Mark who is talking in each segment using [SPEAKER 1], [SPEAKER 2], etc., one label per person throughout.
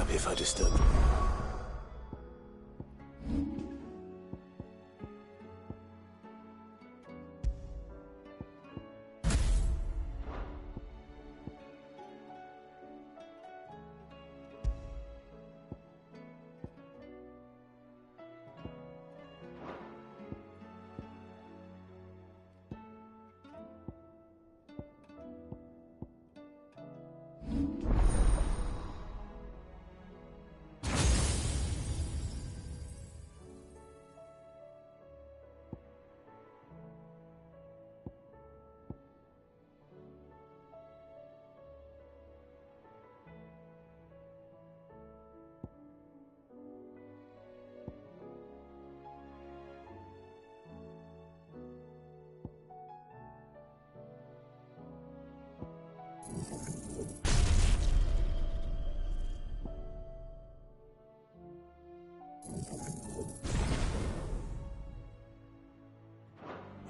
[SPEAKER 1] happy if I disturb.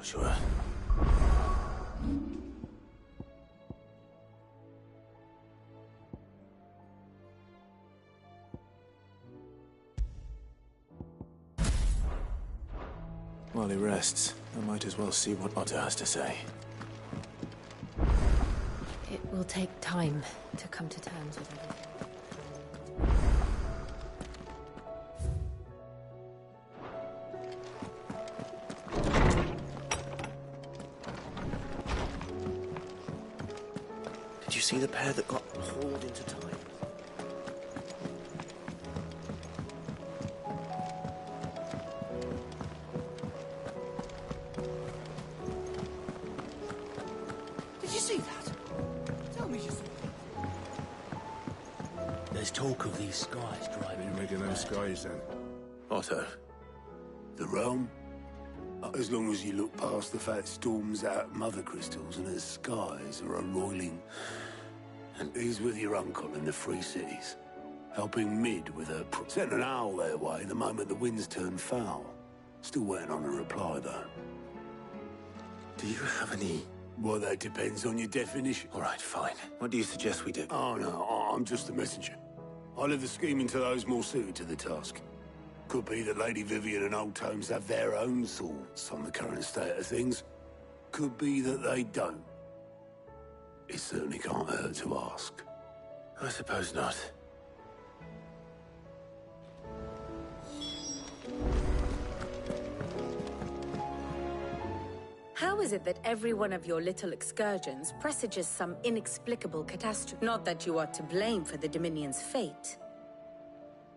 [SPEAKER 1] Sure. While he rests, I might as well see what Otto has to say.
[SPEAKER 2] It will take time to come to terms with everything.
[SPEAKER 1] Did you see the pair that got hauled into time?
[SPEAKER 3] Did you see that? Tell me you saw it.
[SPEAKER 4] There's talk of these skies driving.
[SPEAKER 5] What are you making those skies then?
[SPEAKER 1] Otto.
[SPEAKER 6] The realm? As long as you look past the fact storms out mother crystals and the skies are a-roiling. And he's with your uncle in the Free Cities, helping Mid with her... Sent an owl their way the moment the winds turned foul. Still waiting on a reply, though.
[SPEAKER 1] Do you have any...
[SPEAKER 6] Well, that depends on your definition.
[SPEAKER 1] All right, fine. What do you suggest we do?
[SPEAKER 6] Oh, no, I'm just a messenger. I'll leave the scheming to those more suited to the task. Could be that Lady Vivian and Old Tomes have their own thoughts on the current state of things. Could be that they don't. It certainly can't hurt to ask.
[SPEAKER 1] I suppose not.
[SPEAKER 2] How is it that every one of your little excursions presages some inexplicable catastrophe? Not that you are to blame for the Dominion's fate.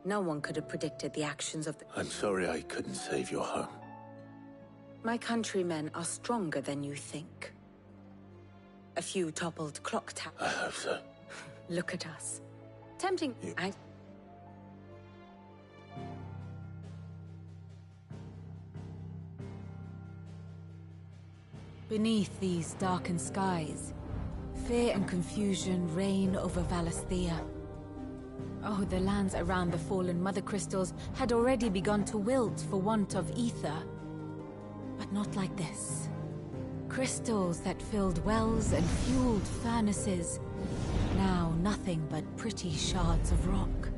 [SPEAKER 2] No one could have predicted the actions of the...
[SPEAKER 1] I'm sorry I couldn't save your home.
[SPEAKER 2] My countrymen are stronger than you think. A few toppled clock towers.
[SPEAKER 1] I hope so.
[SPEAKER 2] Look at us. Tempting...
[SPEAKER 7] Beneath these darkened skies, fear and confusion reign over Valisthea. Oh, the lands around the fallen Mother Crystals had already begun to wilt for want of ether. But not like this. Crystals that filled wells and fueled furnaces. Now nothing but pretty shards of rock.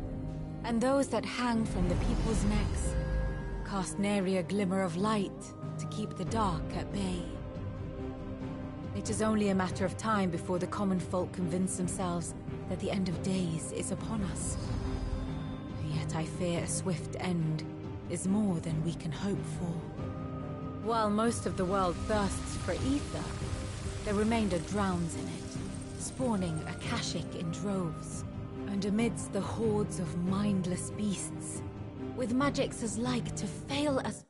[SPEAKER 7] And those that hang from the people's necks cast nary a glimmer of light to keep the dark at bay. It is only a matter of time before the common folk convince themselves that the end of days is upon us. Yet I fear a swift end is more than we can hope for. While most of the world thirsts for ether, the remainder drowns in it, spawning Akashic in droves. And amidst the hordes of mindless beasts, with magics as like to fail as...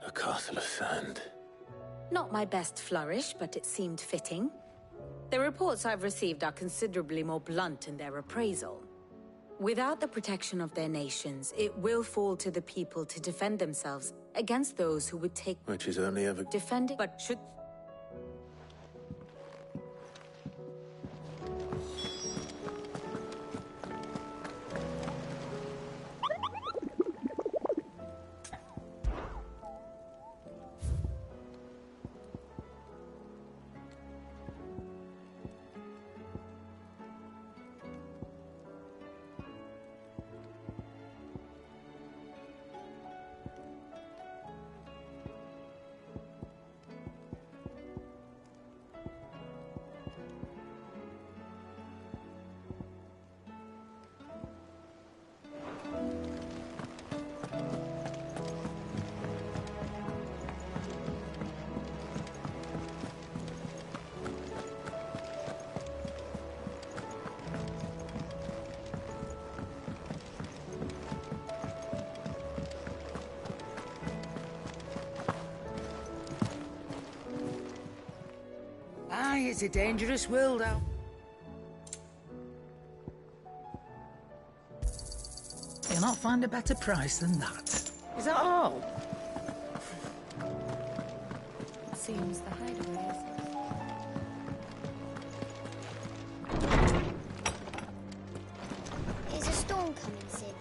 [SPEAKER 1] A castle of sand.
[SPEAKER 2] Not my best flourish, but it seemed fitting. The reports I've received are considerably more blunt in their appraisal. Without the protection of their nations, it will fall to the people to defend themselves against those who would take...
[SPEAKER 1] Which is only ever...
[SPEAKER 2] defending... But should...
[SPEAKER 3] It's a dangerous world out. You'll not find a better price than that. Is that all?
[SPEAKER 7] It seems the hideaway is...
[SPEAKER 5] Is a storm coming, Sid?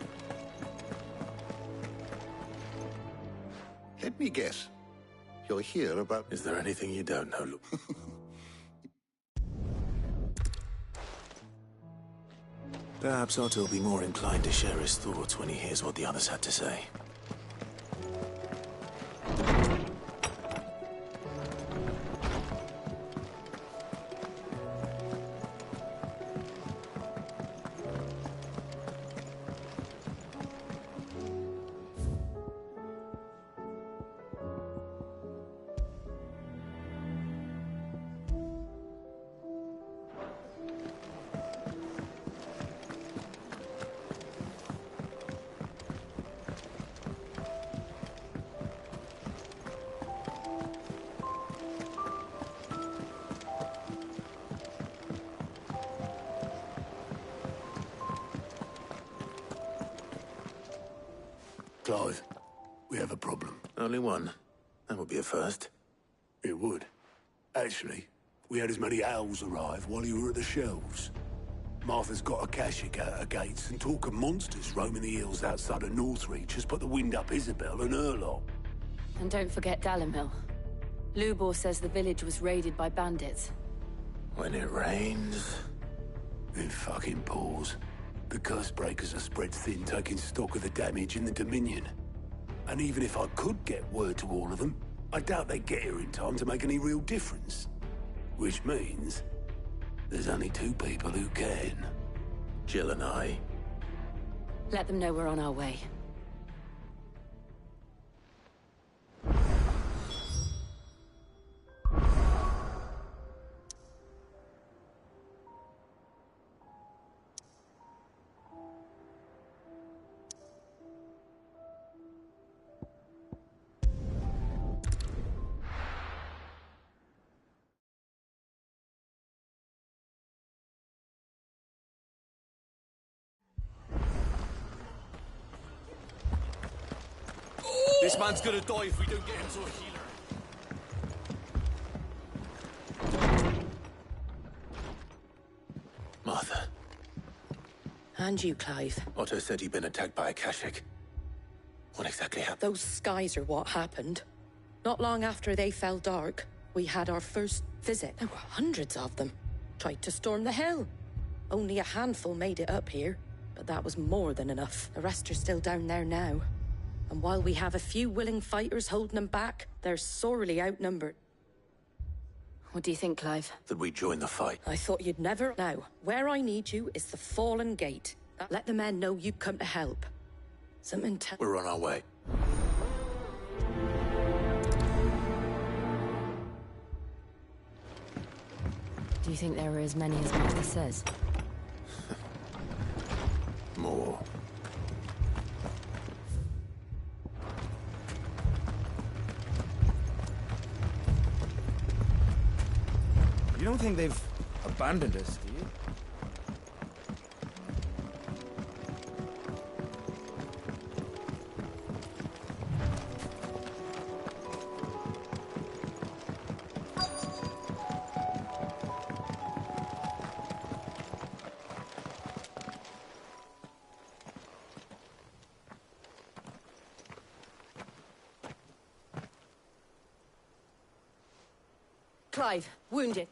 [SPEAKER 8] Let me guess. You're here about...
[SPEAKER 6] Is there anything you don't know, Luke? Perhaps Otto will be more inclined to share his thoughts when he hears what the others had to say. Clive, we have a problem. Only one. That would be a first. It would. Actually, we had as many owls arrive while you were at the shelves. Martha's got a Akashic out of gates, and talk of monsters roaming the hills outside of Northreach has put the wind up Isabel and her lot.
[SPEAKER 9] And don't forget Dalimil. Lubor says the village was raided by bandits.
[SPEAKER 6] When it rains, it fucking pours. The curse breakers are spread thin, taking stock of the damage in the Dominion. And even if I could get word to all of them, I doubt they'd get here in time to make any real difference. Which means there's only two people who can. Jill and I.
[SPEAKER 9] Let them know we're on our way.
[SPEAKER 4] This man's gonna die if we don't get him to a healer.
[SPEAKER 6] Martha.
[SPEAKER 10] And you, Clive.
[SPEAKER 6] Otto said he'd been attacked by Akashic. What exactly happened?
[SPEAKER 10] Those skies are what happened. Not long after they fell dark, we had our first visit. There were hundreds of them. Tried to storm the hill. Only a handful made it up here, but that was more than enough. The rest are still down there now. And while we have a few willing fighters holding them back, they're sorely outnumbered.
[SPEAKER 9] What do you think, Clive?
[SPEAKER 6] That we join the fight.
[SPEAKER 10] I thought you'd never... Now, where I need you is the Fallen Gate. Let the men know you've come to help. Something
[SPEAKER 6] We're on our way.
[SPEAKER 9] Do you think there are as many as Martha says?
[SPEAKER 6] More.
[SPEAKER 11] You don't think they've abandoned us, do you?
[SPEAKER 9] Clive, wounded.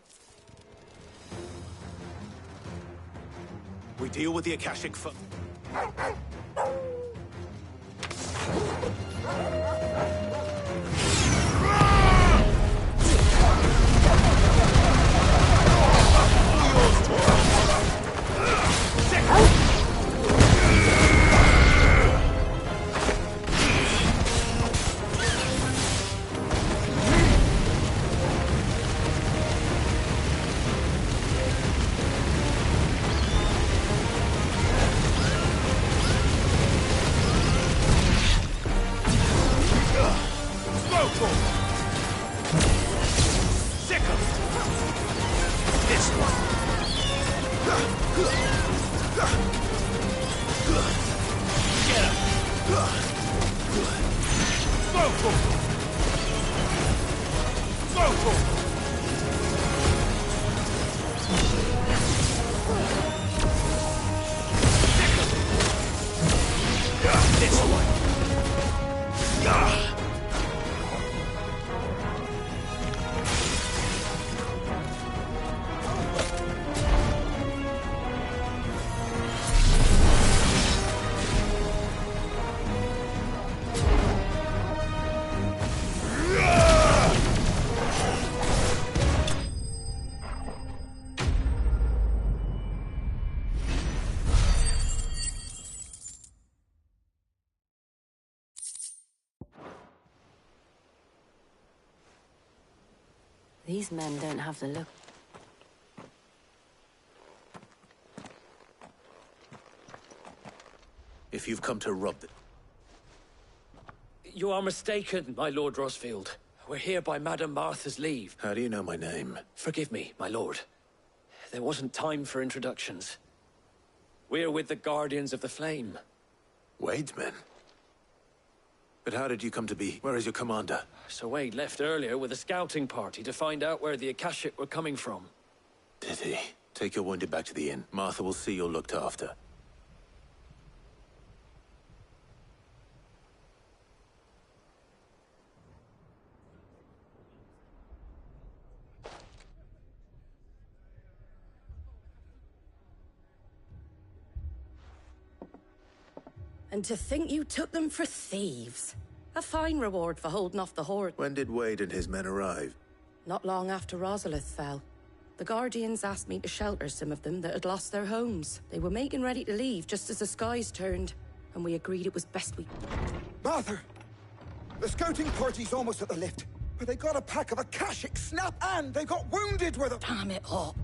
[SPEAKER 6] We deal with the Akashic for...
[SPEAKER 9] These men don't have the look.
[SPEAKER 1] If you've come to rob the...
[SPEAKER 4] You are mistaken, my Lord Rosfield. We're here by Madame Martha's leave.
[SPEAKER 1] How do you know my name?
[SPEAKER 4] Forgive me, my lord. There wasn't time for introductions. We're with the Guardians of the Flame.
[SPEAKER 1] Wade's men? But how did you come to be? Where is your commander?
[SPEAKER 4] Sir Wade left earlier with a scouting party to find out where the Akashic were coming from.
[SPEAKER 1] Did he? Take your wounded back to the inn. Martha will see you're looked after.
[SPEAKER 10] And to think you took them for thieves. A fine reward for holding off the horde.
[SPEAKER 1] When did Wade and his men arrive?
[SPEAKER 10] Not long after Rosalith fell. The Guardians asked me to shelter some of them that had lost their homes. They were making ready to leave just as the skies turned, and we agreed it was best we...
[SPEAKER 5] Martha! The scouting party's almost at the lift, but they got a pack of Akashic snap and they got wounded with them!
[SPEAKER 10] Damn it all.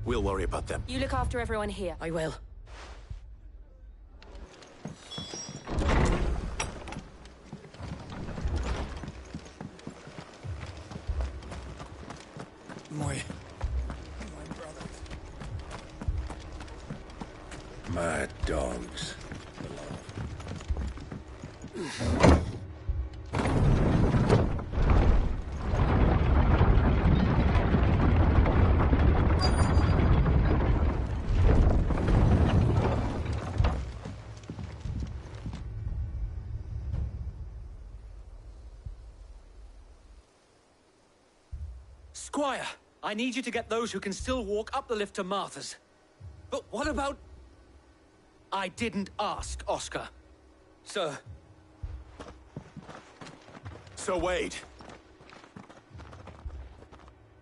[SPEAKER 1] We'll worry about them.
[SPEAKER 9] You look after everyone here.
[SPEAKER 10] I will.
[SPEAKER 5] My brothers.
[SPEAKER 6] Mad dogs.
[SPEAKER 4] Squire, I need you to get those who can still walk up the lift to Martha's. But what about... I didn't ask, Oscar. Sir.
[SPEAKER 1] Sir Wade.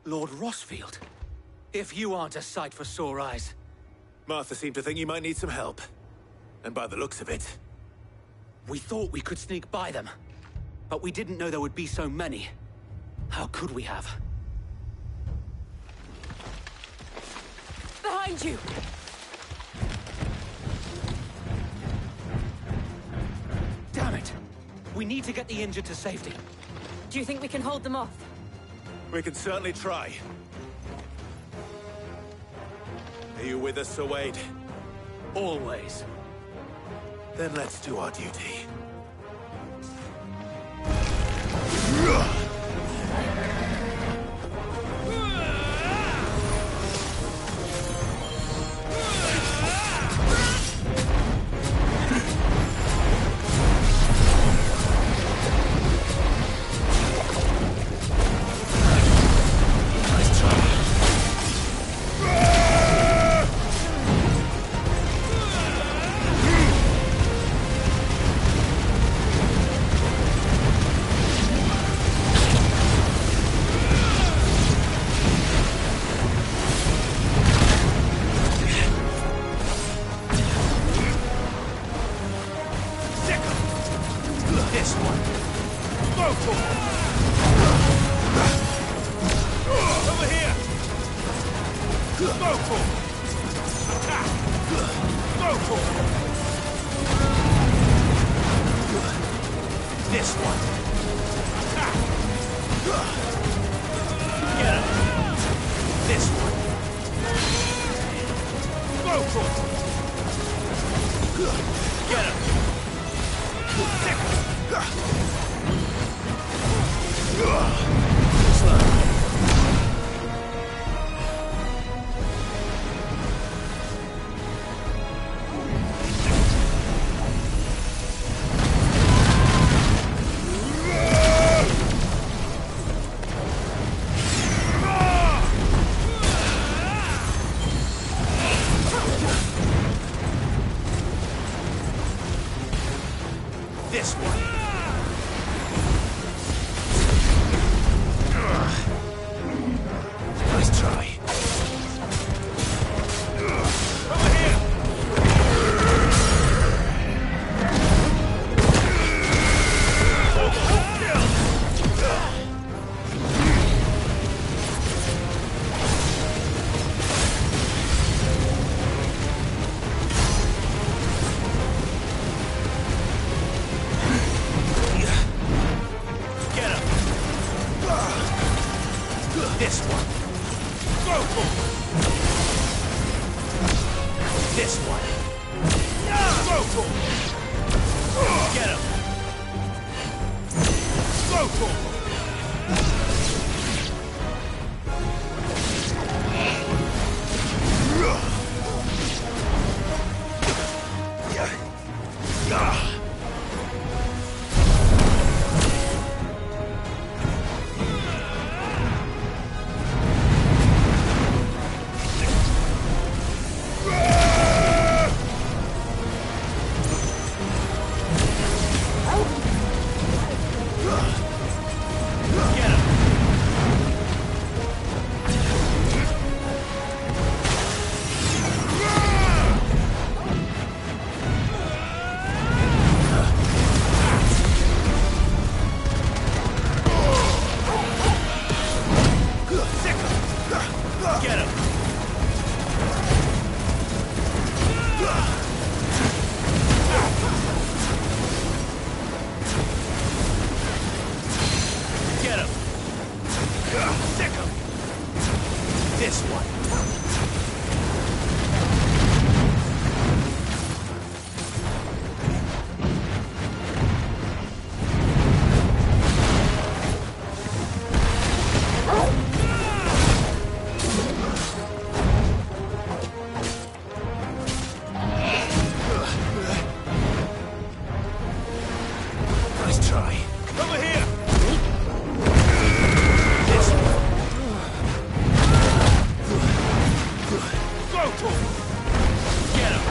[SPEAKER 4] Lord Rosfield. If you aren't a sight for sore eyes.
[SPEAKER 1] Martha seemed to think you might need some help. And by the looks of it...
[SPEAKER 4] We thought we could sneak by them. But we didn't know there would be so many. How could we have?
[SPEAKER 9] Behind you!
[SPEAKER 4] Damn it! We need to get the injured to safety.
[SPEAKER 9] Do you think we can hold them off?
[SPEAKER 1] We can certainly try. Are you with us, Sir Wade?
[SPEAKER 4] Always.
[SPEAKER 1] Then let's do our duty.
[SPEAKER 6] Go for it! Get him! This one. Nice try. Over here. This one. Go for it. This one. Go for it. Get him. Go for it. This one. Nice try. Over here! This one. Go for it! Get him!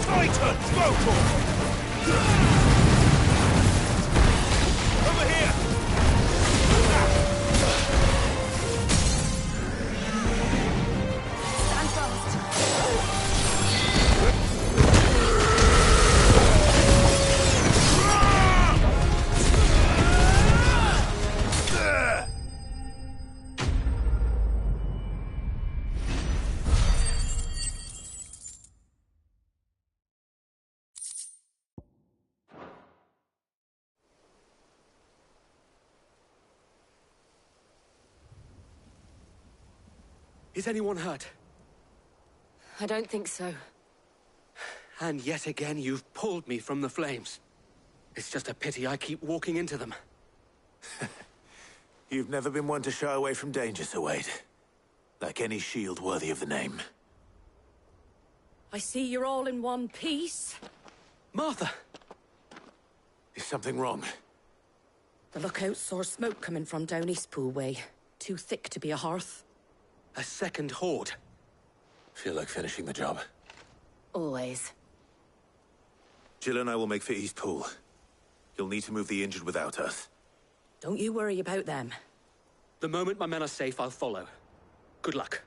[SPEAKER 6] Titan! Go for it! Over here!
[SPEAKER 10] Stand fast.
[SPEAKER 4] Is anyone hurt?
[SPEAKER 9] I don't think so.
[SPEAKER 4] And yet again, you've pulled me from the flames. It's just a pity I keep walking into them.
[SPEAKER 1] You've never been one to shy away from danger, Sir Wade. Like any shield worthy of the name.
[SPEAKER 10] I see you're all in one piece.
[SPEAKER 4] Martha!
[SPEAKER 1] Is something wrong?
[SPEAKER 10] The lookout saw smoke coming from down Eastpool way. Too thick to be a hearth.
[SPEAKER 4] A second horde.
[SPEAKER 1] Feel like finishing the job.
[SPEAKER 9] Always.
[SPEAKER 1] Jill and I will make for Eastpool. You'll need to move the injured without us.
[SPEAKER 10] Don't you worry about them.
[SPEAKER 4] The moment my men are safe, I'll follow. Good luck.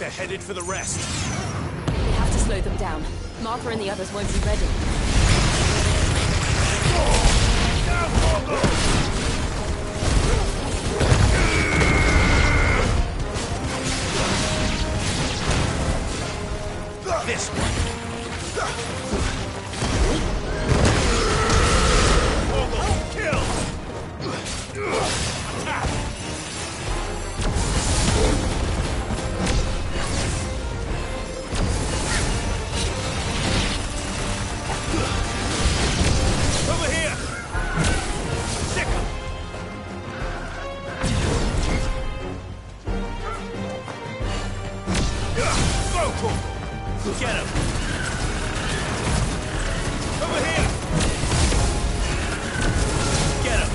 [SPEAKER 1] They're headed for the rest.
[SPEAKER 9] We have to slow them down. Martha and the others won't be ready.
[SPEAKER 1] This one. Kill! Over here! Sick 'em! Go, Corporal! Get him! Over here! Get him!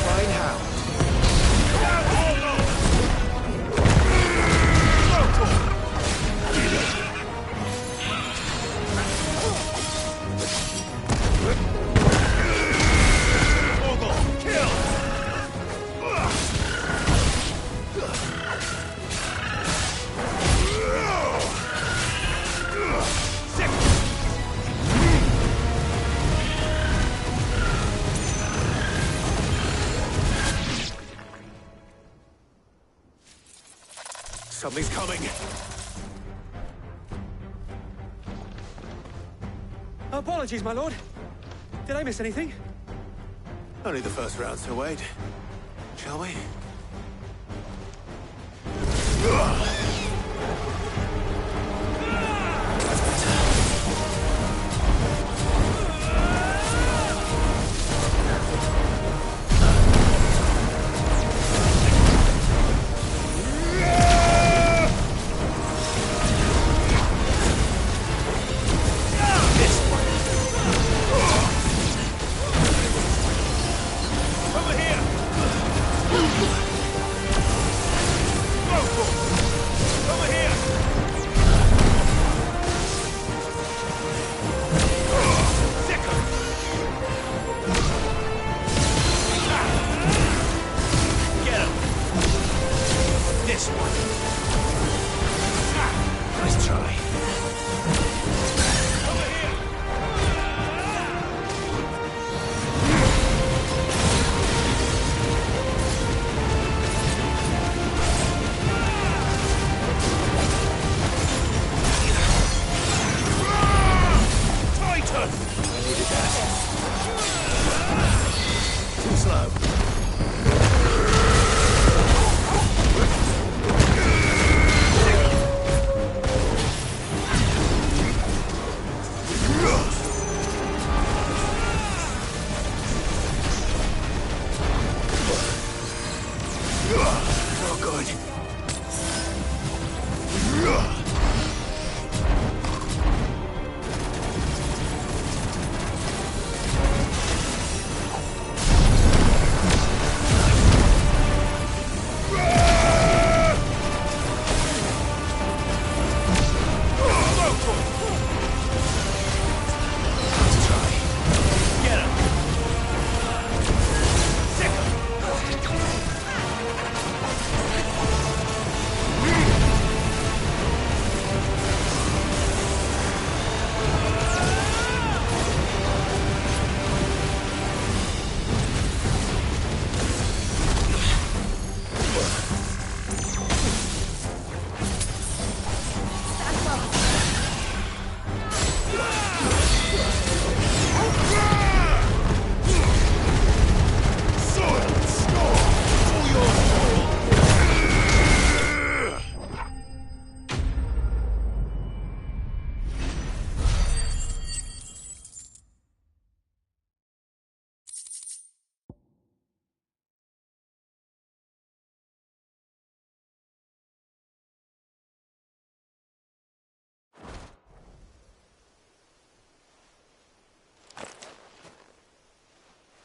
[SPEAKER 11] Fine hound.
[SPEAKER 1] Something's coming.
[SPEAKER 4] Apologies, my lord. Did I miss anything?
[SPEAKER 1] Only the first round, so wait. Shall we?
[SPEAKER 12] Over here!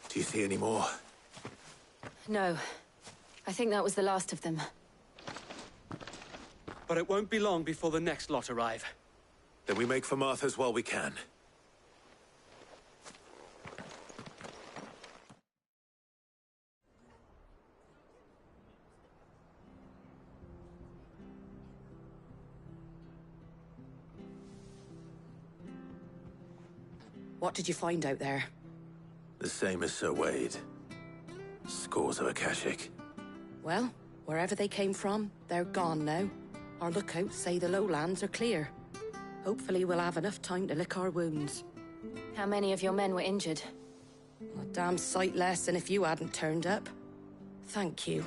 [SPEAKER 1] Do you see any more?
[SPEAKER 9] No. I think that was the last of them.
[SPEAKER 4] But it won't be long before the next lot arrive.
[SPEAKER 1] Then we make for Martha's while we can.
[SPEAKER 10] What did you find out there?
[SPEAKER 1] The same as Sir Wade. Scores of Akashic.
[SPEAKER 10] Well, wherever they came from, they're gone now. Our lookouts say the lowlands are clear. Hopefully we'll have enough time to lick our wounds.
[SPEAKER 9] How many of your men were injured?
[SPEAKER 10] A damn sight less than if you hadn't turned up. Thank you.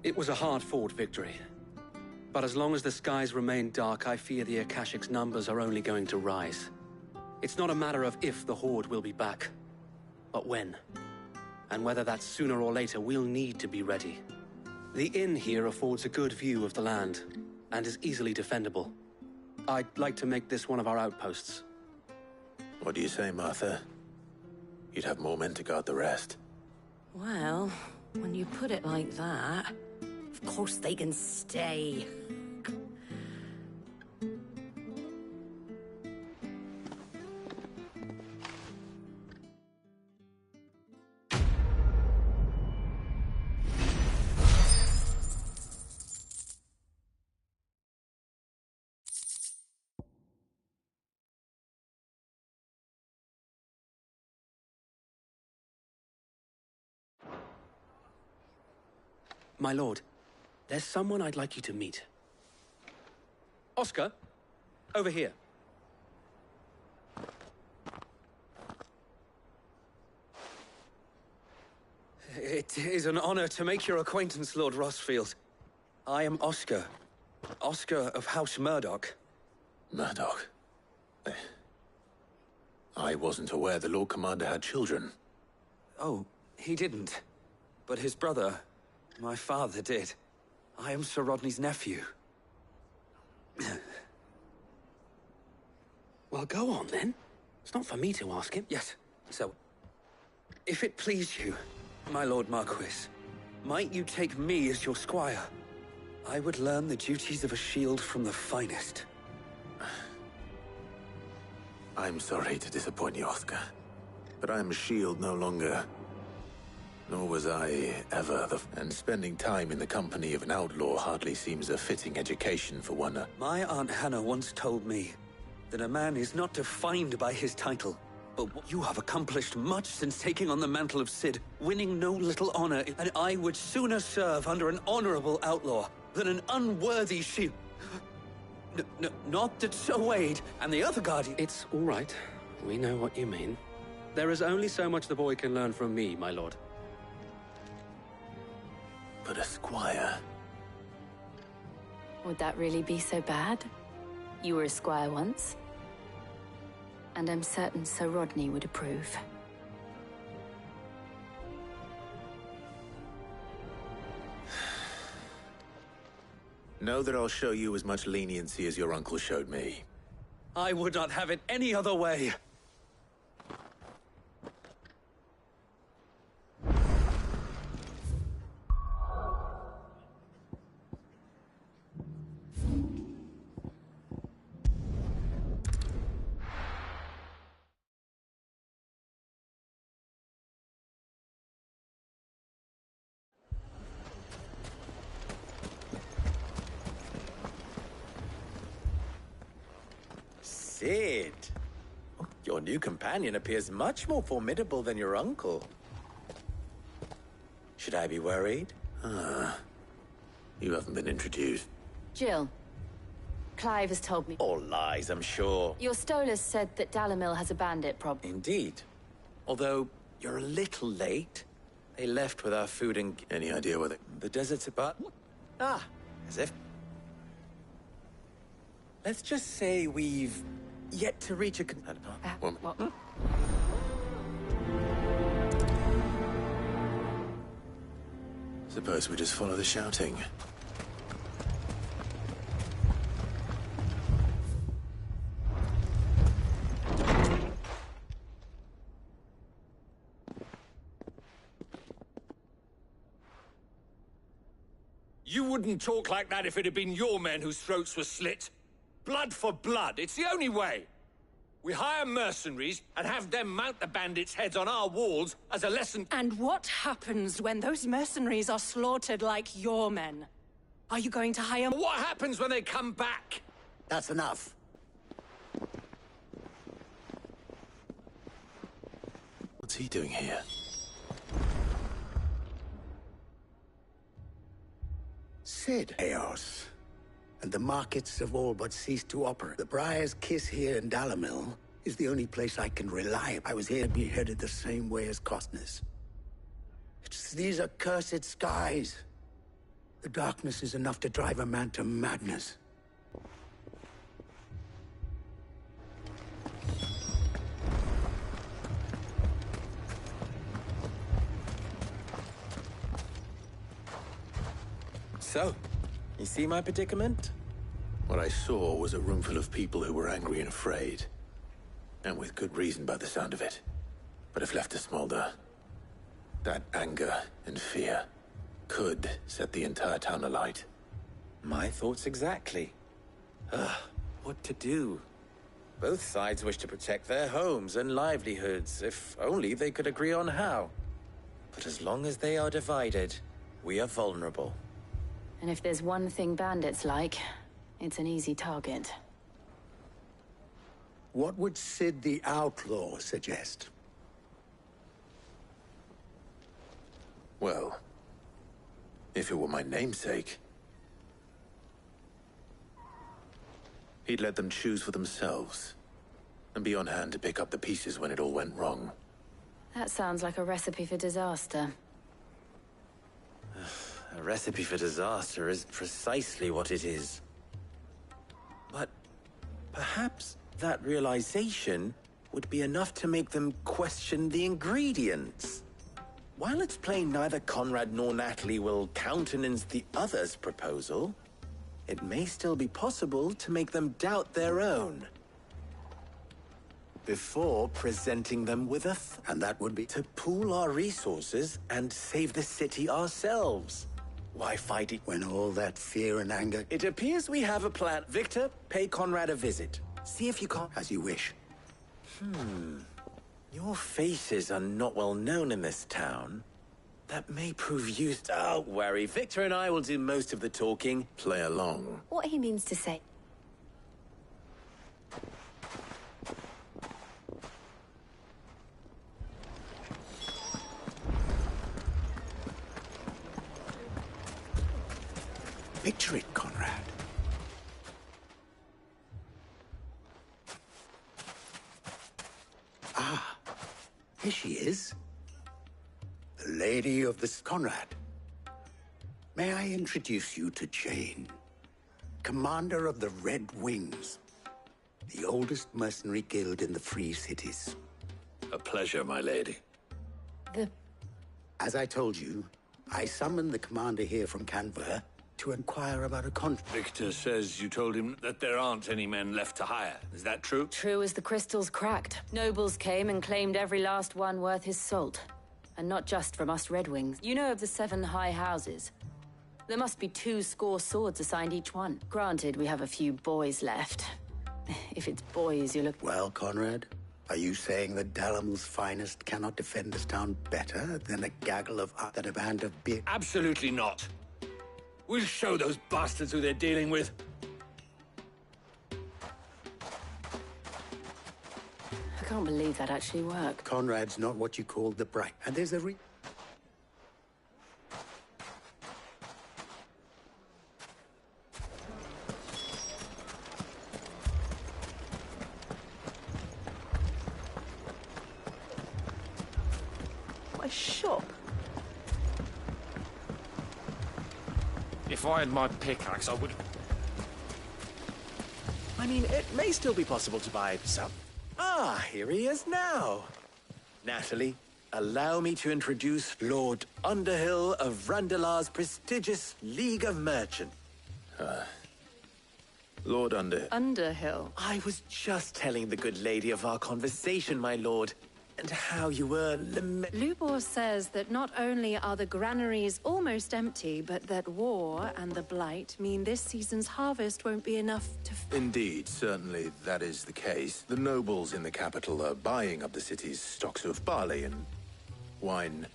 [SPEAKER 4] It was a hard-fought victory. But as long as the skies remain dark, I fear the Akashic's numbers are only going to rise. It's not a matter of if the Horde will be back, but when. And whether that's sooner or later, we'll need to be ready. The inn here affords a good view of the land, and is easily defendable. I'd like to make this one of our outposts.
[SPEAKER 1] What do you say, Martha? You'd have more men to guard the rest.
[SPEAKER 10] Well, when you put it like that, of course they can stay.
[SPEAKER 4] My lord, there's someone I'd like you to meet. Oscar, over here. It is an honor to make your acquaintance, Lord Rosfield. I am Oscar. Oscar of House Murdoch.
[SPEAKER 1] Murdoch? I wasn't aware the Lord Commander had children.
[SPEAKER 11] Oh, he didn't. But his brother, my father, did. I am Sir Rodney's nephew.
[SPEAKER 4] Well, go on, then. It's not for me to ask him.
[SPEAKER 11] Yes. So, if it please you, my Lord Marquis, might you take me as your squire? I would learn the duties of a shield from the finest.
[SPEAKER 1] I'm sorry to disappoint you, Oscar. But I'm a shield no longer. Nor was I ever and spending time in the company of an outlaw hardly seems a fitting education for one.
[SPEAKER 11] My Aunt Hannah once told me that a man is not defined by his title, but you have accomplished much since taking on the mantle of Cid, winning no little honor, and I would sooner serve under an honorable outlaw than an unworthy shield. Not that Sir Wade and the other guardian...
[SPEAKER 4] It's all right. We know what you mean. There is only so much the boy can learn from me, my lord.
[SPEAKER 1] But a squire?
[SPEAKER 9] Would that really be so bad? You were a squire once. And I'm certain Sir Rodney would approve.
[SPEAKER 1] Know that I'll show you as much leniency as your uncle showed me.
[SPEAKER 11] I would not have it any other way.
[SPEAKER 12] Cid! Your new companion appears much more formidable than your uncle. Should I be worried?
[SPEAKER 1] You haven't been introduced.
[SPEAKER 9] Jill. Clive has told me.
[SPEAKER 12] All lies, I'm sure.
[SPEAKER 9] Your Stolas said that Dalimil has a bandit problem.
[SPEAKER 12] Indeed. Although, you're a little late. They left with our food and...
[SPEAKER 1] Any idea where
[SPEAKER 12] The desert's about... Ah, as if... Let's just say we've yet to reach a...
[SPEAKER 1] Suppose we just follow the shouting.
[SPEAKER 13] You wouldn't talk like that if it had been your men whose throats were slit. Blood for blood, it's the only way. We hire mercenaries and have them mount the bandits' heads on our walls as a lesson.
[SPEAKER 10] And what happens when those mercenaries are slaughtered like your men? Are you going to hire...
[SPEAKER 13] What happens when they come back?
[SPEAKER 14] That's enough.
[SPEAKER 1] What's he doing here?
[SPEAKER 14] Cid. Chaos. And the markets have all but ceased to operate. The Briar's Kiss here in Dalamil is the only place I can rely. I was here to be headed the same way as Costner's. It's these accursed skies. The darkness is enough to drive a man to madness.
[SPEAKER 12] So, you see my predicament?
[SPEAKER 1] What I saw was a room full of people who were angry and afraid. And with good reason by the sound of it. But if left to smolder, that anger and fear could set the entire town alight.
[SPEAKER 12] My thoughts exactly. What to do? Both sides wish to protect their homes and livelihoods, if only they could agree on how. But as long as they are divided, we are vulnerable.
[SPEAKER 9] And if there's one thing bandits like, it's an easy target.
[SPEAKER 14] What would Cid the Outlaw suggest?
[SPEAKER 1] Well, if it were my namesake, he'd let them choose for themselves, and be on hand to pick up the pieces when it all went wrong.
[SPEAKER 9] That sounds like a recipe for disaster.
[SPEAKER 12] A recipe for disaster is precisely what it is. But perhaps that realization would be enough to make them question the ingredients. While it's plain neither Conrad nor Natalie will countenance the other's proposal, it may still be possible to make them doubt their own. Before presenting them with and that would be to pool our resources and save the city ourselves. Why fight it
[SPEAKER 14] when all that fear and anger...
[SPEAKER 12] It appears we have a plan. Victor, pay Conrad a visit. See if you can't...
[SPEAKER 14] As you wish.
[SPEAKER 12] Your faces are not well known in this town. That may prove used... Don't worry, Victor and I will do most of the talking.
[SPEAKER 1] Play along.
[SPEAKER 9] What he means to say.
[SPEAKER 14] Picture it, Conrad. Ah, here she is. The Lady of the... Conrad. May I introduce you to Jane, commander of the Red Wings, the oldest mercenary guild in the Free Cities.
[SPEAKER 13] A pleasure, my lady.
[SPEAKER 14] As I told you, I summoned the commander here from Canver to inquire about a contract.
[SPEAKER 13] Victor says you told him that there aren't any men left to hire. Is that true?
[SPEAKER 9] True as the crystals cracked. Nobles came and claimed every last one worth his salt. And not just from us Red Wings. You know of the 7 high houses. There must be 200 swords assigned each one. Granted, we have a few boys left. If it's boys you look...
[SPEAKER 14] Well, Conrad, are you saying that Dalamil's finest cannot defend this town better than a gaggle of... than a band of beer?
[SPEAKER 13] Absolutely not. We'll show those bastards who they're dealing with.
[SPEAKER 9] I can't believe that actually worked.
[SPEAKER 14] Conrad's not what you call the bright. And there's a
[SPEAKER 10] What a shop.
[SPEAKER 13] If I had my pickaxe, I would...
[SPEAKER 12] I mean, it may still be possible to buy some. Ah, here he is now. Natalie, allow me to introduce Lord Underhill of Randalar's prestigious League of Merchants.
[SPEAKER 1] Lord Underhill.
[SPEAKER 10] Underhill?
[SPEAKER 12] I was just telling the good lady of our conversation, my lord. and how you were
[SPEAKER 15] Lubor says that not only are the granaries almost empty, but that war and the Blight mean this season's harvest won't be enough to...
[SPEAKER 1] Indeed, certainly that is the case. The nobles in the capital are buying up the city's stocks of barley and wine,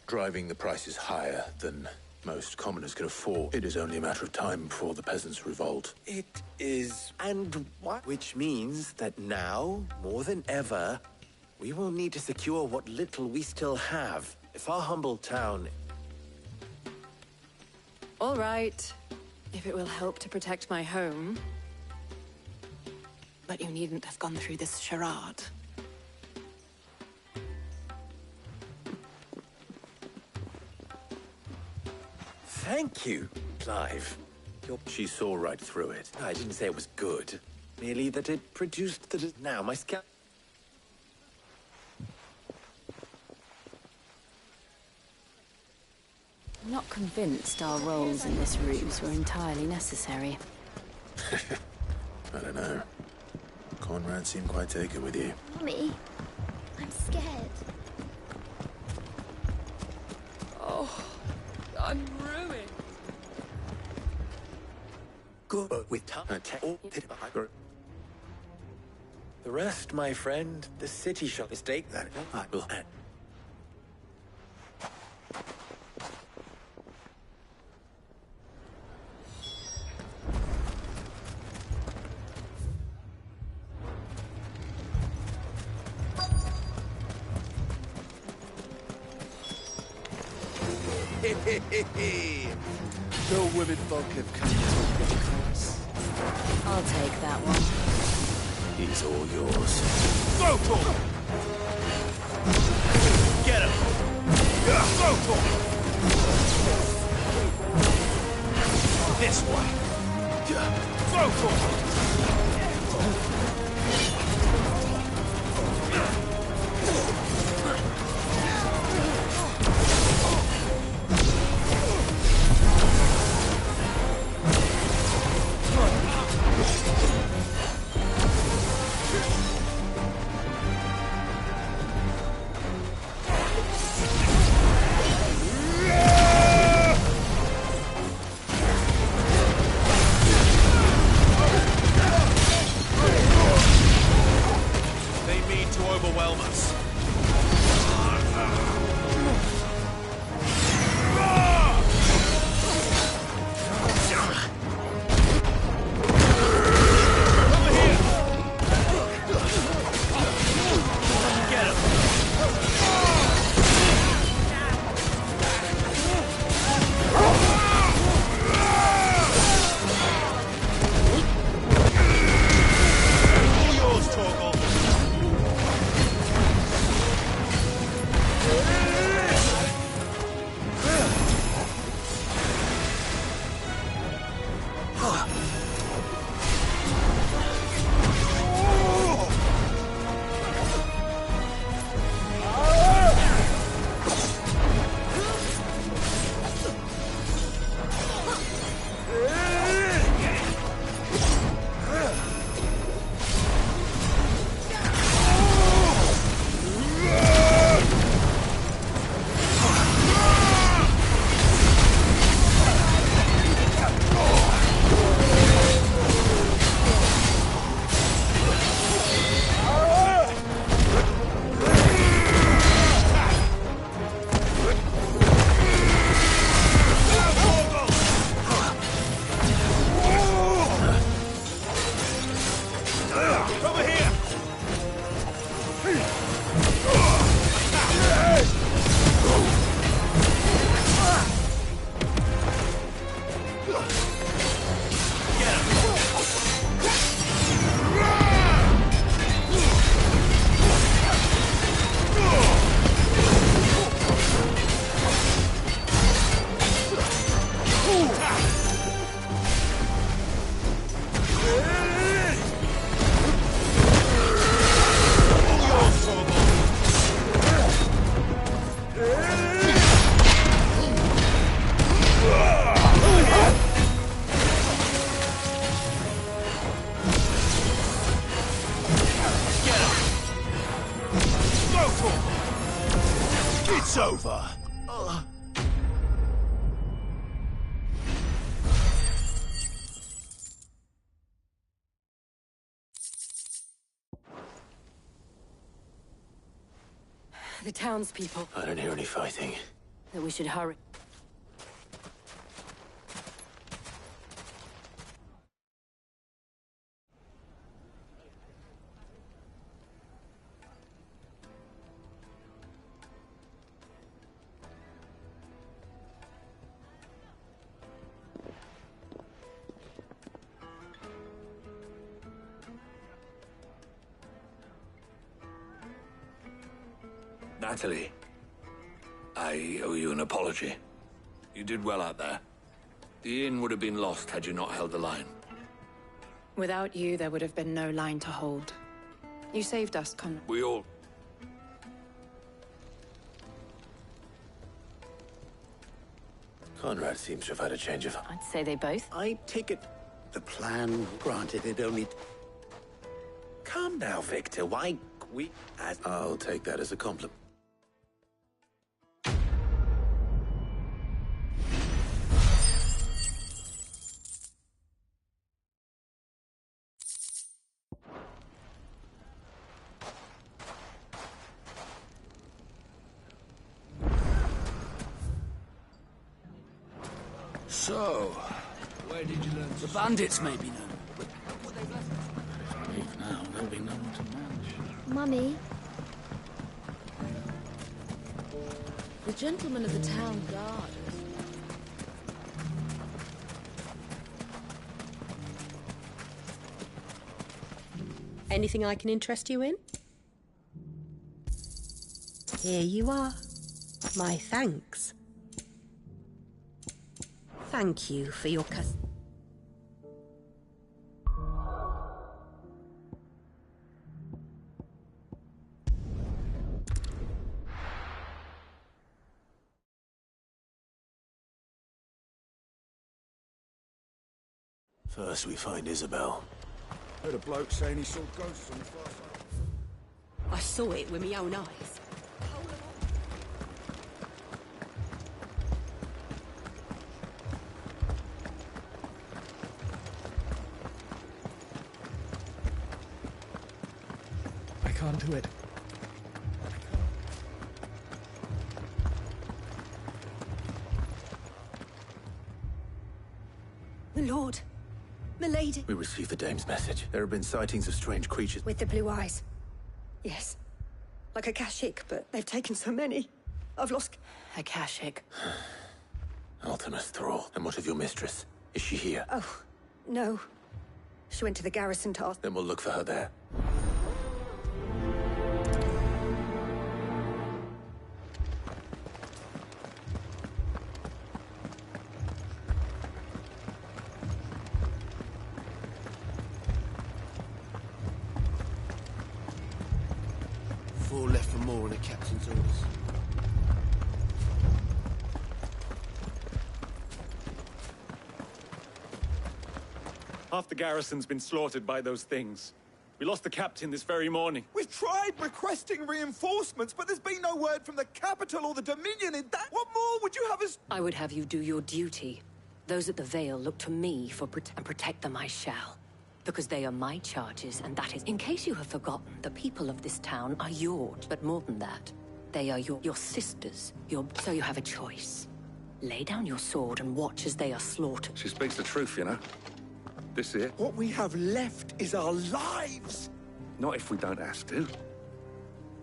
[SPEAKER 1] driving the prices higher than most commoners can afford. It is only a matter of time before the peasants revolt.
[SPEAKER 12] It is... and what? Which means that now, more than ever, we will need to secure what little we still have. If our humble town...
[SPEAKER 15] All right, if it will help to protect my home. But you needn't have gone through this charade.
[SPEAKER 12] Thank you, Clive.
[SPEAKER 1] She saw right through it.
[SPEAKER 12] I didn't say it was good. Merely that it produced the... Now, my scout...
[SPEAKER 9] I'm not convinced our roles in this ruse were entirely necessary.
[SPEAKER 1] I don't know. Conrad seemed quite taken with you.
[SPEAKER 16] Mommy, I'm scared.
[SPEAKER 10] Oh, I'm ruined.
[SPEAKER 12] Good with time. The rest, my friend, the city shall mistake that. I will.
[SPEAKER 11] No women folk have come to get us.
[SPEAKER 9] I'll take that one.
[SPEAKER 1] He's all yours.
[SPEAKER 11] Go for him! Get him! Go for him! This way! Go for him!
[SPEAKER 9] The townspeople.
[SPEAKER 1] I don't hear any fighting.
[SPEAKER 9] That we should hurry.
[SPEAKER 13] Natalie, I owe you an apology. You did well out there. The inn would have been lost had you not held the line.
[SPEAKER 15] Without you, there would have been no line to hold. You saved us, Conrad.
[SPEAKER 13] We all...
[SPEAKER 1] Conrad seems to have had a change of...
[SPEAKER 9] I'd say they both.
[SPEAKER 14] I take it the plan granted it only...
[SPEAKER 12] Calm now, Victor. Why,
[SPEAKER 1] I'll take that as a compliment.
[SPEAKER 11] So, where did you learn? The bandits may be known.
[SPEAKER 3] Leave now, there'll be no one to manage.
[SPEAKER 16] Mummy,
[SPEAKER 7] The gentlemen of the town guard.
[SPEAKER 17] Anything I can interest you in? Here you are. My thanks. Thank you for your
[SPEAKER 1] First we find Isabel.
[SPEAKER 5] Heard a bloke saying he saw ghosts on the far side.
[SPEAKER 17] I saw it with my own eyes.
[SPEAKER 3] I can't do it.
[SPEAKER 17] My lord. My lady.
[SPEAKER 1] We received the dame's message. There have been sightings of strange creatures.
[SPEAKER 17] With the blue eyes. Yes. Like a Kashik, but they've taken so many. I've lost...
[SPEAKER 9] A Kashik.
[SPEAKER 1] Ultimus Thrall. And what of your mistress? Is she here?
[SPEAKER 17] Oh, no. She went to the garrison to ask...
[SPEAKER 1] Then we'll look for her there.
[SPEAKER 6] Four left for more on the captain's orders.
[SPEAKER 18] Half the garrison's been slaughtered by those things. We lost the captain this very morning.
[SPEAKER 5] We've tried requesting reinforcements, but there's been no word from the capital or the Dominion in that. What more would you have us...
[SPEAKER 9] I would have you do your duty. Those at the Vale look to me for and protect them I shall. Because they are my charges, and that is... In case you have forgotten, the people of this town are yours. But more than that, they are your sisters. So you have a choice. Lay down your sword and watch as they are slaughtered.
[SPEAKER 13] She speaks the truth, you know. This here.
[SPEAKER 5] What we have left is our lives!
[SPEAKER 13] Not if we don't ask to.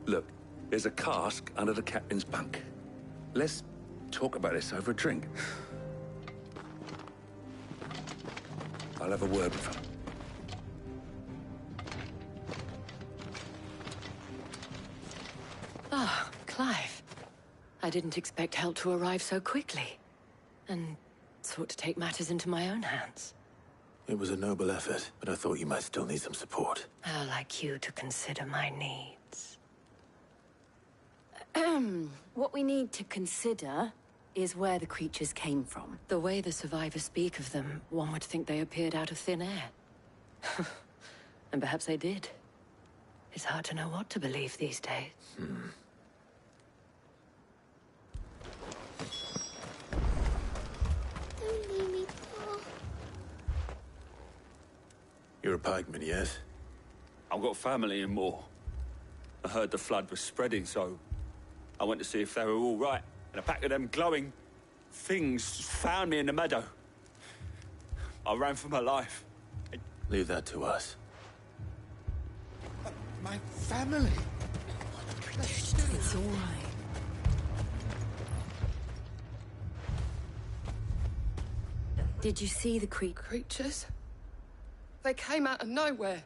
[SPEAKER 13] Look, there's a cask under the captain's bunk. Let's talk about this over a drink. I'll have a word with him.
[SPEAKER 9] Ah, Clive. I didn't expect help to arrive so quickly. And sought to take matters into my own hands.
[SPEAKER 1] It was a noble effort, but I thought you might still need some support.
[SPEAKER 9] I'd like you to consider my needs. What we need to consider is where the creatures came from. The way the survivors speak of them, one would think they appeared out of thin air. And perhaps they did. It's hard to know what to believe these days.
[SPEAKER 16] don't leave me, Paul.
[SPEAKER 1] You're a pikeman, yes?
[SPEAKER 18] I've got family in Moor. I heard the flood was spreading, so I went to see if they were all right, and a pack of them glowing things found me in the meadow. I ran for my life.
[SPEAKER 1] Leave that to us.
[SPEAKER 5] My family.
[SPEAKER 7] It's all right.
[SPEAKER 9] Did you see the
[SPEAKER 10] creatures? They came out of nowhere.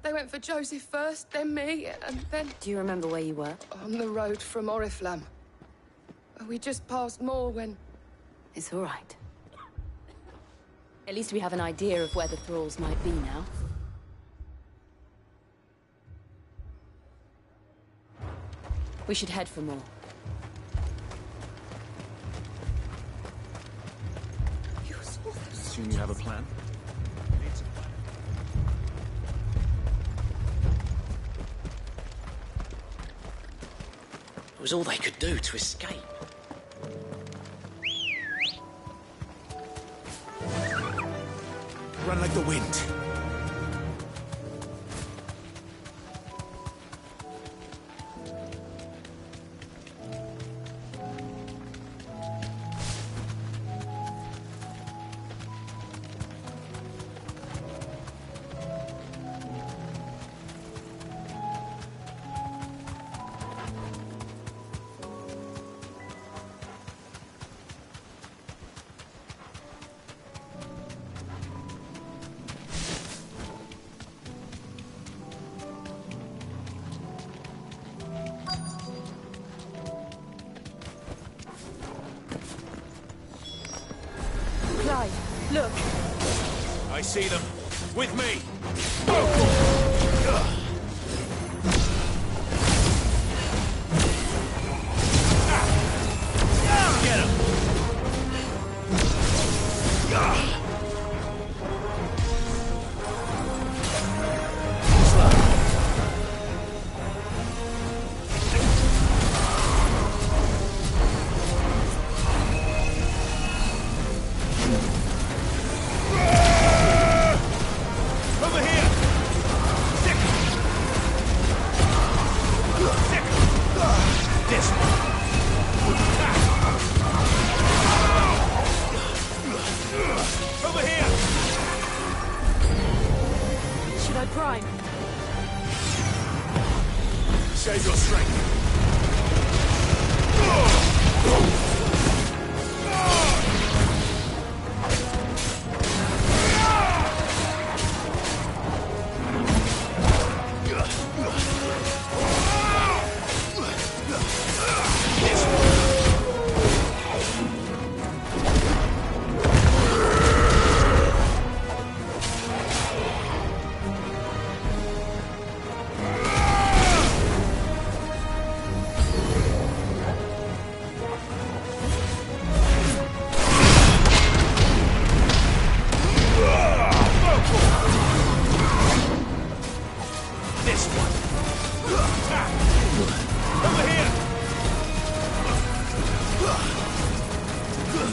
[SPEAKER 10] They went for Joseph first, then me, and then...
[SPEAKER 9] Do you remember where you were?
[SPEAKER 10] On the road from Oriflamme. We just passed more when...
[SPEAKER 9] It's all right. At least we have an idea of where the thralls might be now. We should head for more.
[SPEAKER 19] Assume you have a plan?
[SPEAKER 20] It was all they could do to escape.
[SPEAKER 19] Run like the wind.
[SPEAKER 10] Look!
[SPEAKER 19] I see them. With me! Get him! Save your strength.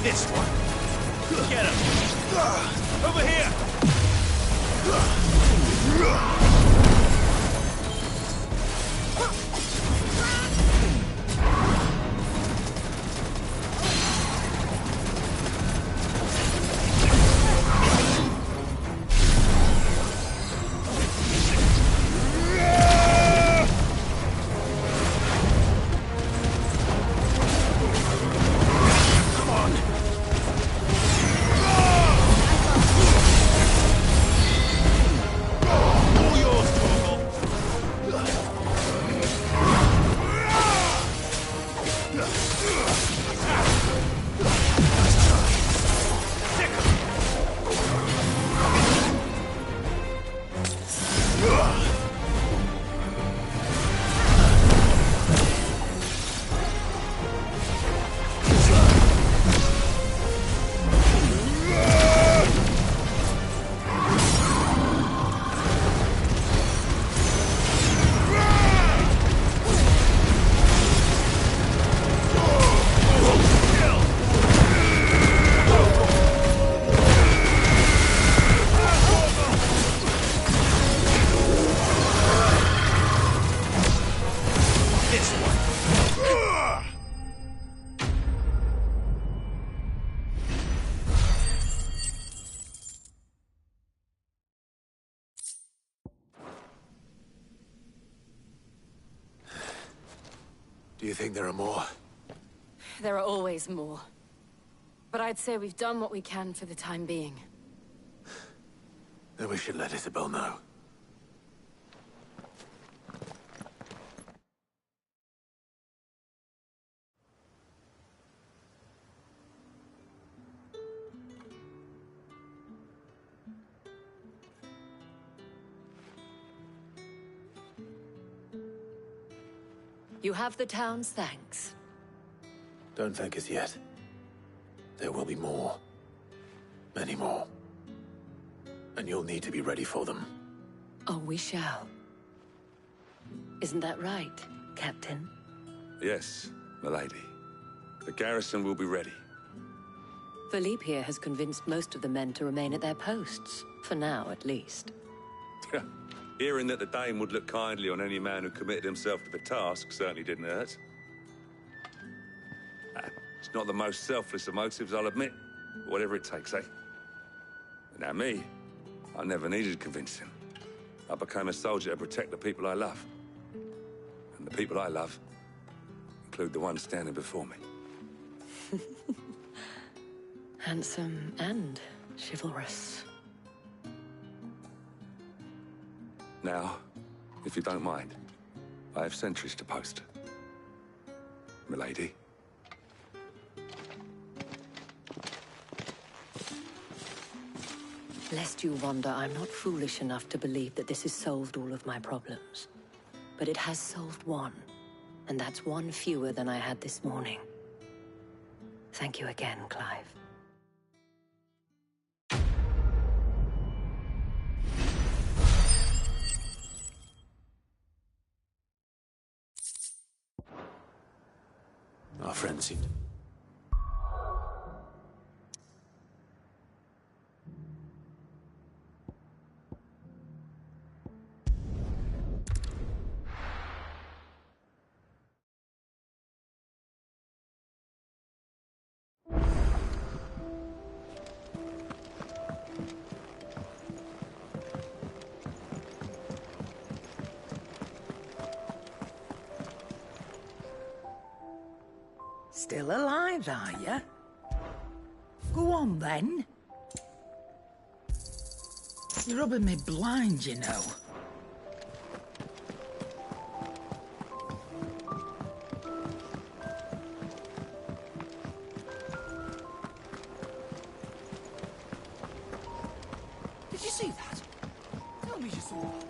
[SPEAKER 19] This one. Get him. Over here. All
[SPEAKER 1] you think there are more?
[SPEAKER 9] There are always more. But I'd say we've done what we can for the time being.
[SPEAKER 1] Then we should let Isabel know.
[SPEAKER 9] You have the town's thanks.
[SPEAKER 1] Don't thank us yet. There will be more. Many more. And you'll need to be ready for them.
[SPEAKER 9] Oh, we shall. Isn't that right, Captain?
[SPEAKER 21] Yes, milady. The garrison will be ready.
[SPEAKER 9] Philippe here has convinced most of the men to remain at their posts. For now, at least.
[SPEAKER 21] Hearing that the Dame would look kindly on any man who committed himself to the task certainly didn't hurt. It's not the most selfless of motives, I'll admit. But whatever it takes, eh? Now me, I never needed convincing. I became a soldier to protect the people I love. And the people I love include the ones standing before me.
[SPEAKER 9] Handsome and chivalrous.
[SPEAKER 21] Now, if you don't mind, I have sentries to post. Milady.
[SPEAKER 9] Lest you wonder, I'm not foolish enough to believe that this has solved all of my problems. But it has solved one, and that's one fewer than I had this morning. Thank you again, Clive.
[SPEAKER 1] Our friend seemed...
[SPEAKER 3] Still alive, are you? Go on, then. You're rubbing me blind, you know.
[SPEAKER 19] Did you see that? Tell me you saw that.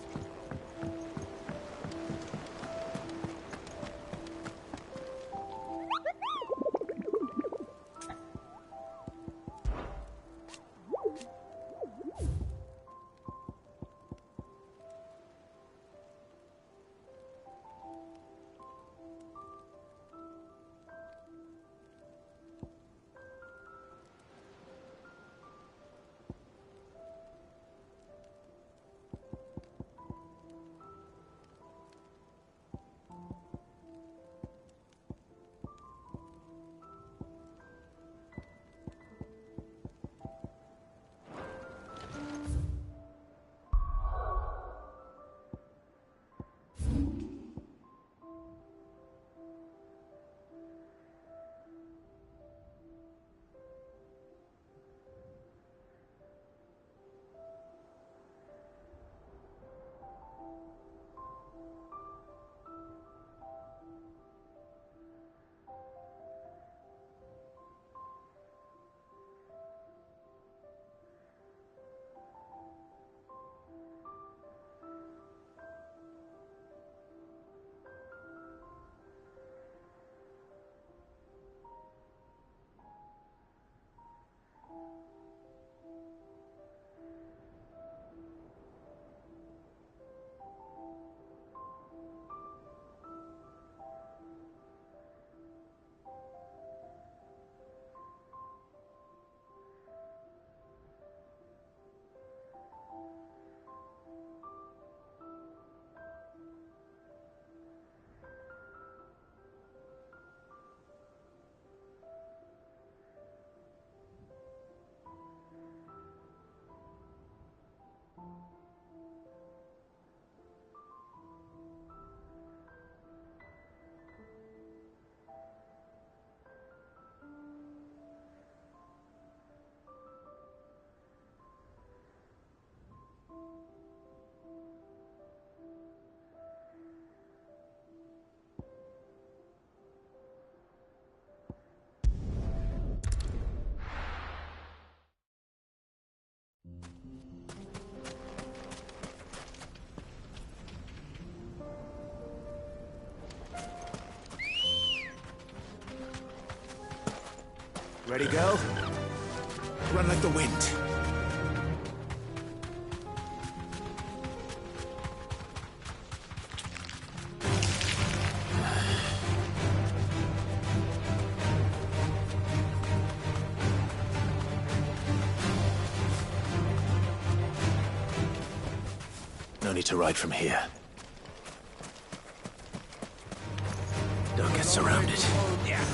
[SPEAKER 5] Ready, girl? Run like the wind.
[SPEAKER 1] No need to ride from here. Don't get surrounded. Yeah.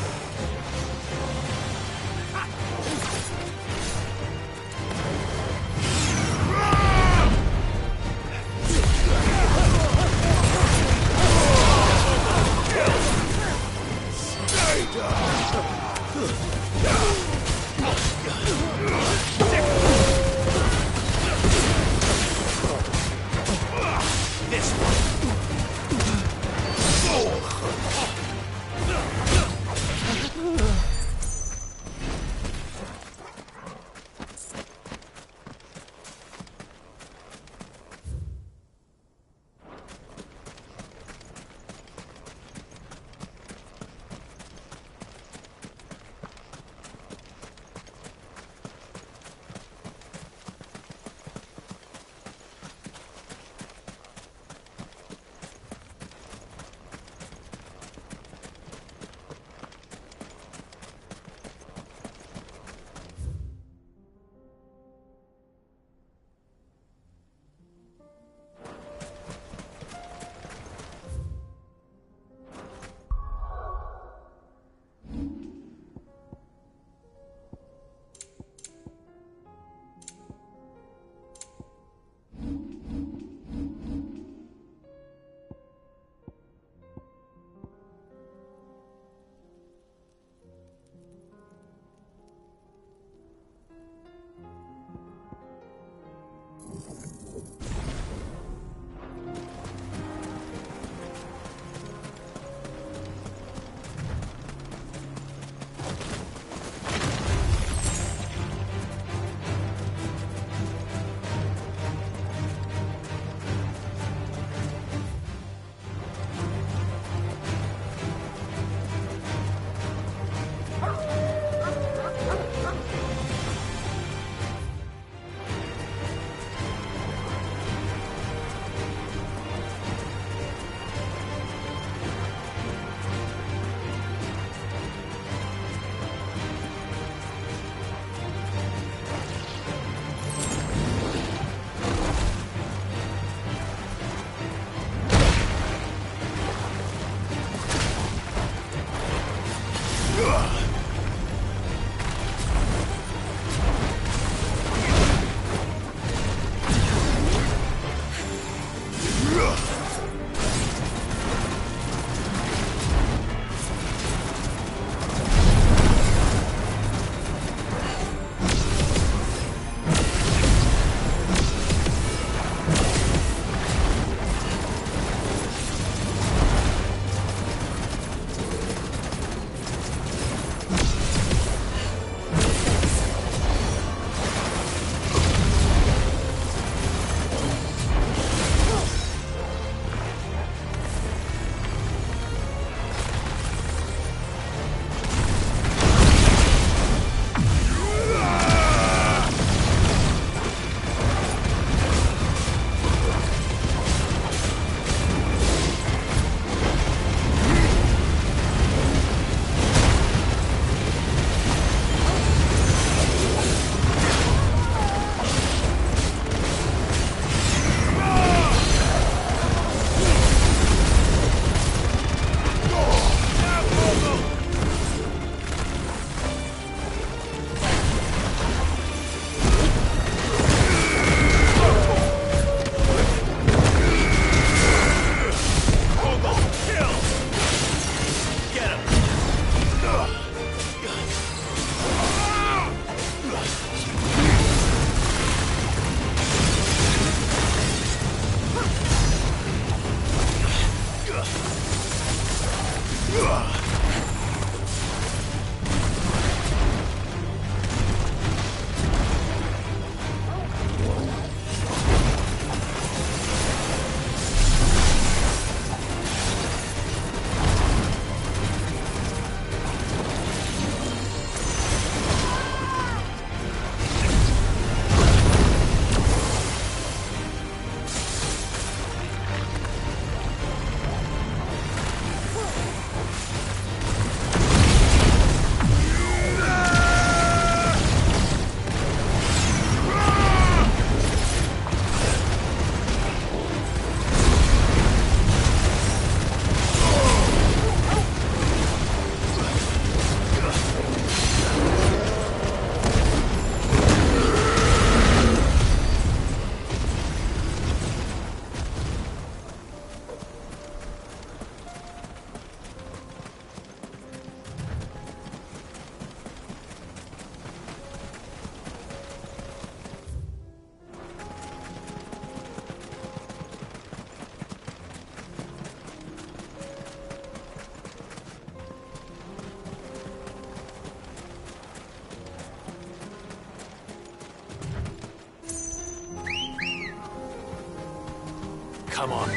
[SPEAKER 1] Come on.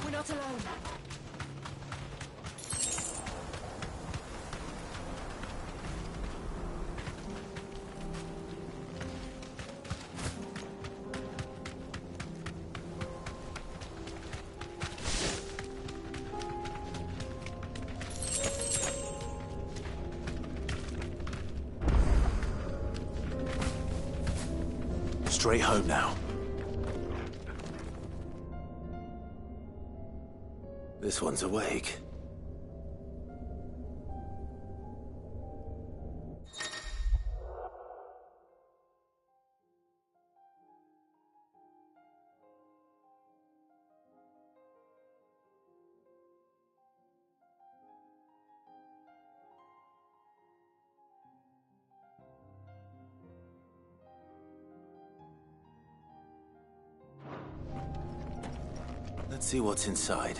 [SPEAKER 10] We're not alone.
[SPEAKER 1] Straight home now. This one's awake. Let's see what's inside.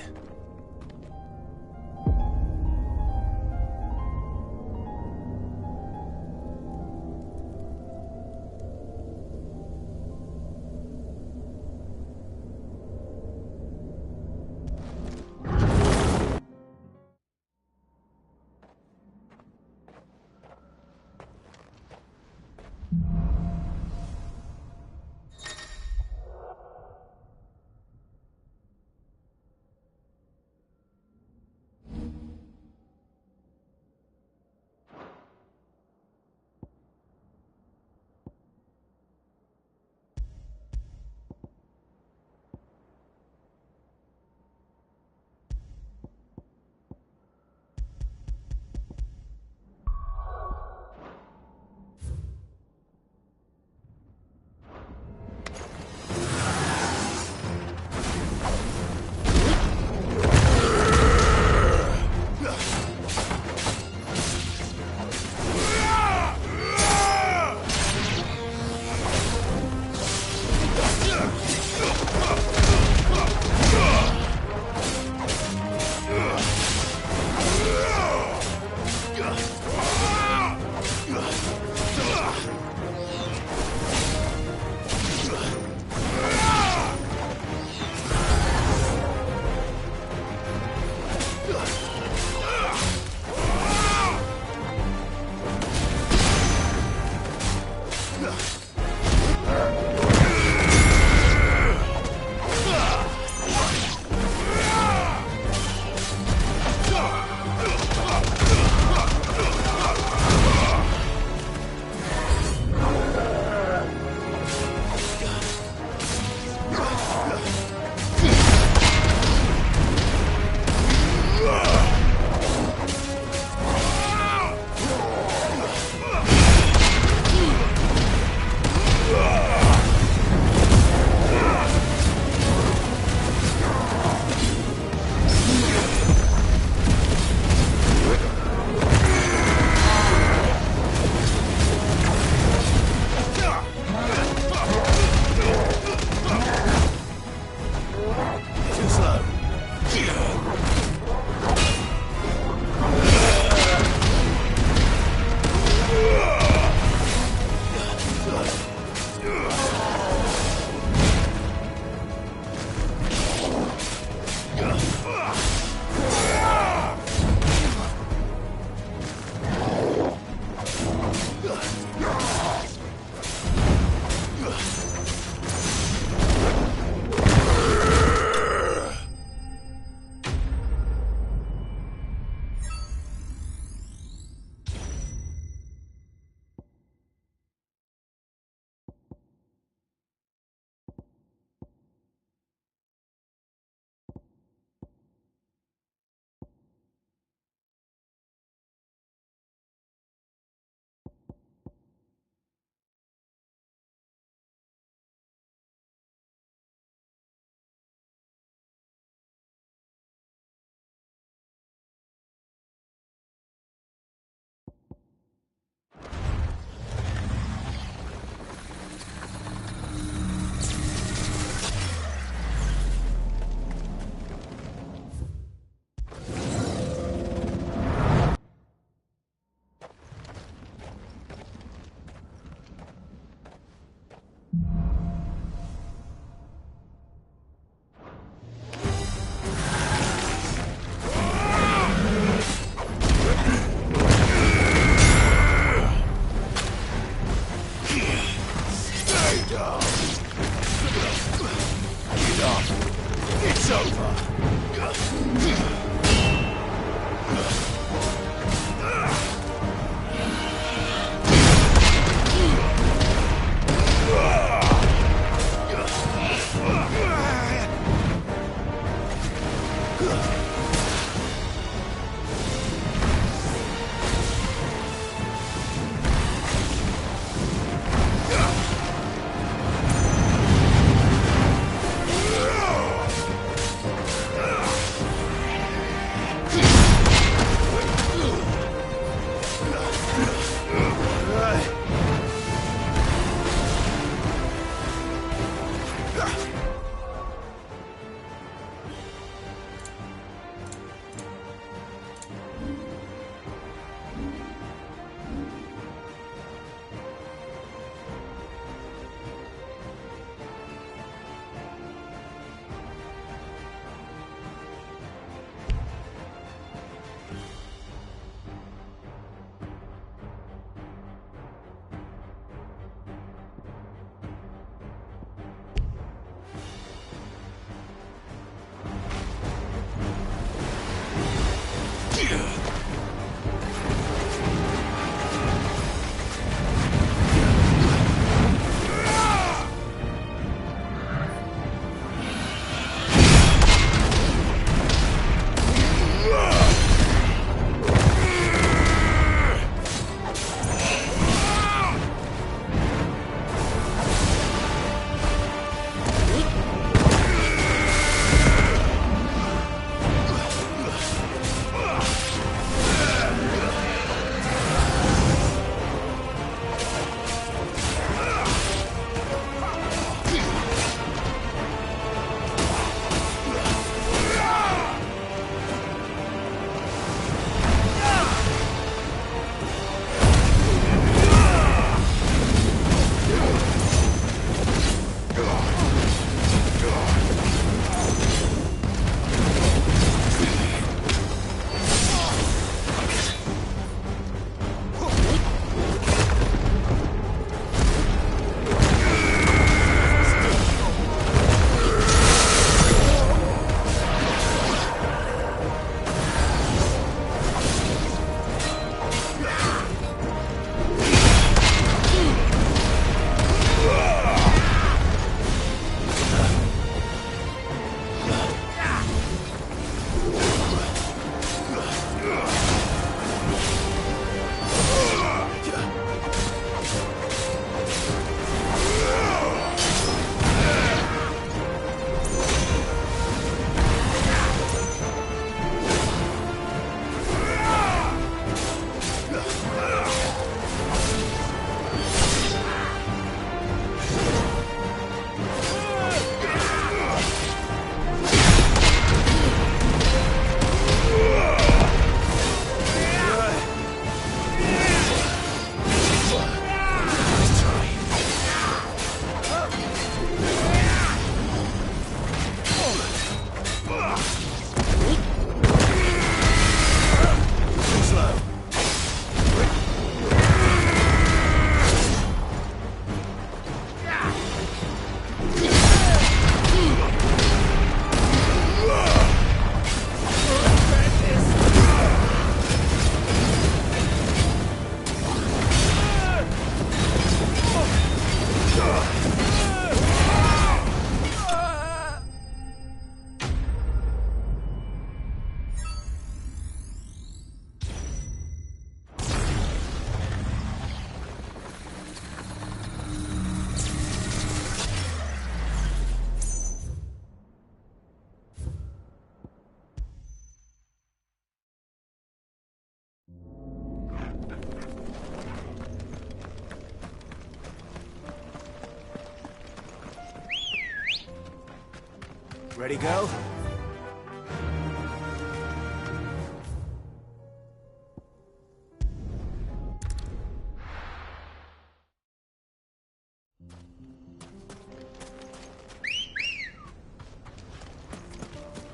[SPEAKER 2] Ready, go?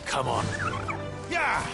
[SPEAKER 2] Come on. Yeah!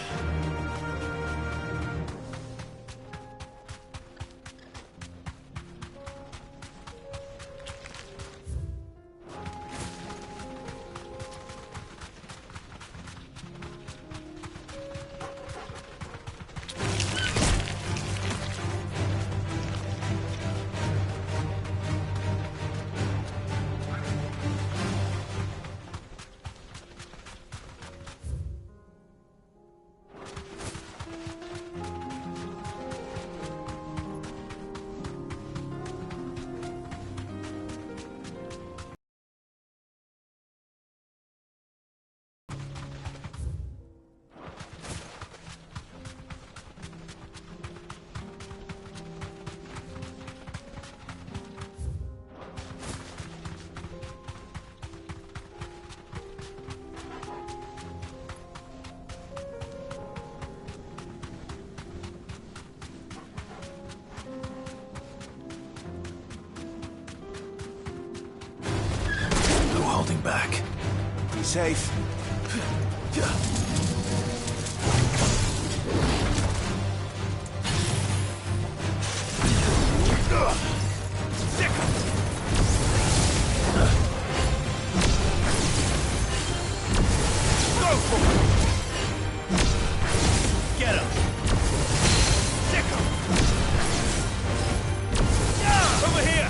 [SPEAKER 2] back.
[SPEAKER 19] Be safe.
[SPEAKER 2] Go for it! Get him! Sick him! Over here!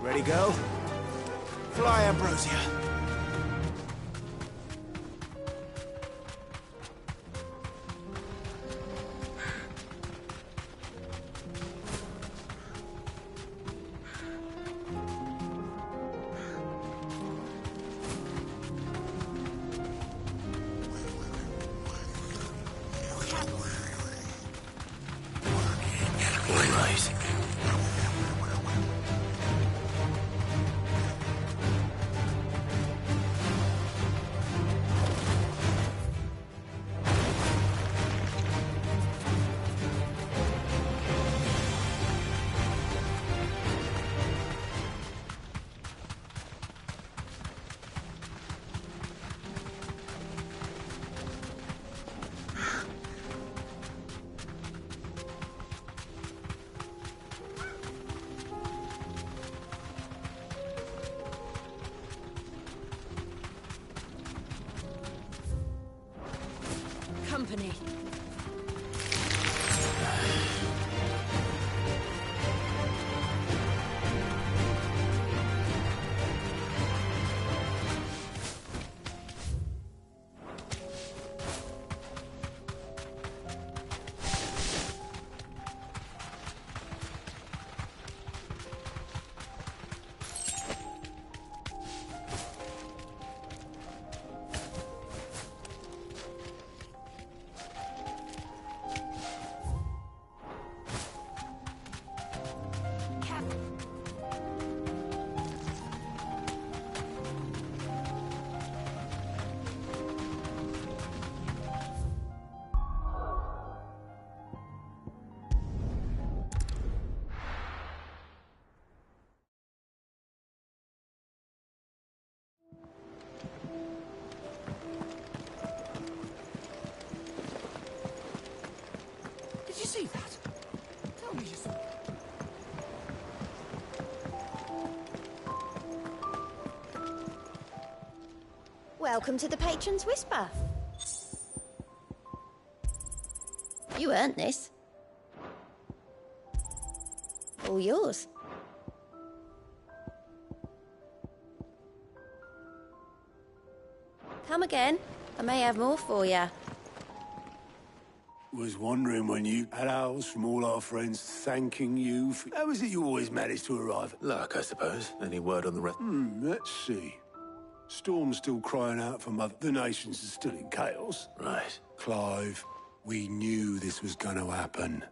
[SPEAKER 19] Ready, go? Fly, Ambrosia.
[SPEAKER 9] Company.
[SPEAKER 19] Did you see that? Tell me you saw it.
[SPEAKER 8] Welcome to the Patron's Whisper. You earned this. All yours. Come again. I may have more for you.
[SPEAKER 6] Was wondering when you had ours from all our friends thanking you for... How is it you always manage to arrive?
[SPEAKER 1] Luck, I suppose. Any word on the rest?
[SPEAKER 6] Let's see. Storm's still crying out for Mother. The nations are still in chaos.
[SPEAKER 1] Right.
[SPEAKER 6] Clive, we knew this was going to happen.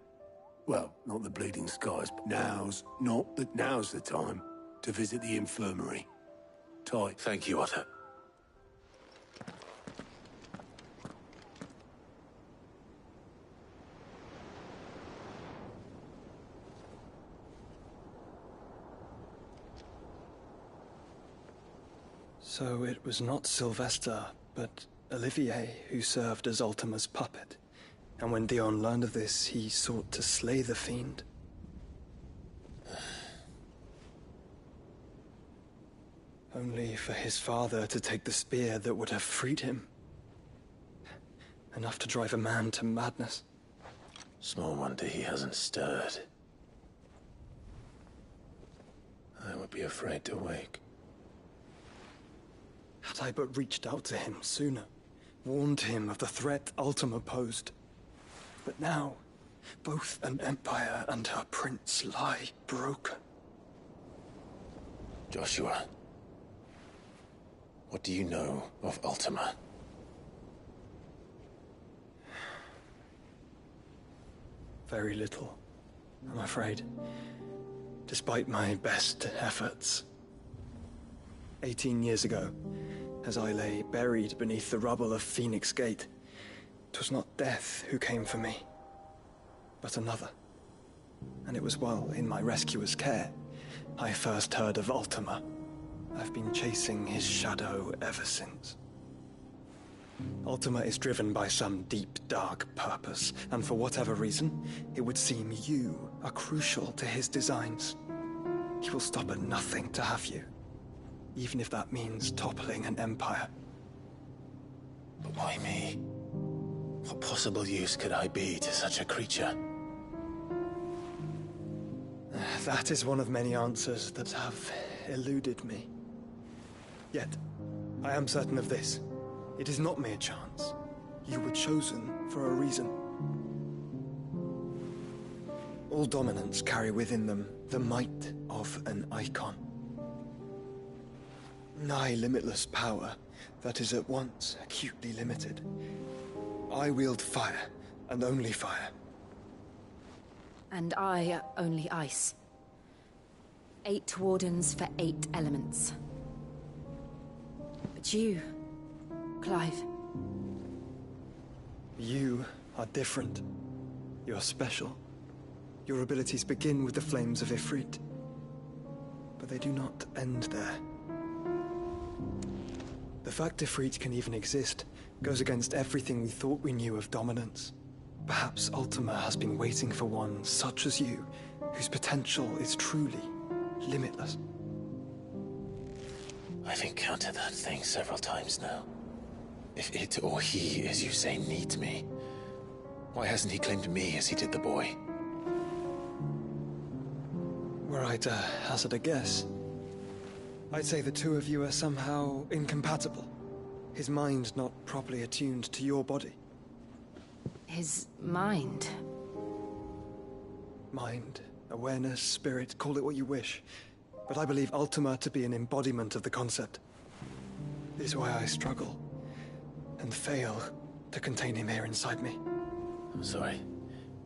[SPEAKER 6] Well, not the Bleeding Skies, but now's the time to visit the infirmary. Ty.
[SPEAKER 1] Thank you, Otter.
[SPEAKER 4] So it was not Sylvester, but Olivier who served as Ultima's puppet. And when Dion learned of this, he sought to slay the fiend. Only for his father to take the spear that would have freed him. Enough to drive a man to madness.
[SPEAKER 1] Small wonder he hasn't stirred. I would be afraid to wake.
[SPEAKER 4] Had I but reached out to him sooner, warned him of the threat Ultima posed. But now, both an empire and her prince lie broken.
[SPEAKER 1] Joshua, what do you know of Ultima?
[SPEAKER 4] Very little, I'm afraid. Despite my best efforts. 18 years ago, as I lay buried beneath the rubble of Phoenix Gate, 'twas not death who came for me, but another. And it was while in my rescuer's care, I first heard of Ultima. I've been chasing his shadow ever since. Ultima is driven by some deep, dark purpose, and for whatever reason, it would seem you are crucial to his designs. He will stop at nothing to have you, even if that means toppling an empire.
[SPEAKER 1] But why me? What possible use could I be to such a creature?
[SPEAKER 4] That is one of many answers that have eluded me. Yet, I am certain of this. It is not mere chance. You were chosen for a reason. All dominants carry within them the might of an icon. Nigh limitless power that is at once acutely limited. I wield fire, and only fire.
[SPEAKER 7] And I only ice. 8 wardens for 8 elements. But you, Clive.
[SPEAKER 4] You are different. You're special. Your abilities begin with the flames of Ifrit. But they do not end there. The fact Ifrit can even exist goes against everything we thought we knew of dominance. Perhaps Ultima has been waiting for one such as you, whose potential is truly limitless.
[SPEAKER 1] I've encountered that thing several times now. If it or he, as you say, needs me, why hasn't he claimed me as he did the boy?
[SPEAKER 4] Were I to hazard a guess, I'd say the two of you are somehow incompatible. His mind not properly attuned to your body.
[SPEAKER 7] His mind?
[SPEAKER 4] Mind, awareness, spirit, call it what you wish. But I believe Ultima to be an embodiment of the concept. This is why I struggle and fail to contain him here inside me.
[SPEAKER 1] I'm sorry.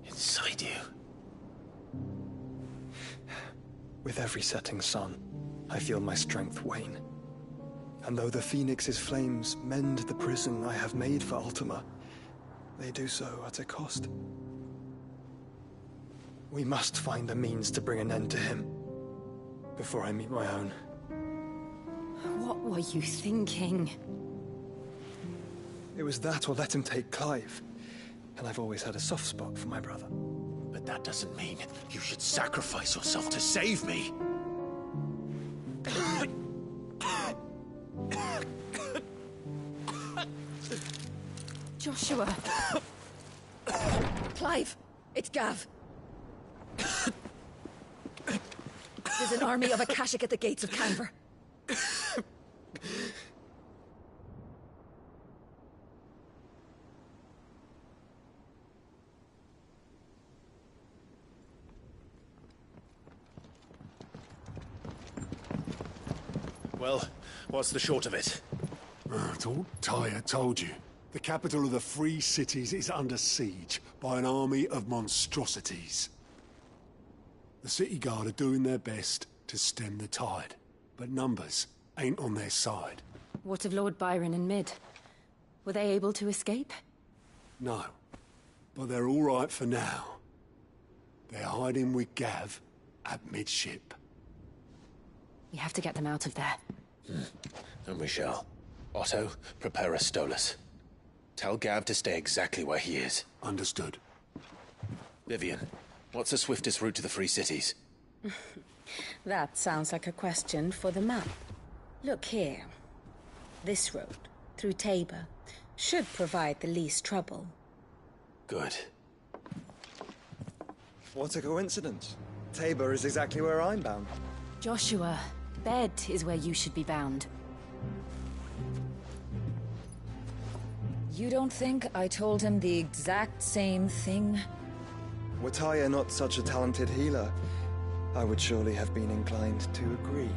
[SPEAKER 1] Inside you?
[SPEAKER 4] With every setting sun, I feel my strength wane. And though the Phoenix's flames mend the prison I have made for Ultima, they do so at a cost. We must find a means to bring an end to him before I meet my own.
[SPEAKER 7] What were you thinking?
[SPEAKER 4] It was that or let him take Clive. And I've always had a soft spot for my brother.
[SPEAKER 1] But that doesn't mean you should sacrifice yourself to save me.
[SPEAKER 7] Joshua!
[SPEAKER 17] Clive! It's Gav! There's an army of Akashic at the gates of Canver.
[SPEAKER 1] Well, what's the short of it?
[SPEAKER 6] I thought Tyr told you. The capital of the Free Cities is under siege by an army of monstrosities. The City Guard are doing their best to stem the tide, but numbers ain't on their side.
[SPEAKER 9] What of Lord Byron and Mid? Were they able to escape?
[SPEAKER 6] No, but they're all right for now. They're hiding with Gav at midship.
[SPEAKER 9] We have to get them out of there.
[SPEAKER 1] And we shall. Otto, prepare a Stolas. Tell Gav to stay exactly where he is.
[SPEAKER 6] Understood.
[SPEAKER 1] Vivian, what's the swiftest route to the Free Cities?
[SPEAKER 7] That sounds like a question for the map. Look here. This road, through Tabor, should provide the least trouble.
[SPEAKER 1] Good.
[SPEAKER 4] What a coincidence. Tabor is exactly where I'm bound.
[SPEAKER 9] Joshua, Bed is where you should be bound.
[SPEAKER 3] You don't think I told him the exact same thing?
[SPEAKER 4] Were Tyr not such a talented healer, I would surely have been inclined to agree.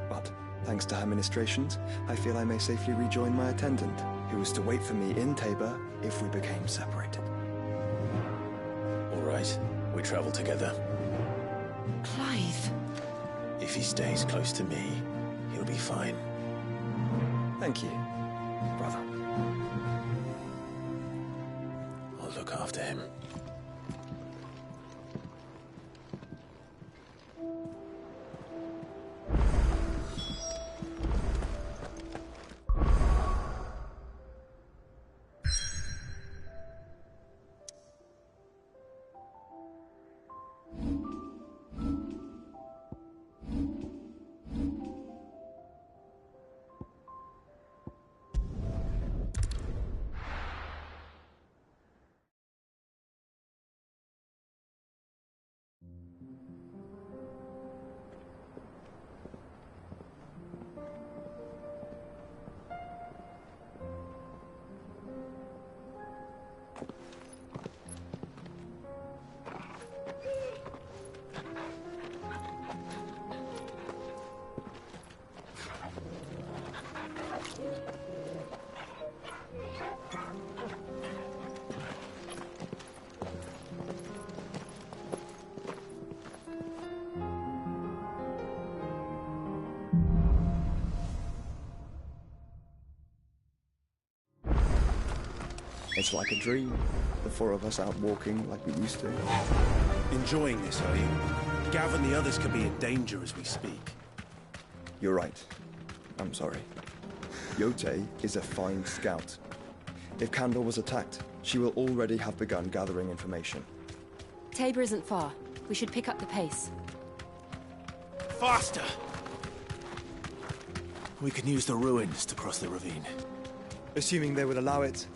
[SPEAKER 4] But, thanks to her ministrations, I feel I may safely rejoin my attendant, who was to wait for me in Tabor if we became separated.
[SPEAKER 1] All right, we travel together.
[SPEAKER 3] Clive.
[SPEAKER 1] If he stays close to me, he'll be fine.
[SPEAKER 4] Thank you, brother.
[SPEAKER 1] I'll look after him.
[SPEAKER 4] It's like a dream. The four of us out walking like we used to.
[SPEAKER 19] Enjoying this, are you? Gav and the others could be in danger as we speak.
[SPEAKER 4] You're right. I'm sorry. Yote is a fine scout. If Kandor was attacked, she will already have begun gathering information.
[SPEAKER 9] Tabor isn't far. We should pick up the pace.
[SPEAKER 19] Faster! We can use the ruins to cross the ravine.
[SPEAKER 4] Assuming they would allow it.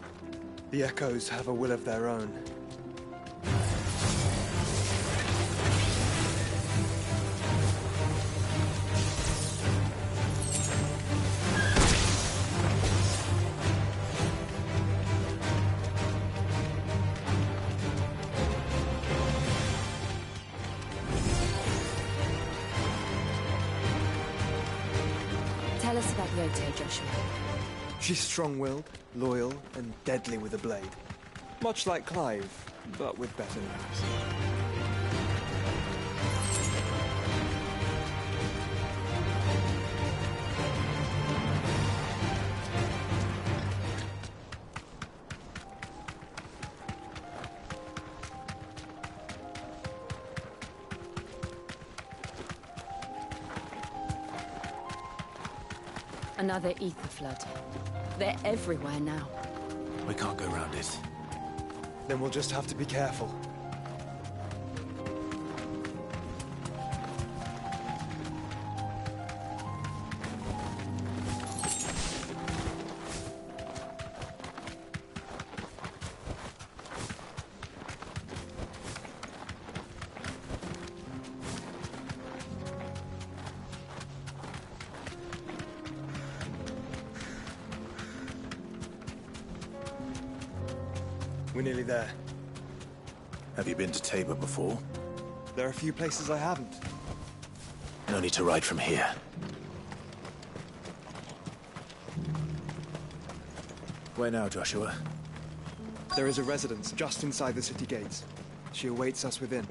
[SPEAKER 4] The Echoes have a will of their own.
[SPEAKER 9] Tell us about Yote, Joshua.
[SPEAKER 4] She's strong-willed, loyal, and deadly with a blade. Much like Clive, but with better nerves.
[SPEAKER 9] Another ether flood. They're everywhere now.
[SPEAKER 19] We can't go round it.
[SPEAKER 4] Then we'll just have to be careful. We're nearly there.
[SPEAKER 1] Have you been to Tabor before?
[SPEAKER 4] There are a few places I haven't.
[SPEAKER 1] No need to ride from here. Where now, Joshua?
[SPEAKER 4] There is a residence just inside the city gates. She awaits us within.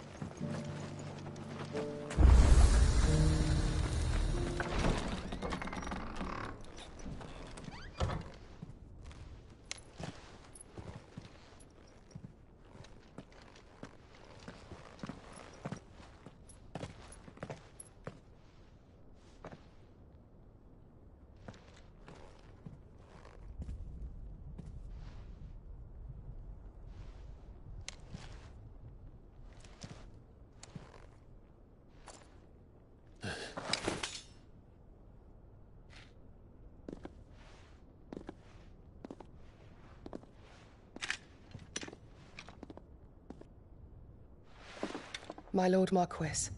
[SPEAKER 15] My Lord Marquis,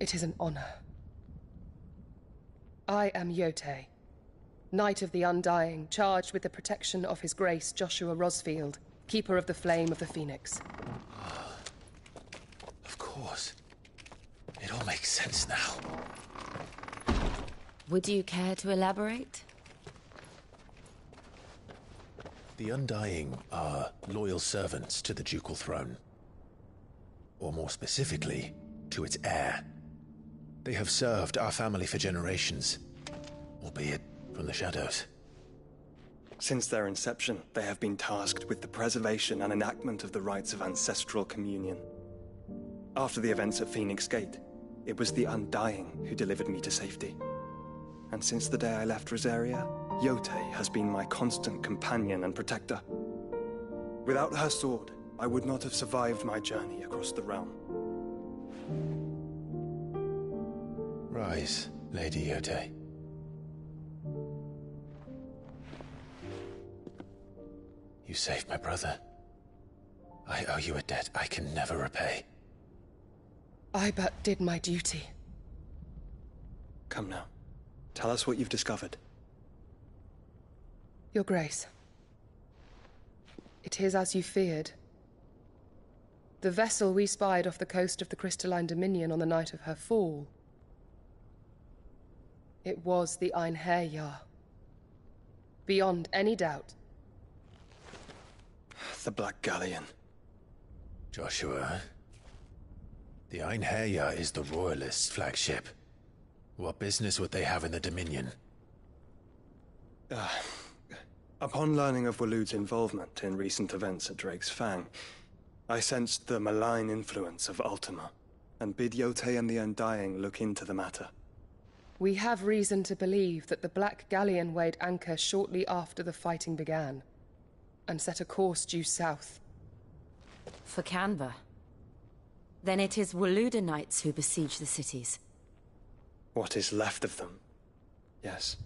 [SPEAKER 15] it is an honor. I am Yotei, Knight of the Undying, charged with the protection of His Grace Joshua Rosfield, Keeper of the Flame of the Phoenix.
[SPEAKER 1] Of course. It all makes sense now.
[SPEAKER 9] Would you care to elaborate?
[SPEAKER 1] The Undying are loyal servants to the ducal throne. Or more specifically, to its heir. They have served our family for generations, albeit from the shadows.
[SPEAKER 4] Since their inception, they have been tasked with the preservation and enactment of the rites of ancestral communion. After the events at Phoenix Gate, it was the Undying who delivered me to safety. And since the day I left Rosaria, Yotei has been my constant companion and protector. Without her sword, I would not have survived my journey across the realm.
[SPEAKER 1] Rise, Lady Yotei. You saved my brother. I owe you a debt I can never repay.
[SPEAKER 15] I but did my duty.
[SPEAKER 4] Come now. Tell us what you've discovered.
[SPEAKER 15] Your Grace. It is as you feared. The vessel we spied off the coast of the Crystalline Dominion on the night of her fall. It was the Einherjar. Beyond any doubt.
[SPEAKER 4] The Black Galleon.
[SPEAKER 1] Joshua, the Einherjar is the Royalists' flagship. What business would they have in the Dominion?
[SPEAKER 4] Upon learning of Waloed's involvement in recent events at Drake's Fang, I sensed the malign influence of Ultima, and bid Yotei and the Undying look into the matter.
[SPEAKER 15] We have reason to believe that the Black Galleon weighed anchor shortly after the fighting began, and set a course due south.
[SPEAKER 9] For Canva? Then it is Waloed Knights who besiege the cities.
[SPEAKER 4] What is left of them, yes.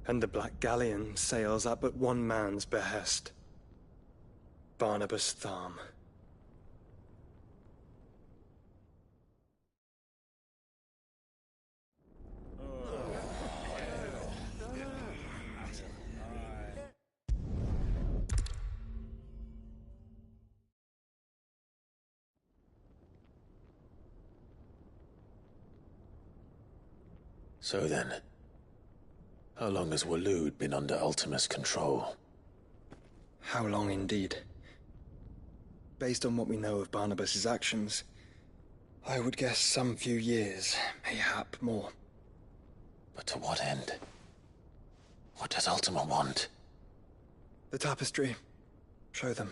[SPEAKER 4] And the Black Galleon sails at but one man's behest. Barnabas Tharm.
[SPEAKER 1] So then, how long has Waloed been under Ultima's control?
[SPEAKER 4] How long indeed? Based on what we know of Barnabas's actions, I would guess some few years, mayhap more.
[SPEAKER 1] But to what end? What does Ultima want?
[SPEAKER 4] The tapestry. Show them.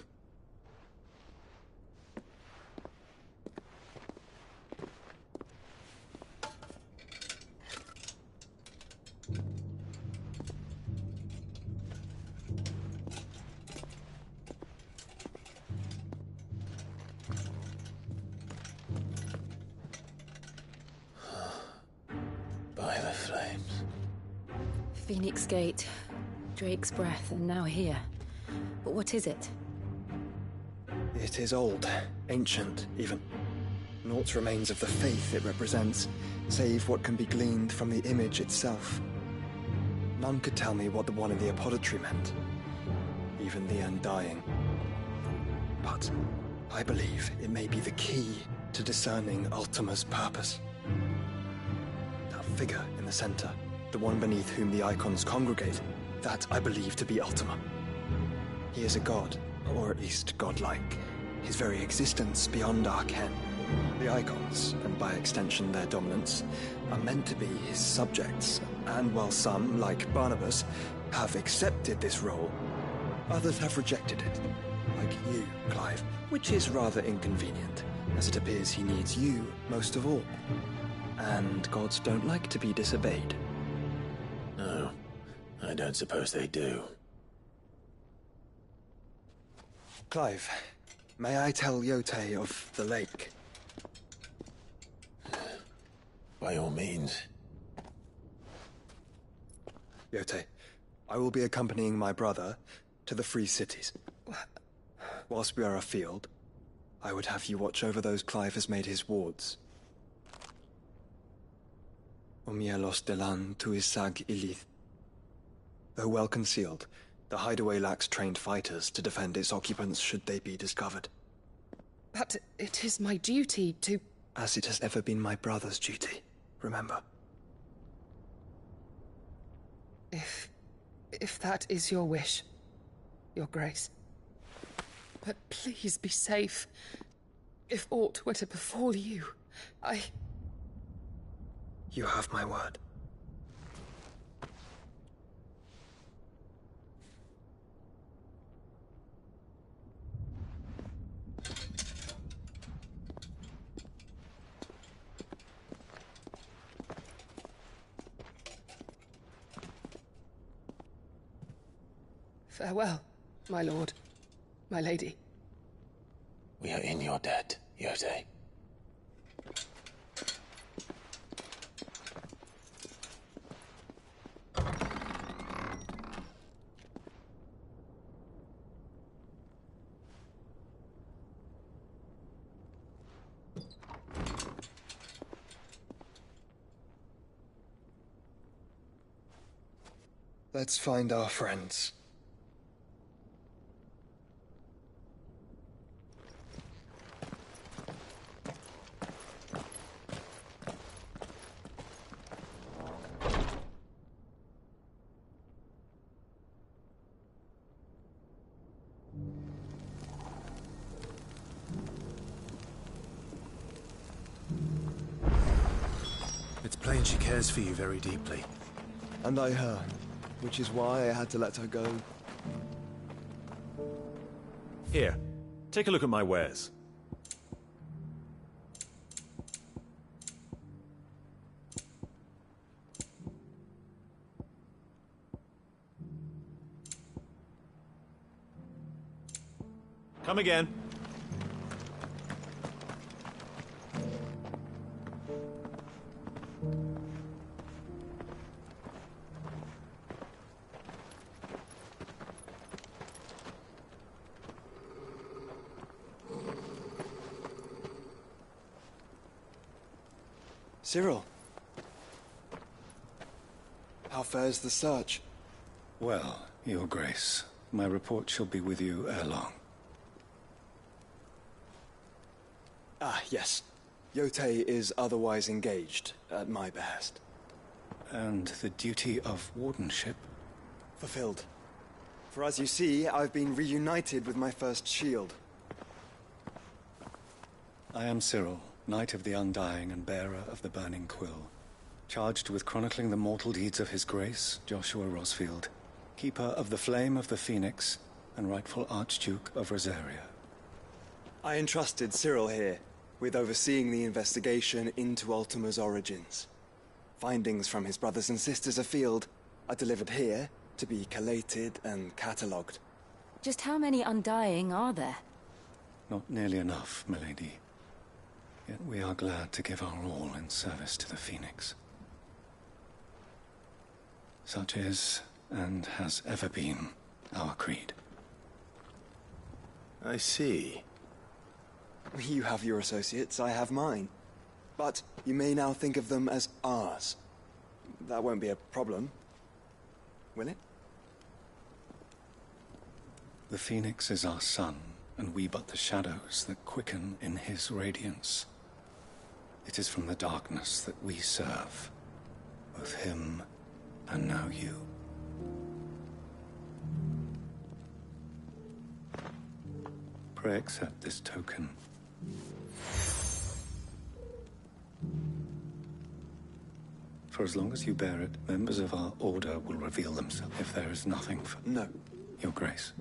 [SPEAKER 1] By the flames.
[SPEAKER 9] Phoenix Gate, Drake's Breath, and now here. But what is it?
[SPEAKER 4] It is old, ancient, even. Naught remains of the faith it represents, save what can be gleaned from the image itself. None could tell me what the one in the apothecary meant, even the Undying. But I believe it may be the key to discerning Ultima's purpose. That figure in the center, the one beneath whom the icons congregate, that I believe to be Ultima. He is a god, or at least godlike, his very existence beyond our ken. The Icons, and by extension their dominants, are meant to be his subjects, and while some, like Barnabas, have accepted this role, others have rejected it, like you, Clive, which is rather inconvenient, as it appears he needs you most of all. And gods don't like to be disobeyed.
[SPEAKER 1] No, I don't suppose they do.
[SPEAKER 4] Clive, may I tell Yotei of the lake?
[SPEAKER 1] By all means.
[SPEAKER 4] Yotei, I will be accompanying my brother to the Free Cities. Whilst we are afield, I would have you watch over those Clive has made his wards. Omielos delan tuisag ilith. Though well concealed, the hideaway lacks trained fighters to defend its occupants should they be discovered.
[SPEAKER 15] But it is my duty to...
[SPEAKER 4] As it has ever been my brother's duty, remember.
[SPEAKER 15] If that is your wish, Your Grace. But please be safe. If aught were to befall you,
[SPEAKER 4] You have my word.
[SPEAKER 15] Farewell, my lord, my lady.
[SPEAKER 1] We are in your debt, Yotei.
[SPEAKER 4] Let's find our friends.
[SPEAKER 14] It's plain she cares for you very deeply.
[SPEAKER 4] And I her, which is why I had to let her go.
[SPEAKER 14] Here, take a look at my wares. Come again.
[SPEAKER 4] Cyril. How fares the search?
[SPEAKER 22] Well, Your Grace, my report shall be with you ere long.
[SPEAKER 4] Ah, yes. Yotei is otherwise engaged, at my behest.
[SPEAKER 22] And the duty of wardenship?
[SPEAKER 4] Fulfilled. For as you see, I've been reunited with my first shield.
[SPEAKER 22] I am Cyril, Knight of the Undying and bearer of the Burning Quill, charged with chronicling the mortal deeds of His Grace, Joshua Rosfield, keeper of the Flame of the Phoenix and rightful Archduke of Rosaria.
[SPEAKER 4] I entrusted Cyril here with overseeing the investigation into Ultima's origins. Findings from his brothers and sisters afield are delivered here to be collated and catalogued.
[SPEAKER 9] Just how many Undying are there?
[SPEAKER 22] Not nearly enough, milady. Yet we are glad to give our all in service to the Phoenix. Such is, and has ever been, our creed.
[SPEAKER 1] I see.
[SPEAKER 4] You have your associates, I have mine. But you may now think of them as ours. That won't be a problem, will it?
[SPEAKER 22] The Phoenix is our sun, and we but the shadows that quicken in his radiance. It is from the darkness that we serve, both him and now you. Pray accept this token. For as long as you bear it, members of our order will reveal themselves if there is nothing for...
[SPEAKER 4] No.
[SPEAKER 22] Your Grace.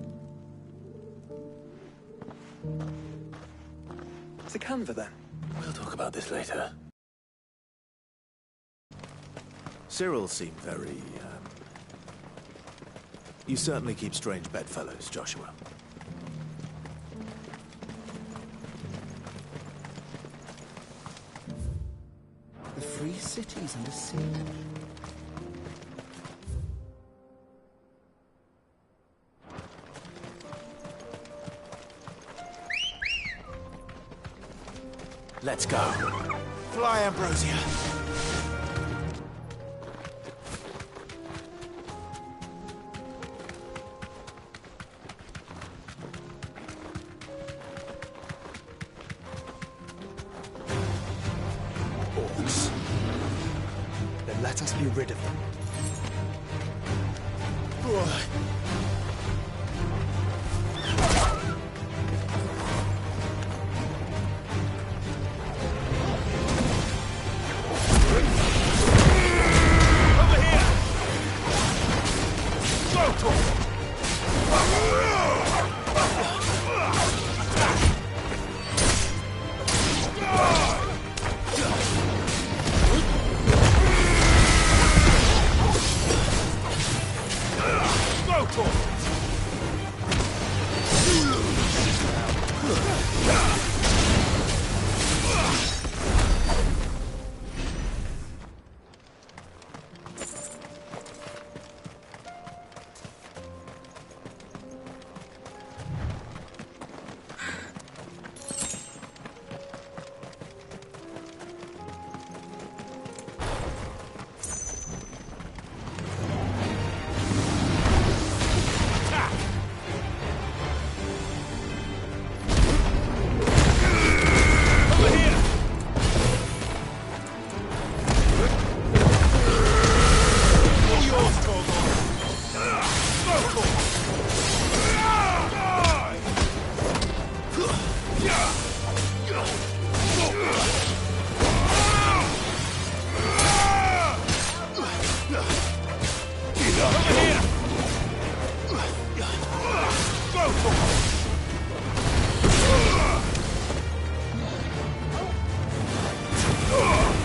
[SPEAKER 4] It's a canva, then.
[SPEAKER 1] We'll talk about this later. Cyril seemed very, You certainly keep strange bedfellows, Joshua.
[SPEAKER 19] The free city's under siege.
[SPEAKER 1] Let's go.
[SPEAKER 19] Fly, Ambrosia.
[SPEAKER 4] Orcs. Then let us be rid of them.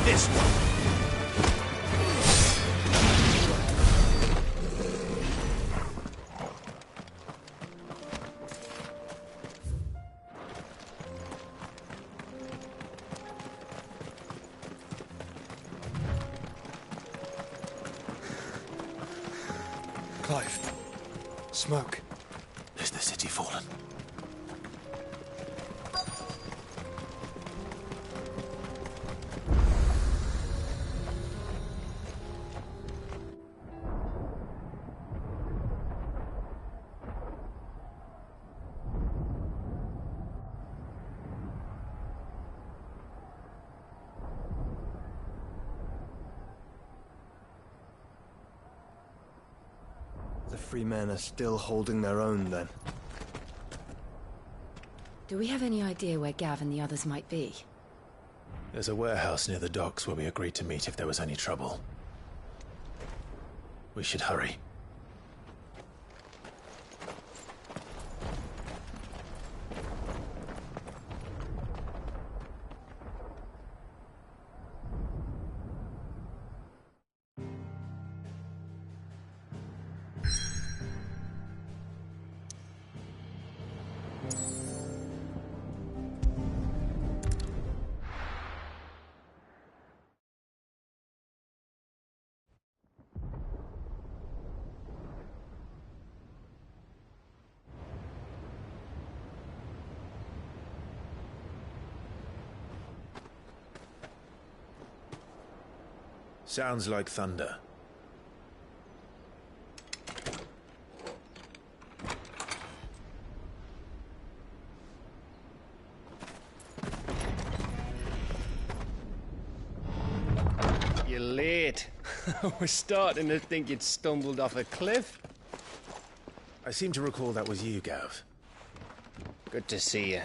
[SPEAKER 1] This one.
[SPEAKER 4] Clive. Smoke.
[SPEAKER 1] Is the city fallen?
[SPEAKER 4] The free men are still holding their own, then.
[SPEAKER 9] Do we have any idea where Gav and the others might be?
[SPEAKER 1] There's a warehouse near the docks where we agreed to meet if there was any trouble. We should hurry. Sounds like thunder.
[SPEAKER 11] You're late. We're starting to think you'd stumbled off a cliff.
[SPEAKER 1] I seem to recall that was you, Gav.
[SPEAKER 11] Good to see you.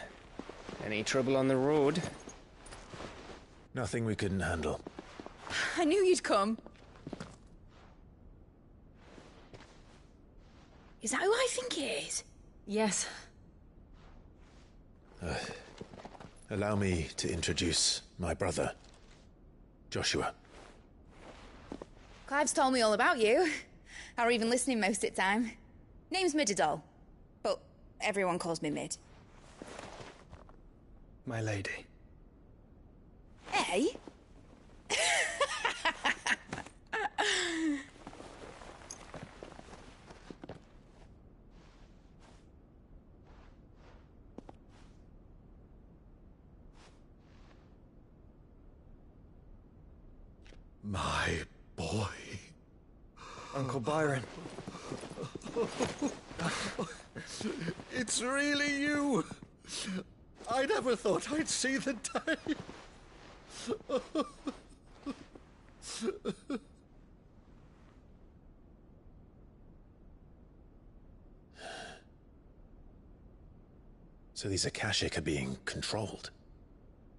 [SPEAKER 11] Any trouble on the road?
[SPEAKER 1] Nothing we couldn't handle.
[SPEAKER 3] I knew you'd come.
[SPEAKER 12] Is that who I think it is?
[SPEAKER 9] Yes.
[SPEAKER 1] Allow me to introduce my brother, Joshua.
[SPEAKER 12] Clive's told me all about you. Or even listening most of the time. Name's Midadol, but everyone calls me Mid.
[SPEAKER 4] My lady.
[SPEAKER 12] Eh?
[SPEAKER 14] My boy.
[SPEAKER 4] Uncle Byron.
[SPEAKER 14] It's really you. I never thought I'd see the day.
[SPEAKER 1] So these Akashic are being controlled?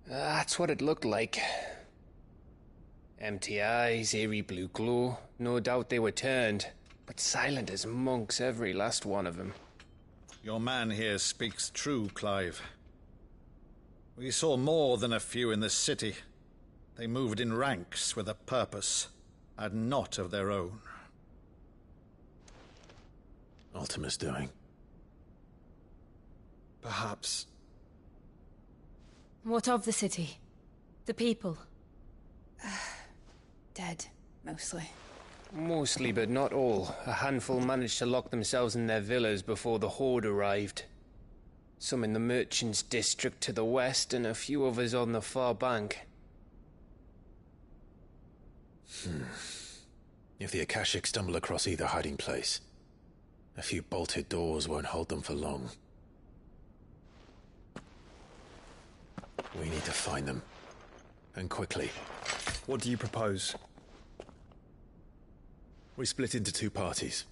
[SPEAKER 11] That's what it looked like. Empty eyes, eerie blue glow. No doubt they were turned, but silent as monks, every last one of them.
[SPEAKER 14] Your man here speaks true, Clive. We saw more than a few in this city. They moved in ranks with a purpose, and not of their own.
[SPEAKER 1] Ultima's doing.
[SPEAKER 4] Perhaps.
[SPEAKER 9] What of the city? The people?
[SPEAKER 12] Dead, mostly.
[SPEAKER 11] Mostly, but not all. A handful managed to lock themselves in their villas before the Horde arrived. Some in the Merchants' District to the west, and a few others on the far bank.
[SPEAKER 1] If the Akashic stumble across either hiding place, a few bolted doors won't hold them for long. We need to find them. And quickly.
[SPEAKER 4] What do you propose?
[SPEAKER 1] We split into two parties.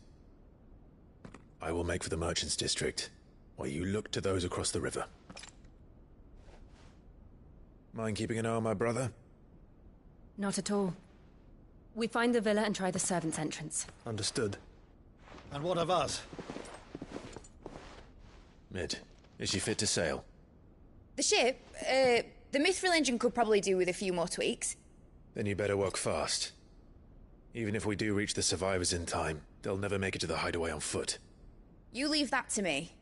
[SPEAKER 1] I will make for the Merchants' District, while you look to those across the river. Mind keeping an eye on my brother?
[SPEAKER 9] Not at all. We find the villa and try the servants' entrance.
[SPEAKER 4] Understood.
[SPEAKER 14] And what of us?
[SPEAKER 1] Mid, is she fit to sail?
[SPEAKER 12] The ship, the Mithril engine could probably do with a few more tweaks.
[SPEAKER 1] Then you better work fast. Even if we do reach the survivors in time, they'll never make it to the hideaway on foot.
[SPEAKER 12] You leave that to me.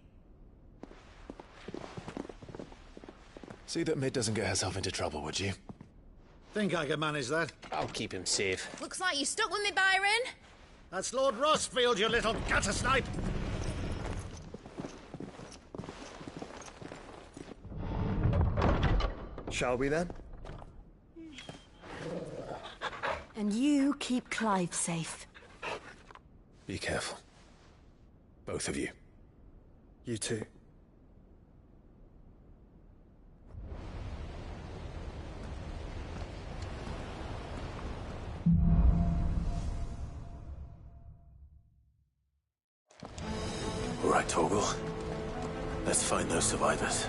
[SPEAKER 1] See that Mid doesn't get herself into trouble, would you?
[SPEAKER 14] Think I can manage that?
[SPEAKER 11] I'll keep him safe.
[SPEAKER 12] Looks like you stuck with me, Byron.
[SPEAKER 14] That's Lord Rossfield, you little gutter snipe!
[SPEAKER 4] Shall we then?
[SPEAKER 9] And you keep Clive safe.
[SPEAKER 1] Be careful. Both of you.
[SPEAKER 4] You too.
[SPEAKER 1] All right, Torgal. Let's find those survivors.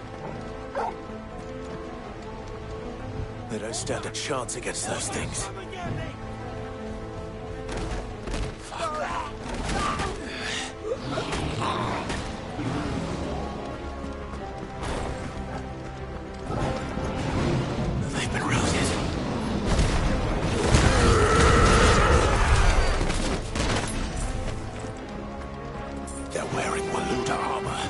[SPEAKER 1] They don't stand a chance against those things. They've been routed. They're wearing Waluda armor.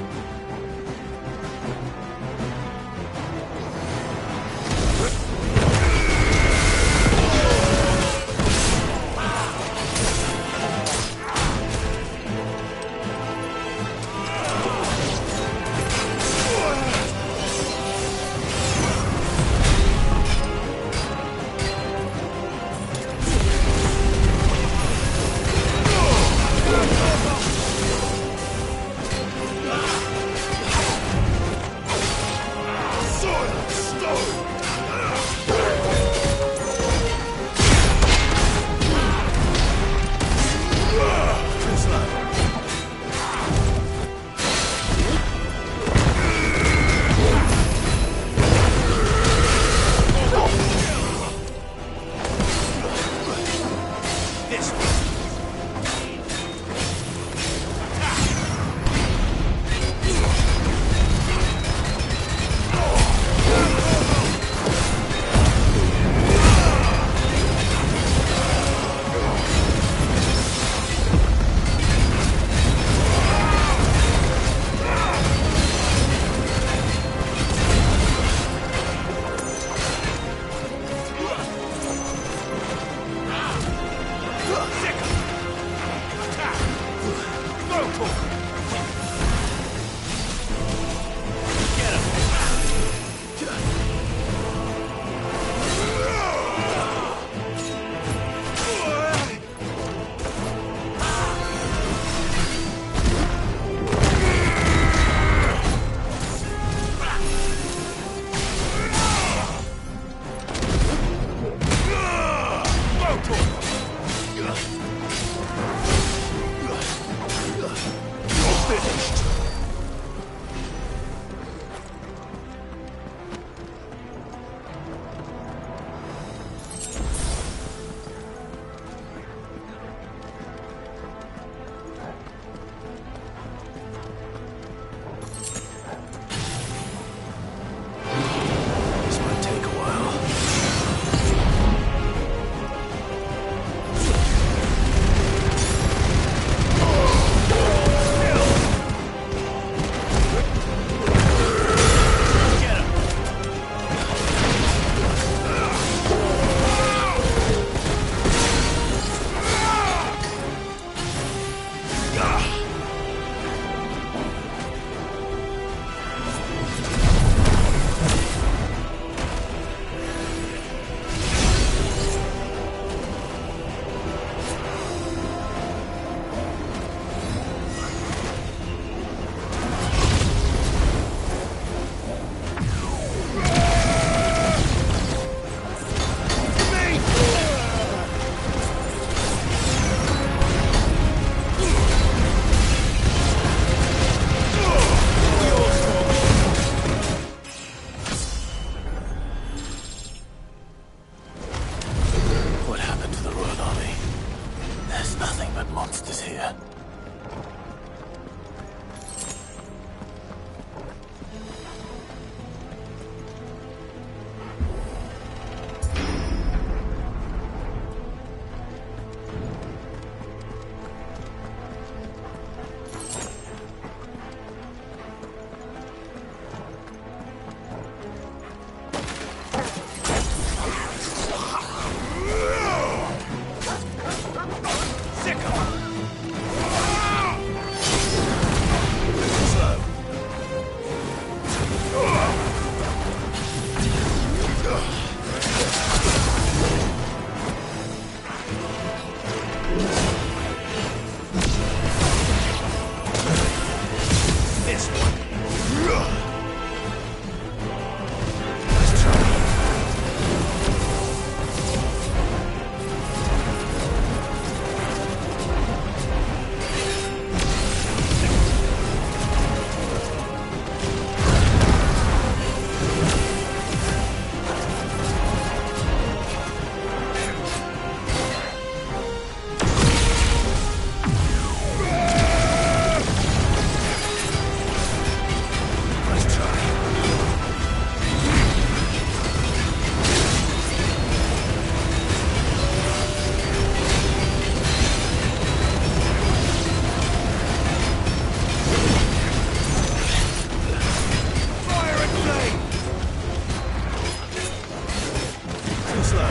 [SPEAKER 2] Too slow.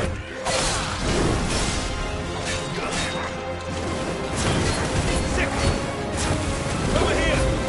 [SPEAKER 2] Over here!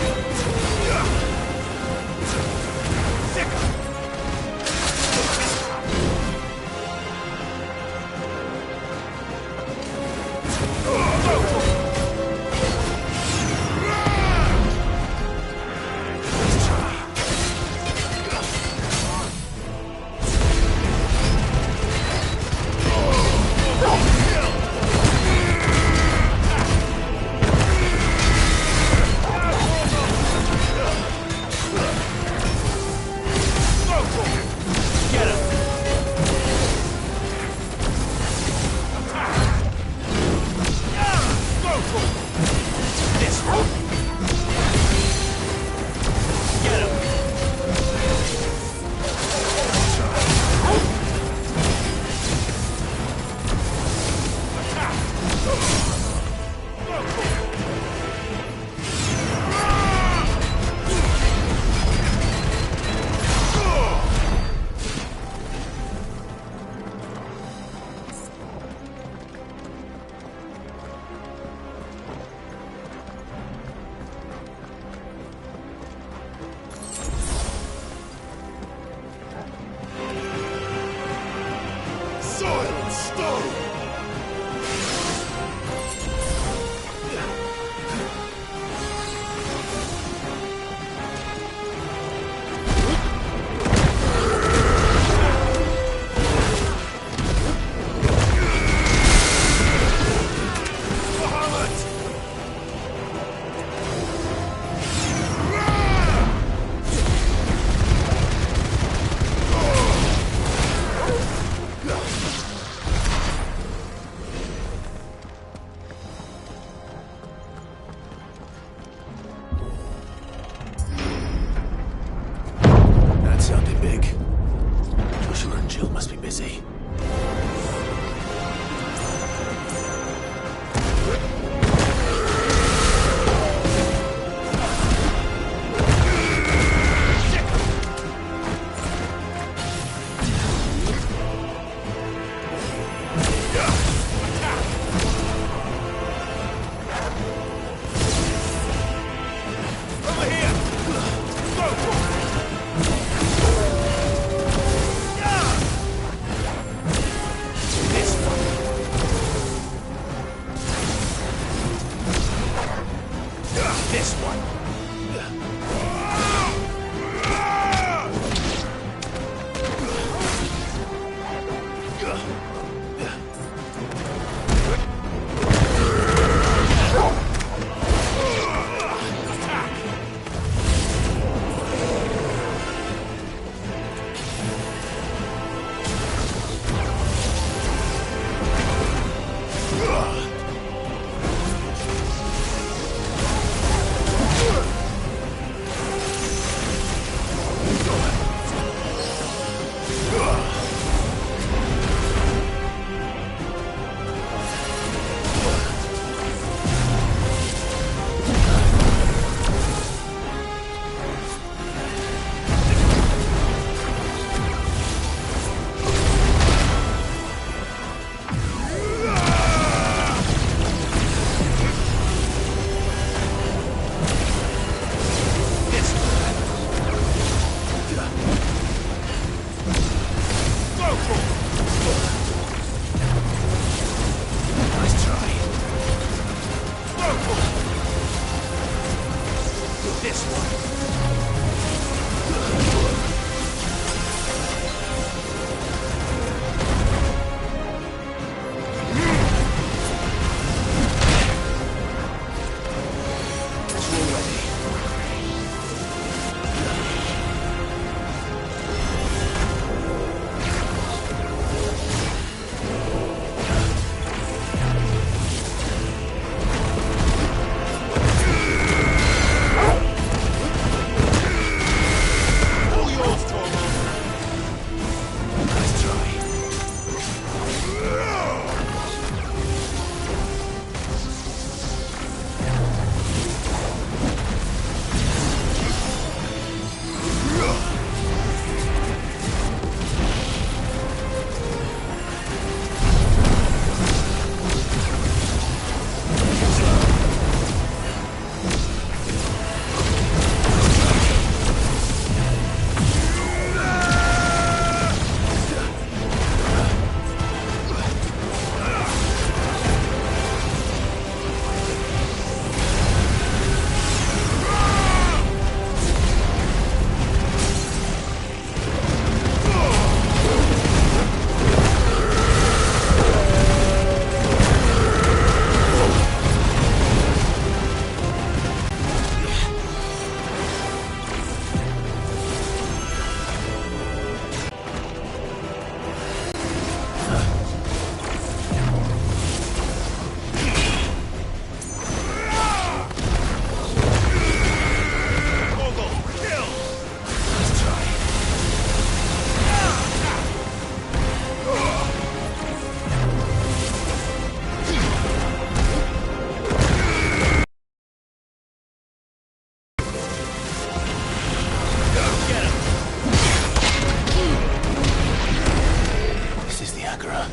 [SPEAKER 1] Agora,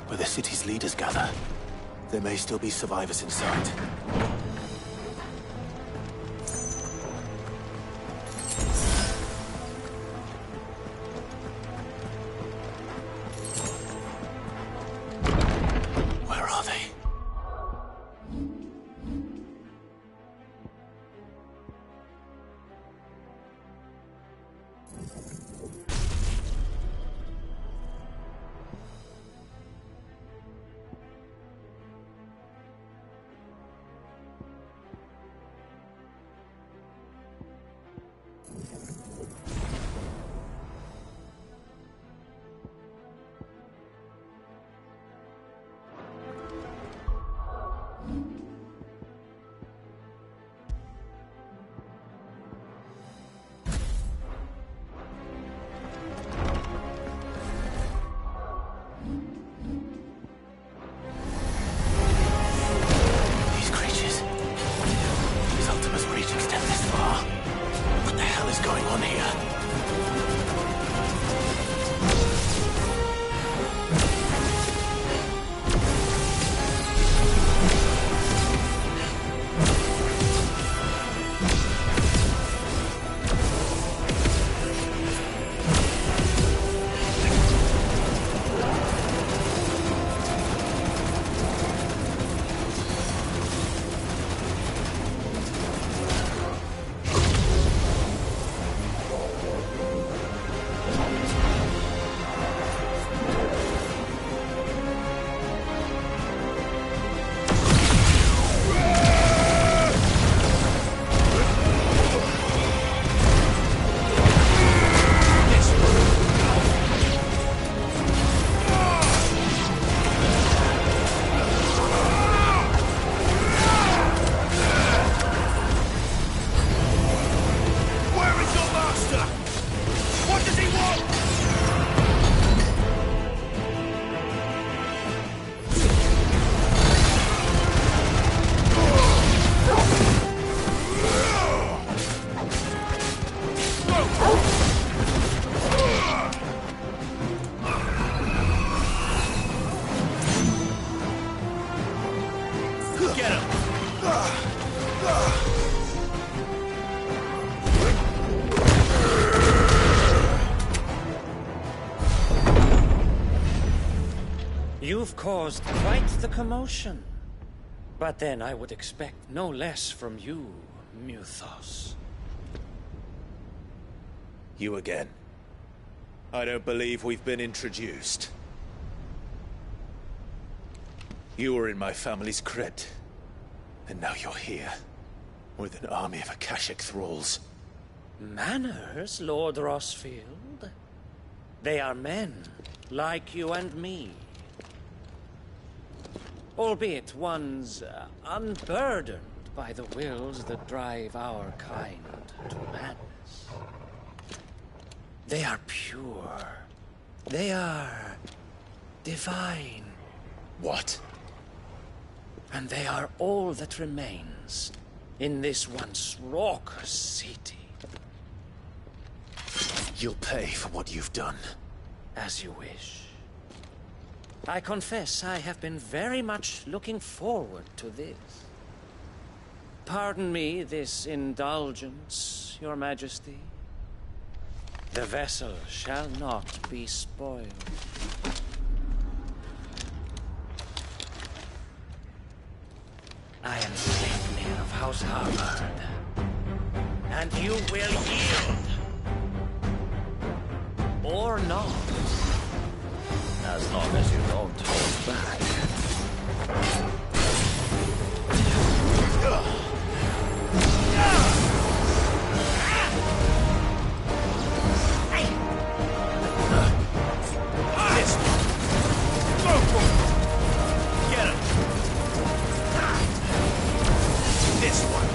[SPEAKER 1] where the city's leaders gather. There may still be survivors inside. Where are they?
[SPEAKER 13] You've caused quite the commotion. But then I would expect no less from you, Muthos.
[SPEAKER 1] You again. I don't believe we've been introduced. You were in my family's crypt, and now you're here, with an army of Akashic thralls.
[SPEAKER 13] Manners, Lord Rosfield? They are men, like you and me. Albeit ones unburdened by the wills that drive our kind to madness. They are pure. They are divine.
[SPEAKER 1] What?
[SPEAKER 13] And they are all that remains in this once raucous city.
[SPEAKER 1] You'll pay for what you've done.
[SPEAKER 13] As you wish. I confess I have been very much looking forward to this. Pardon me this indulgence, Your Majesty. The vessel shall not be spoiled. I am Sleipnir of House Harvard, and you will yield. Or not. As long as you don't hold back.
[SPEAKER 2] Get him! This one!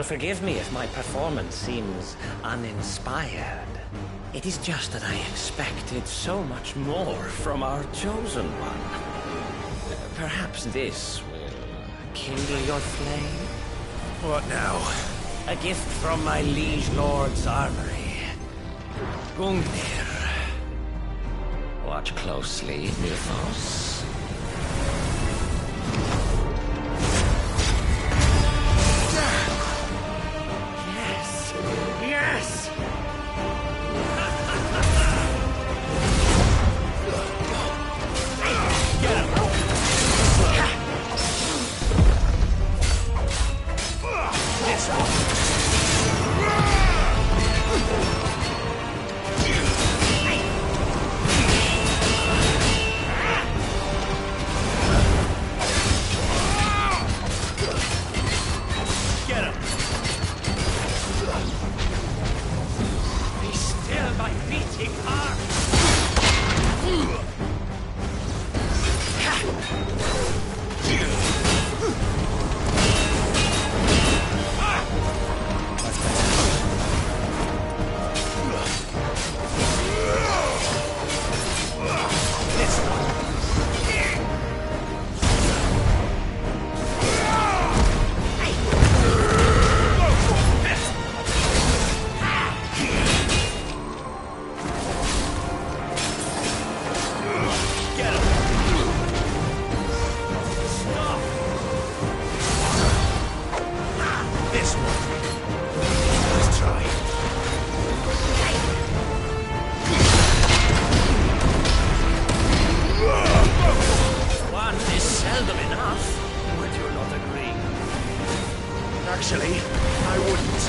[SPEAKER 13] will forgive me if my performance seems uninspired. It is just that I expected so much more from our chosen one. Perhaps this will kindle your flame?
[SPEAKER 2] What now?
[SPEAKER 13] A gift from my liege lord's armory. Gungnir. Watch closely, Nilfos. Yes! Yes! Get him! This one! Get him! Be still, my beating heart! Actually, I wouldn't.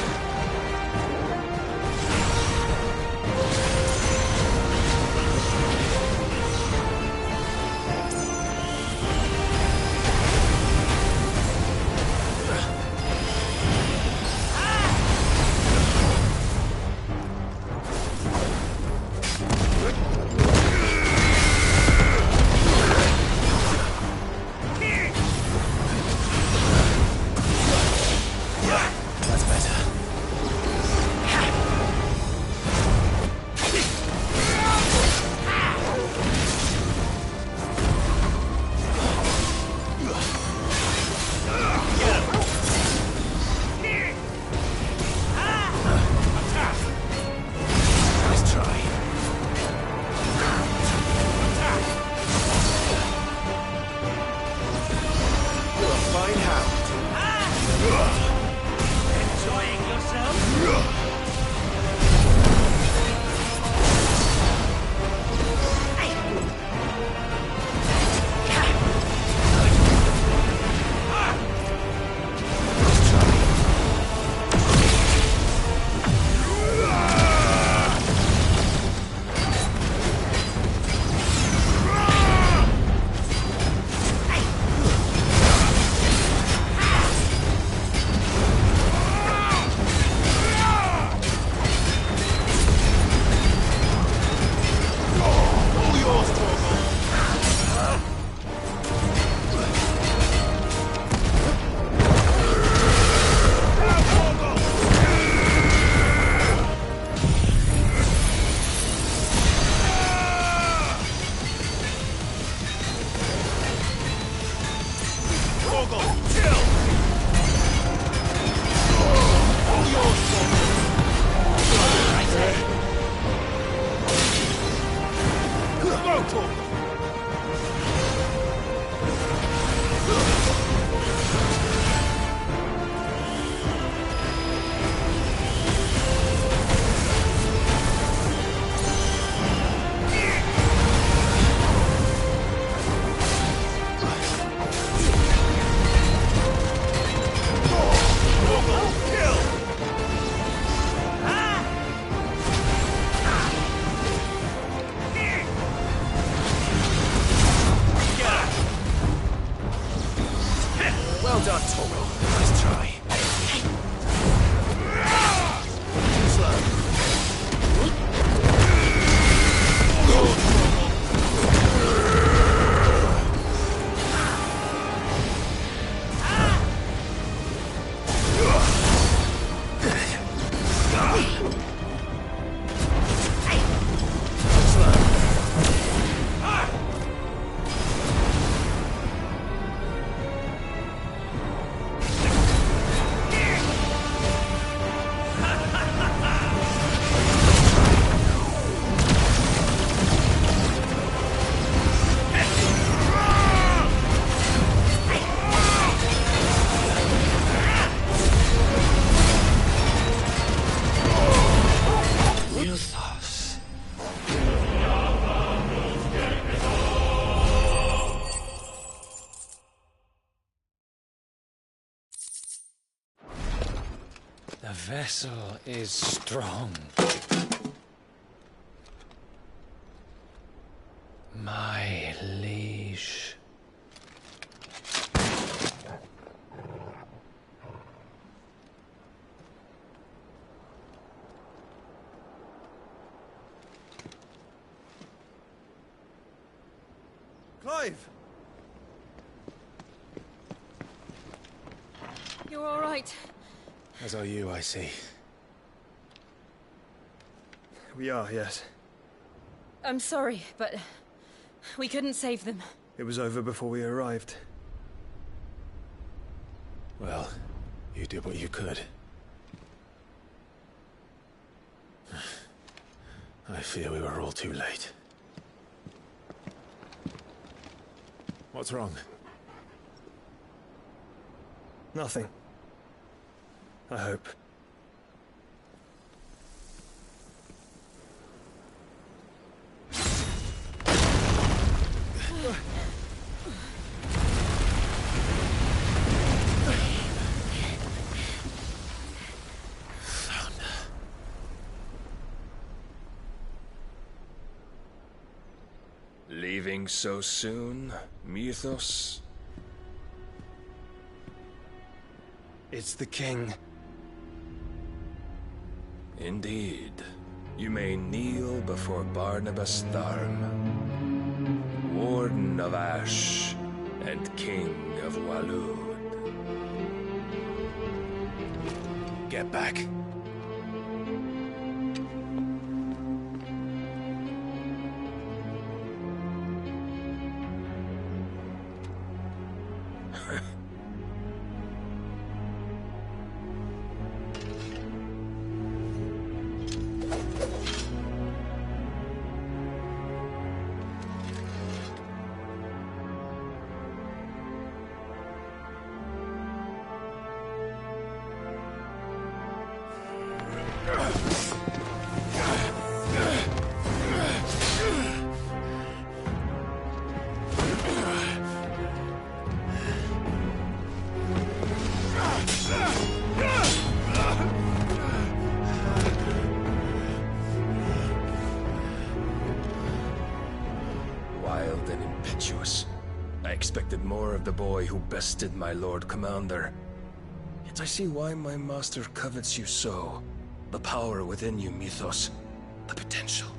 [SPEAKER 11] The vessel is strong. My liege.
[SPEAKER 4] Clive!
[SPEAKER 9] You're all right.
[SPEAKER 14] As are you, I see.
[SPEAKER 4] We are, yes.
[SPEAKER 9] I'm sorry, but we couldn't save them.
[SPEAKER 4] It was over before we arrived.
[SPEAKER 1] Well, you did what you could. I fear we were all too late. What's wrong?
[SPEAKER 4] Nothing. I hope.
[SPEAKER 16] Leaving so soon, Mythos?
[SPEAKER 4] It's the king.
[SPEAKER 16] Indeed. You may kneel before Barnabas Tharm, Warden of Ash and King of Waloed.
[SPEAKER 1] Get back.
[SPEAKER 16] Wild and impetuous. I expected more of the boy who bested my Lord Commander. Yet I see why my master covets you so. The power within you, Mythos. The potential.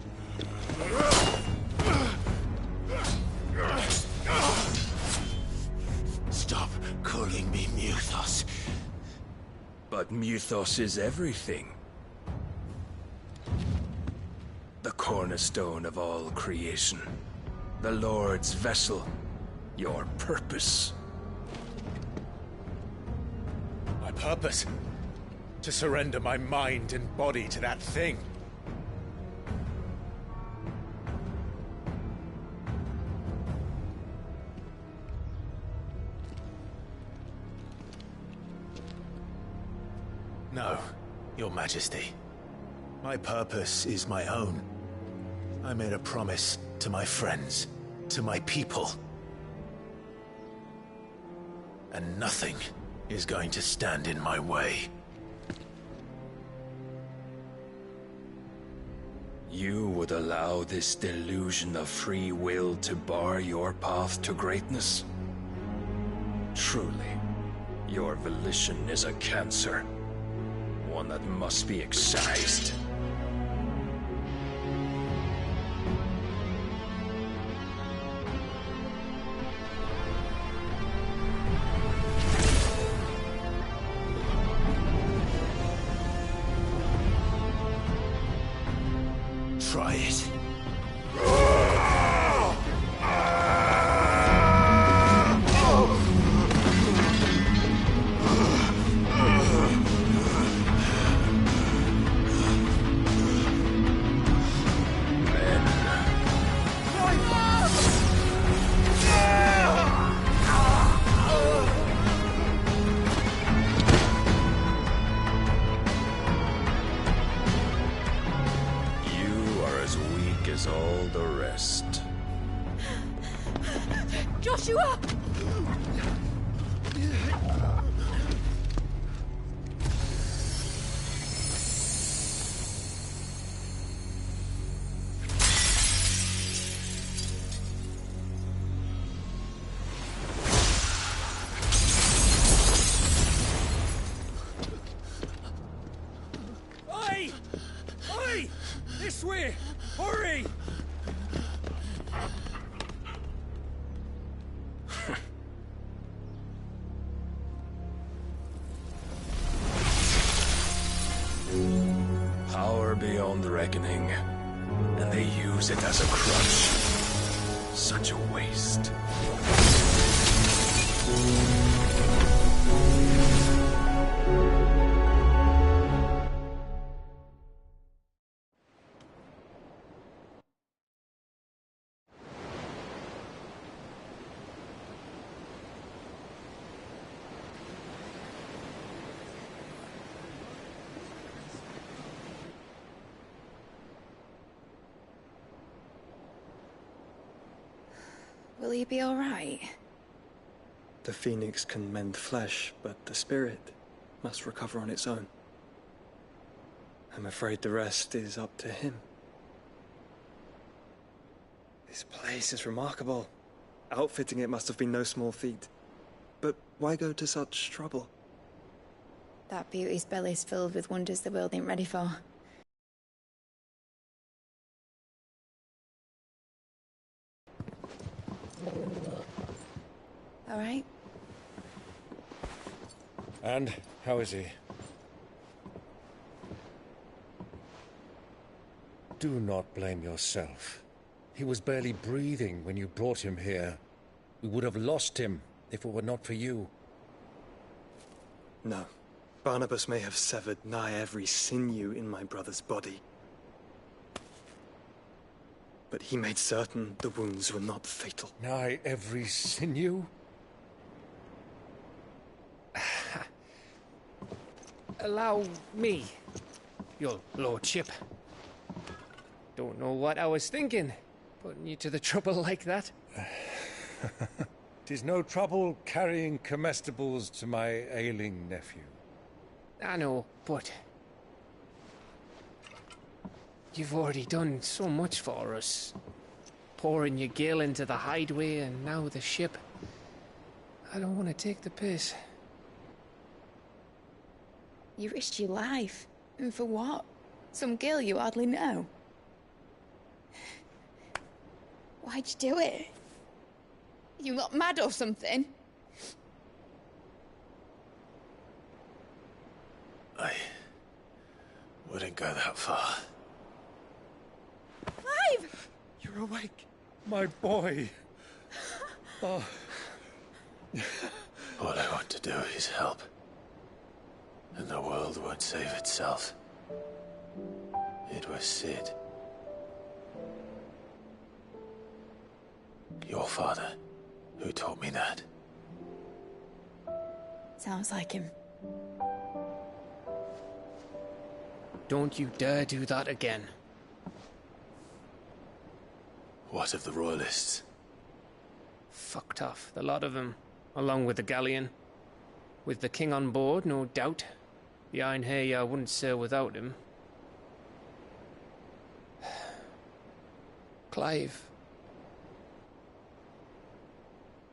[SPEAKER 1] Stop calling me Mythos.
[SPEAKER 16] But Mythos is everything. The cornerstone of all creation. The Lord's vessel. Your purpose.
[SPEAKER 1] My purpose? To surrender my mind and body to that thing. No, Your Majesty. My purpose is my own. I made a promise to my friends, to my people. And nothing is going to stand in my way.
[SPEAKER 16] You would allow this delusion of free will to bar your path to greatness? Truly, your volition is a cancer. One that must be excised.
[SPEAKER 1] Try it.
[SPEAKER 16] As all the rest.
[SPEAKER 9] Joshua!
[SPEAKER 16] use it as a crutch. Such a waste.
[SPEAKER 12] Will he be all right?
[SPEAKER 4] The phoenix can mend flesh, but the spirit must recover on its own. I'm afraid the rest is up to him. This place is remarkable. Outfitting it must have been no small feat. But why go to such trouble?
[SPEAKER 12] That beauty's belly's filled with wonders the world ain't ready for. All right.
[SPEAKER 18] And how is he? Do not blame yourself. He was barely breathing when you brought him here. We would have lost him if it were not for you.
[SPEAKER 4] No. Barnabas may have severed nigh every sinew in my brother's body. But he made certain the wounds were not fatal.
[SPEAKER 18] Nigh every sinew?
[SPEAKER 11] Allow me, your lordship. Don't know what I was thinking, putting you to the trouble like that.
[SPEAKER 18] 'Tis no trouble carrying comestibles to my ailing nephew.
[SPEAKER 11] I know, but you've already done so much for us. Pouring your gil into the hideaway and now the ship. I don't want to take the piss.
[SPEAKER 12] You risked your life. And for what? Some girl you hardly know. Why'd you do it? You not mad or something?
[SPEAKER 1] I wouldn't go that far.
[SPEAKER 12] Clive!
[SPEAKER 18] You're awake, my boy. Oh.
[SPEAKER 1] All I want to do is help. And the world won't save itself. It was Sid. Your father, who taught me that.
[SPEAKER 12] Sounds like him.
[SPEAKER 11] Don't you dare do that again.
[SPEAKER 1] What of the Royalists?
[SPEAKER 11] Fucked off, the lot of them, along with the galleon. With the king on board, no doubt. The Iron Hair wouldn't sail without him. Clive.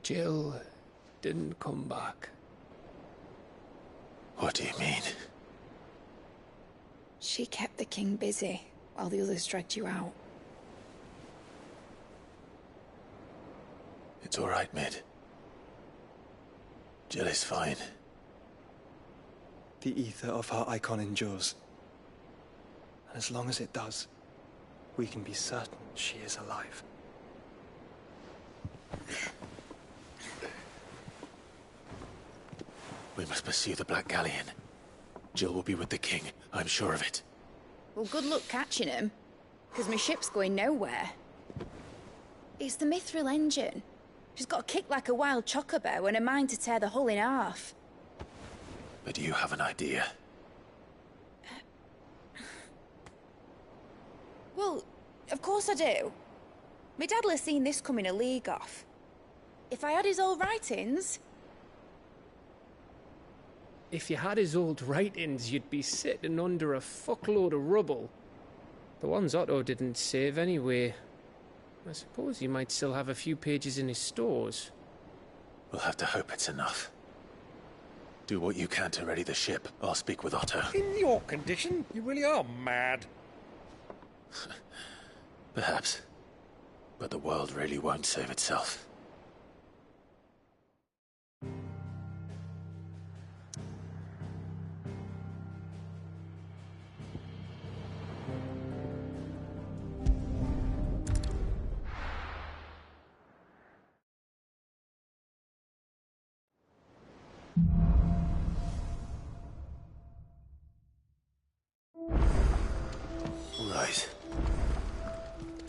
[SPEAKER 11] Jill didn't come back.
[SPEAKER 1] What do you mean?
[SPEAKER 12] She kept the king busy while the others dragged you out.
[SPEAKER 1] It's all right, Mid. Jill is fine.
[SPEAKER 4] The ether of her icon endures. And as long as it does, we can be certain she is alive.
[SPEAKER 1] We must pursue the Black Galleon. Jill will be with the king, I'm sure of it.
[SPEAKER 12] Well, good luck catching him, because my ship's going nowhere. It's the Mithril engine. She's got a kick like a wild chocobo and a mind to tear the hull in half.
[SPEAKER 1] But do you have an idea?
[SPEAKER 12] Well, of course I do. My dad'll have seen this coming a league off. If I had his old writings...
[SPEAKER 11] If you had his old writings, you'd be sitting under a fuckload of rubble. The ones Otto didn't save anyway. I suppose he might still have a few pages in his stores.
[SPEAKER 1] We'll have to hope it's enough. Do what you can to ready the ship. I'll speak with Otto.
[SPEAKER 18] In your condition, you really are mad.
[SPEAKER 1] Perhaps. But the world really won't save itself.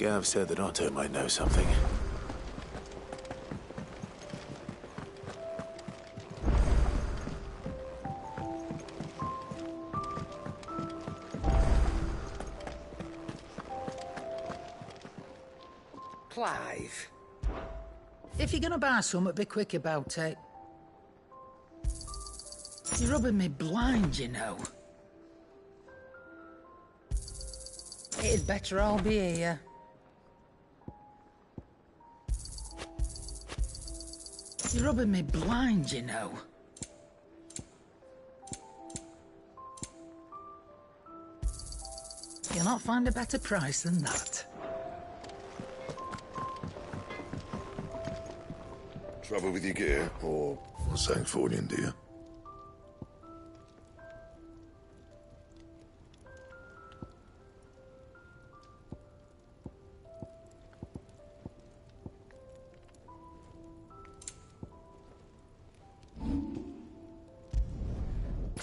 [SPEAKER 1] Gav said that Otto might know something.
[SPEAKER 19] Clive. If you're gonna buy something, be quick about it. You're rubbing me blind, you know. It'd better all be here. You're rubbing me blind, you know. You'll not find a better price than that.
[SPEAKER 20] Trouble with your gear, or Sancfordian, do you?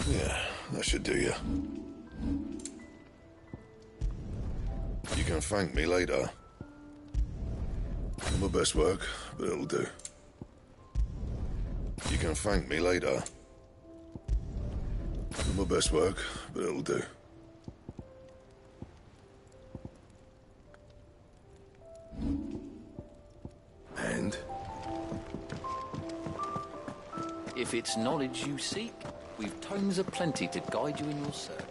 [SPEAKER 20] Yeah, that should do you. You can thank me later. My best work, but it'll do. You can thank me later. My best work, but it'll do.
[SPEAKER 16] And?
[SPEAKER 21] If it's knowledge you seek, we've tomes aplenty to guide you in your search.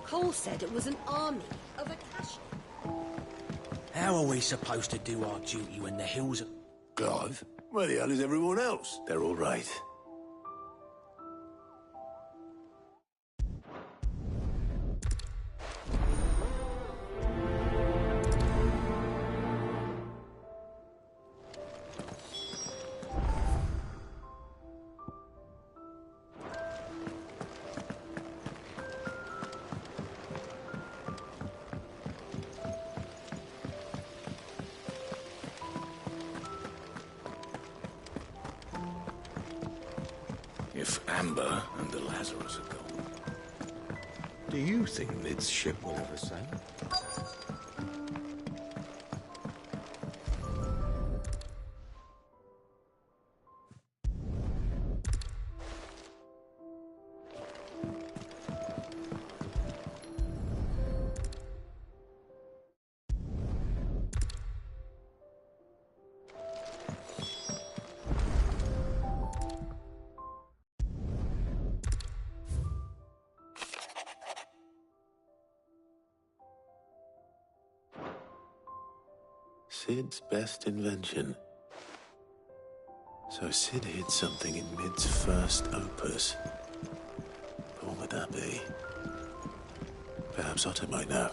[SPEAKER 17] Cole said it was an army of Akashi.
[SPEAKER 19] How are we supposed to do our duty when the hills are...
[SPEAKER 6] Clive, where the hell is everyone else?
[SPEAKER 1] They're all right.
[SPEAKER 16] If Amber and the Lazarus are gone, do you think Mid's ship will ever sail?
[SPEAKER 1] Sid's best invention. So Sid hid something in Mid's first opus. But what would that be? Perhaps Otto might know.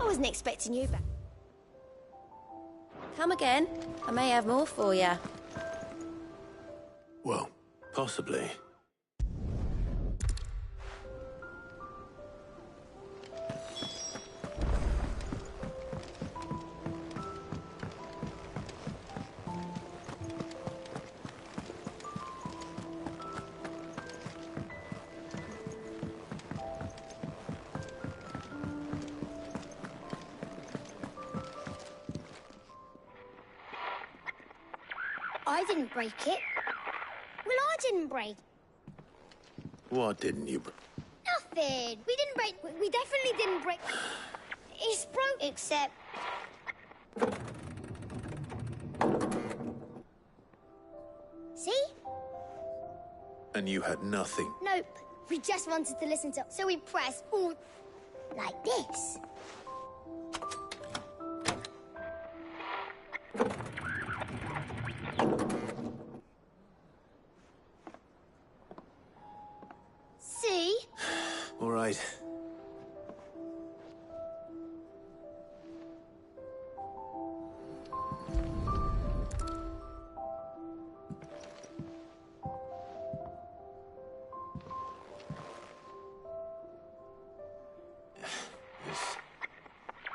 [SPEAKER 8] I wasn't expecting you back. Come again. I may have more for you.
[SPEAKER 1] Well, possibly.
[SPEAKER 23] I didn't break it. Well, I didn't break.
[SPEAKER 1] What didn't you...
[SPEAKER 23] Nothing. We didn't break... We definitely didn't break... It's broke, except... See?
[SPEAKER 1] And you had nothing.
[SPEAKER 23] Nope. We just wanted to listen to... So we pressed all... like this. See?
[SPEAKER 1] All right.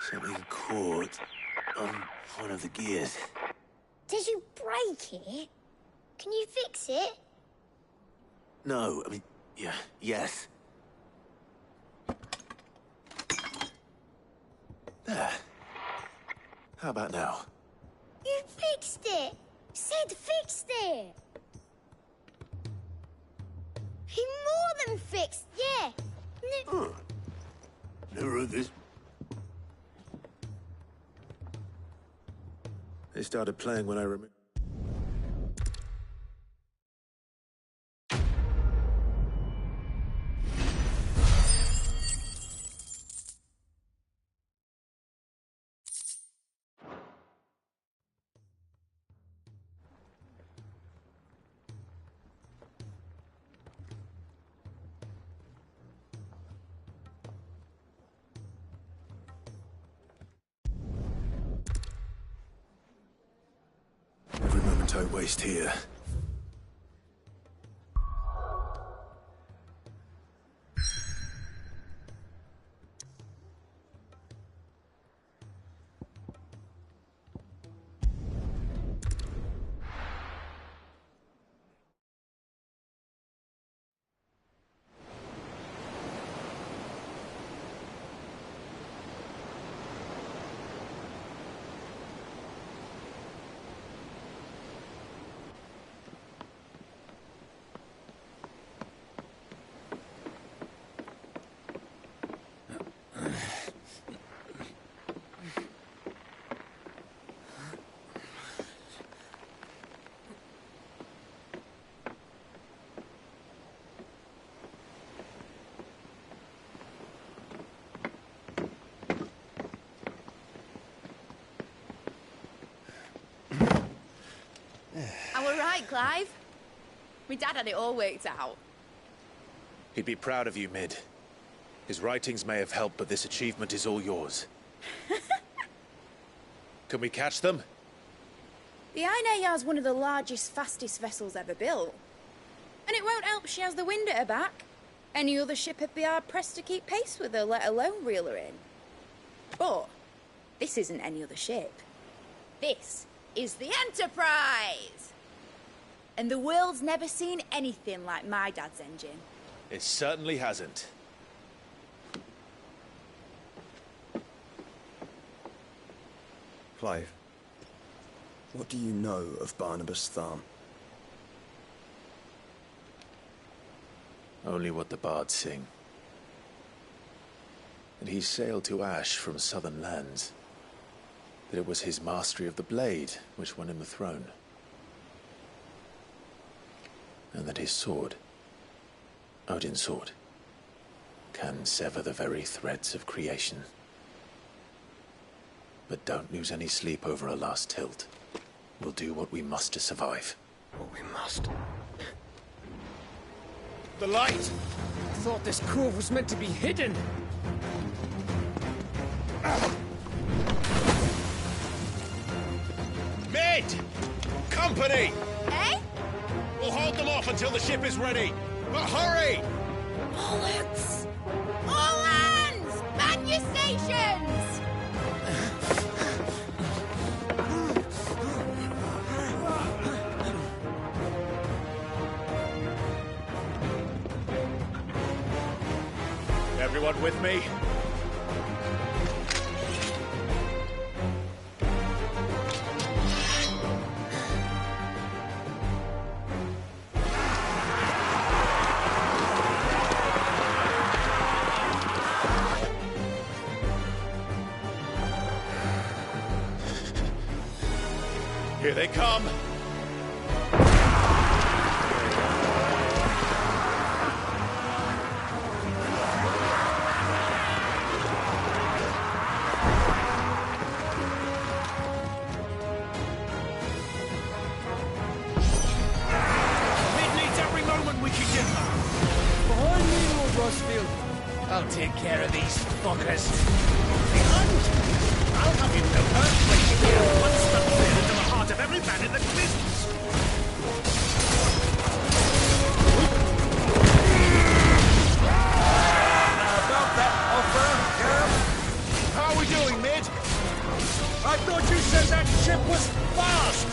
[SPEAKER 1] Something caught on one of the gears.
[SPEAKER 23] Did you break it? Can you fix it?
[SPEAKER 1] No, I mean, yes. There. How about now?
[SPEAKER 23] You fixed it! Sid fixed it! He more than fixed, yeah!
[SPEAKER 6] Never heard this.
[SPEAKER 1] They started playing when I removed. Every moment I waste here.
[SPEAKER 12] I were right, Clive. My dad had it all worked out.
[SPEAKER 1] He'd be proud of you, Mid. His writings may have helped, but this achievement is all yours. Can we catch them?
[SPEAKER 12] The Ainayar's one of the largest, fastest vessels ever built. And it won't help she has the wind at her back. Any other ship would be hard-pressed to keep pace with her, let alone reel her in. But this isn't any other ship. This is the Enterprise! And the world's never seen anything like my dad's engine.
[SPEAKER 1] It certainly hasn't.
[SPEAKER 4] Clive, what do you know of Barnabas Tharm?
[SPEAKER 1] Only what the bards sing. And he sailed to Ash from southern lands. That it was his mastery of the blade which won him the throne. And that his sword, Odin's sword, can sever the very threads of creation. But don't lose any sleep over a last tilt. We'll do what we must to survive.
[SPEAKER 4] What we must.
[SPEAKER 11] The light! I thought this cove was meant to be hidden.
[SPEAKER 1] Mid! Company!
[SPEAKER 12] Eh?
[SPEAKER 1] We'll hold them off until the ship is ready. But hurry!
[SPEAKER 12] Bollocks! All hands! Man your stations!
[SPEAKER 1] Everyone with me? Here they come!
[SPEAKER 19] I'll take care of these fuckers. Behind! I'll have you know earthquake here once the clear into the heart of every man in the business.
[SPEAKER 1] About that offer, How are we doing, Mid?
[SPEAKER 19] said that ship was fast!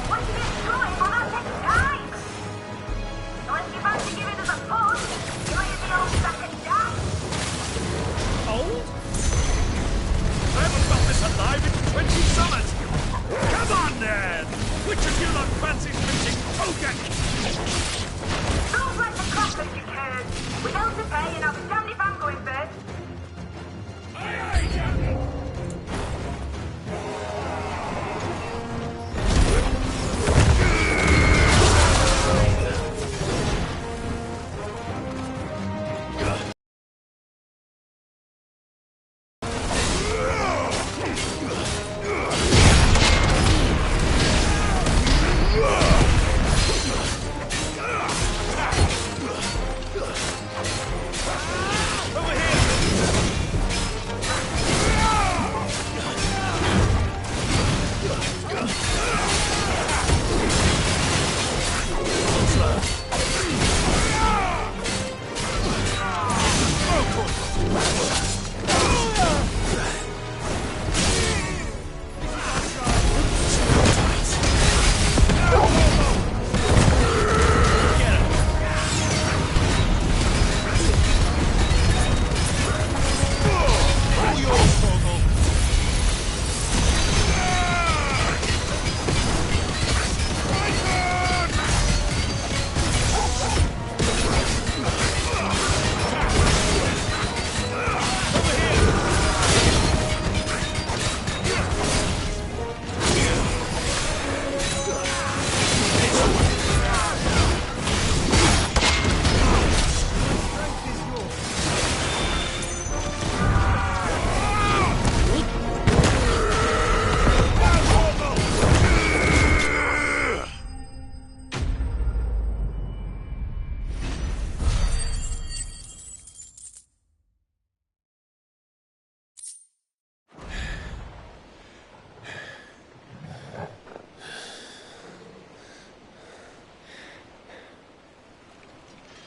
[SPEAKER 5] Once you get through it, will not take time. So if you fancy giving us a push, you might be old second down.
[SPEAKER 19] Old? I haven't felt this alive in 20 summers! Come on, then! Which of you lot fancies meeting Hogan?
[SPEAKER 5] Don't let the crackers, you turds. Without the pay, and I'll be damned if I'm going first.
[SPEAKER 19] Aye, aye, Captain!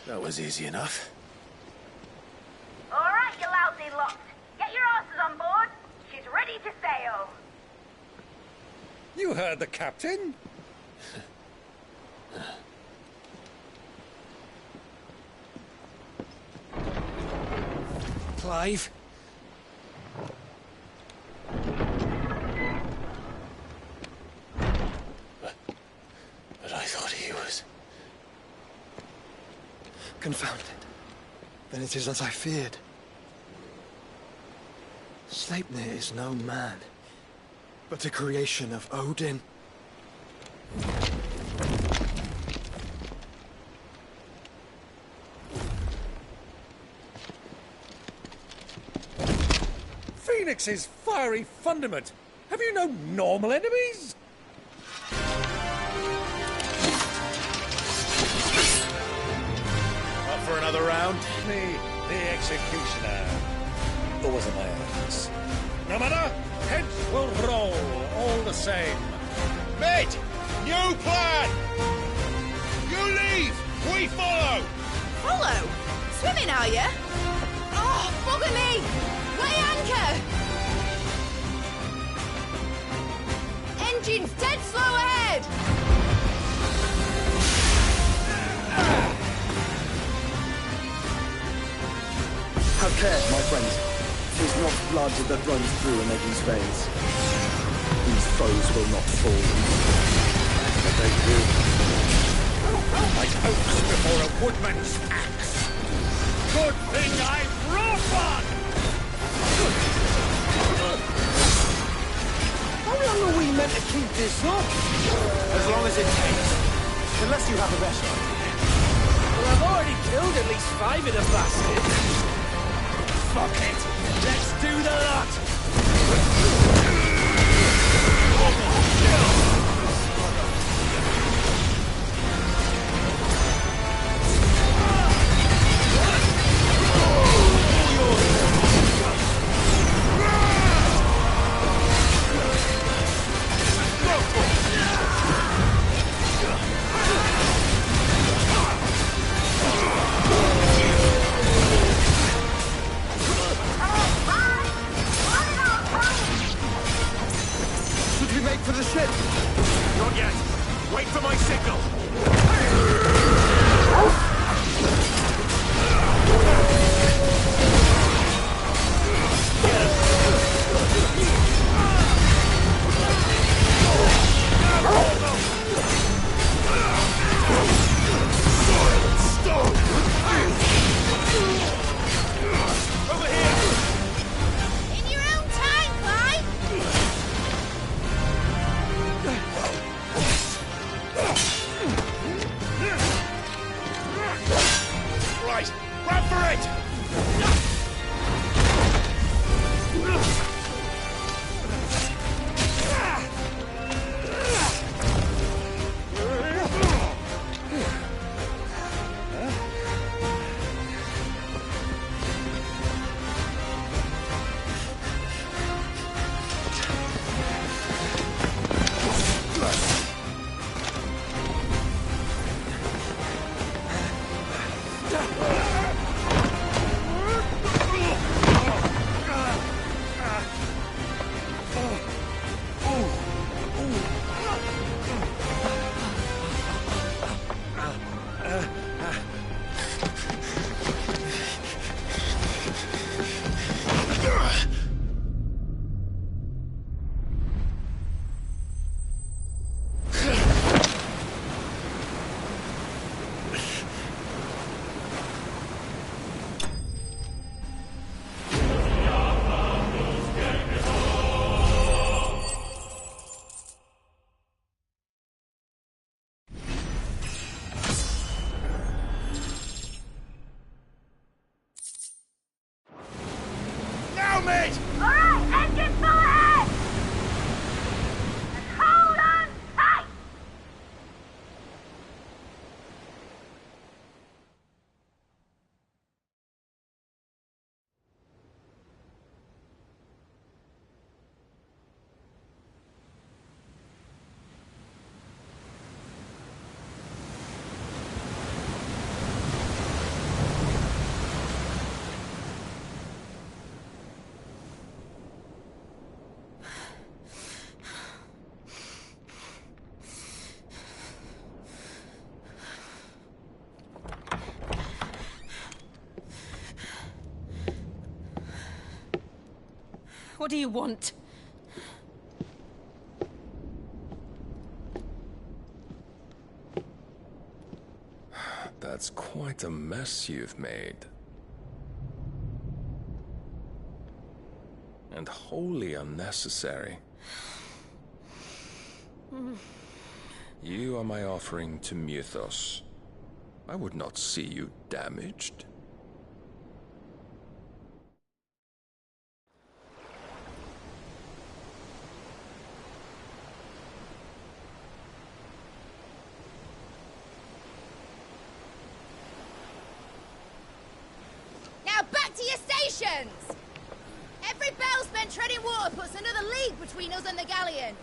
[SPEAKER 1] That was easy enough.
[SPEAKER 5] All right, you lousy lot. Get your asses on board. She's ready to sail.
[SPEAKER 18] You heard the captain.
[SPEAKER 19] Clive?
[SPEAKER 1] But I thought he was...
[SPEAKER 4] Confounded. Then it is as I feared. Sleipnir is no man, but a creation of Odin.
[SPEAKER 18] Phoenix's fiery fundament. Have you no normal enemies?
[SPEAKER 1] Up for another round?
[SPEAKER 18] Me, the executioner. Or was it my hands? No matter, heads will roll all the same.
[SPEAKER 19] Mate! New plan! You leave! We follow!
[SPEAKER 12] Follow? Swimming, are you? Oh, bugger me! Weigh anchor! Engine's dead slow ahead!
[SPEAKER 4] Have care, my friends. 'Tis not blood that runs through Aeneas' veins. These foes will not fall. But they will.
[SPEAKER 19] Like oaks before a woodman's axe. Good thing I brought one!
[SPEAKER 4] How long are we meant to keep this up?
[SPEAKER 2] As long as it takes. Unless you have a better idea.
[SPEAKER 19] Well, I've already killed at least 5 of the bastards. Fuck it! Let's do the lot!
[SPEAKER 5] Oh,
[SPEAKER 2] the ship!
[SPEAKER 19] Not yet. Wait for my signal.
[SPEAKER 5] Over here! In your own time, Clyde!
[SPEAKER 19] Right, grab for it!
[SPEAKER 9] What do you want?
[SPEAKER 16] That's quite a mess you've made. And wholly unnecessary. You are my offering to Mythos. I would not see you damaged.
[SPEAKER 12] Now back to your stations! Every bell spent treading water puts another league between us and the galleon.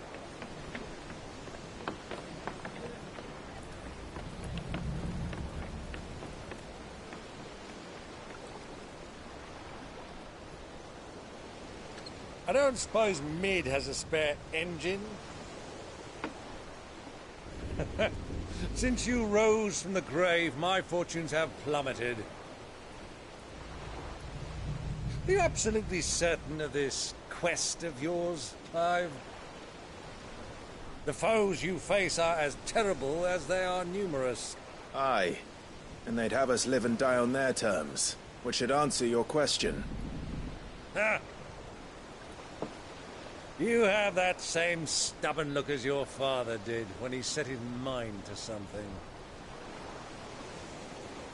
[SPEAKER 18] I don't suppose Mid has a spare engine? Since you rose from the grave, my fortunes have plummeted. Are you absolutely certain of this quest of yours, Clive? The foes you face are as terrible as they are numerous.
[SPEAKER 2] Aye. And they'd have us live and die on their terms, which should answer your question.
[SPEAKER 18] Ha! You have that same stubborn look as your father did when he set his mind to something.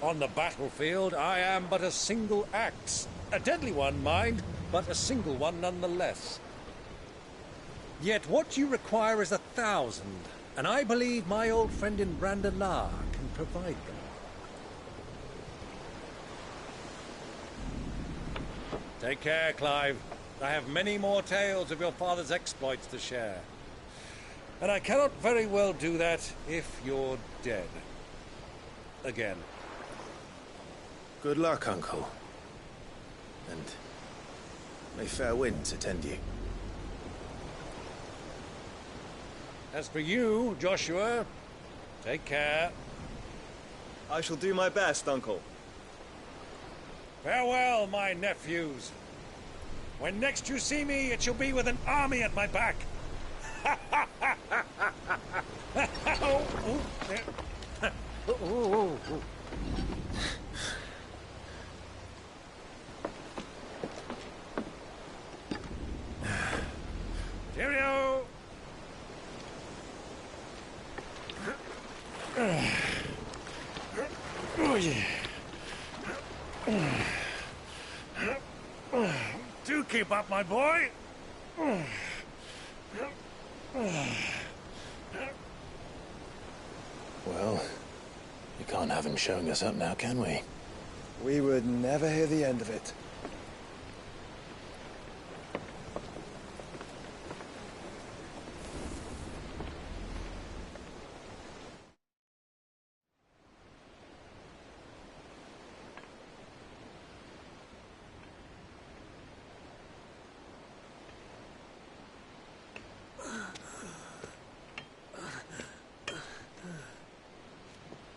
[SPEAKER 18] On the battlefield, I am but a single axe. A deadly one, mind, but a single one nonetheless. Yet what you require is 1,000, and I believe my old friend in Brandalar can provide them. Take care, Clive. I have many more tales of your father's exploits to share. And I cannot very well do that if you're dead. Again.
[SPEAKER 2] Good luck, Uncle. And may fair winds attend you.
[SPEAKER 18] As for you, Joshua, take care.
[SPEAKER 4] I shall do my best, Uncle.
[SPEAKER 18] Farewell, my nephews. When next you see me, it shall be with an army at my back. Cheerio! Oh, yeah. Do keep up, my boy.
[SPEAKER 1] Well, you can't have him showing us up now, can we?
[SPEAKER 2] We would never hear the end of it.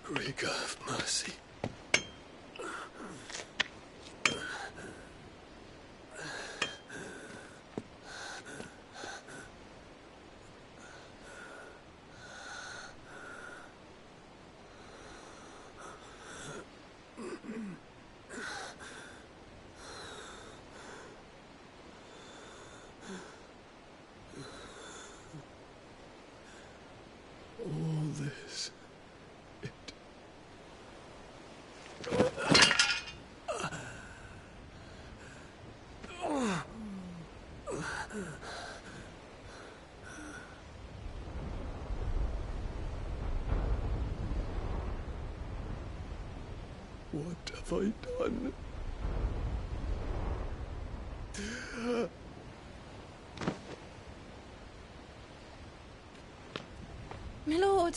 [SPEAKER 20] Rika, have mercy. All this. What have I done?
[SPEAKER 12] My lord.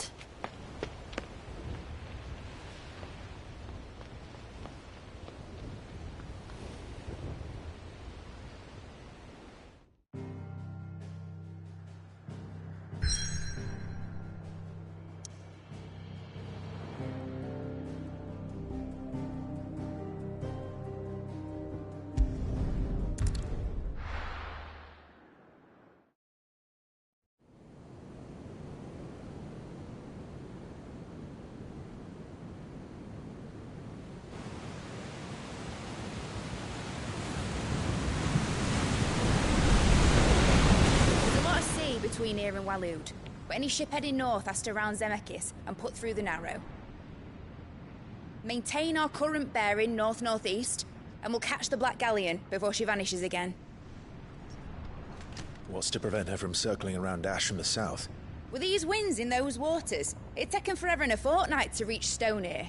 [SPEAKER 12] Between here and Waloed, but any ship heading north has to round Zemeckis and put through the Narrow. Maintain our current bearing north-northeast, and we'll catch the Black Galleon before she vanishes again.
[SPEAKER 2] What's to prevent her from circling around Ash from the south?
[SPEAKER 12] With these winds in those waters, it'd taken forever and a fortnight to reach Stonehere.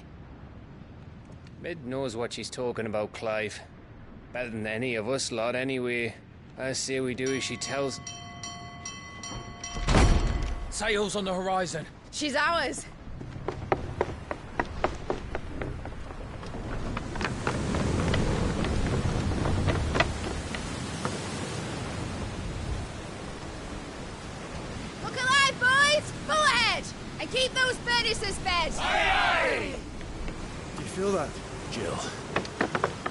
[SPEAKER 11] Mid knows what she's talking about, Clive. Better than any of us lot, anyway. I say we do as she tells.
[SPEAKER 7] Sails on the horizon.
[SPEAKER 12] She's ours. Look alive, boys! Full ahead! And keep those furnaces fed!
[SPEAKER 2] Aye, aye! Do you feel that, Jill?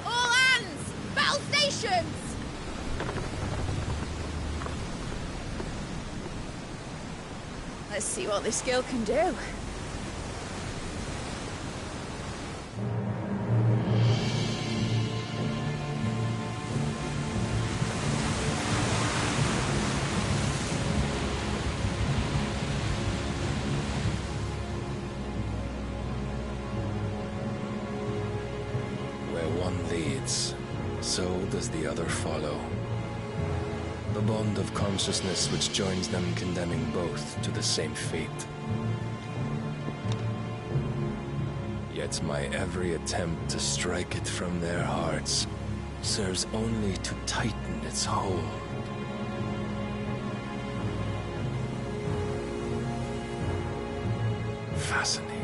[SPEAKER 12] All hands! Battle stations! Let's see what this girl can do.
[SPEAKER 16] Where one leads, so does the other follow. The bond of consciousness which joins them condemning both to the same fate. Yet my every attempt to strike it from their hearts serves only to tighten its hold. Fascinating.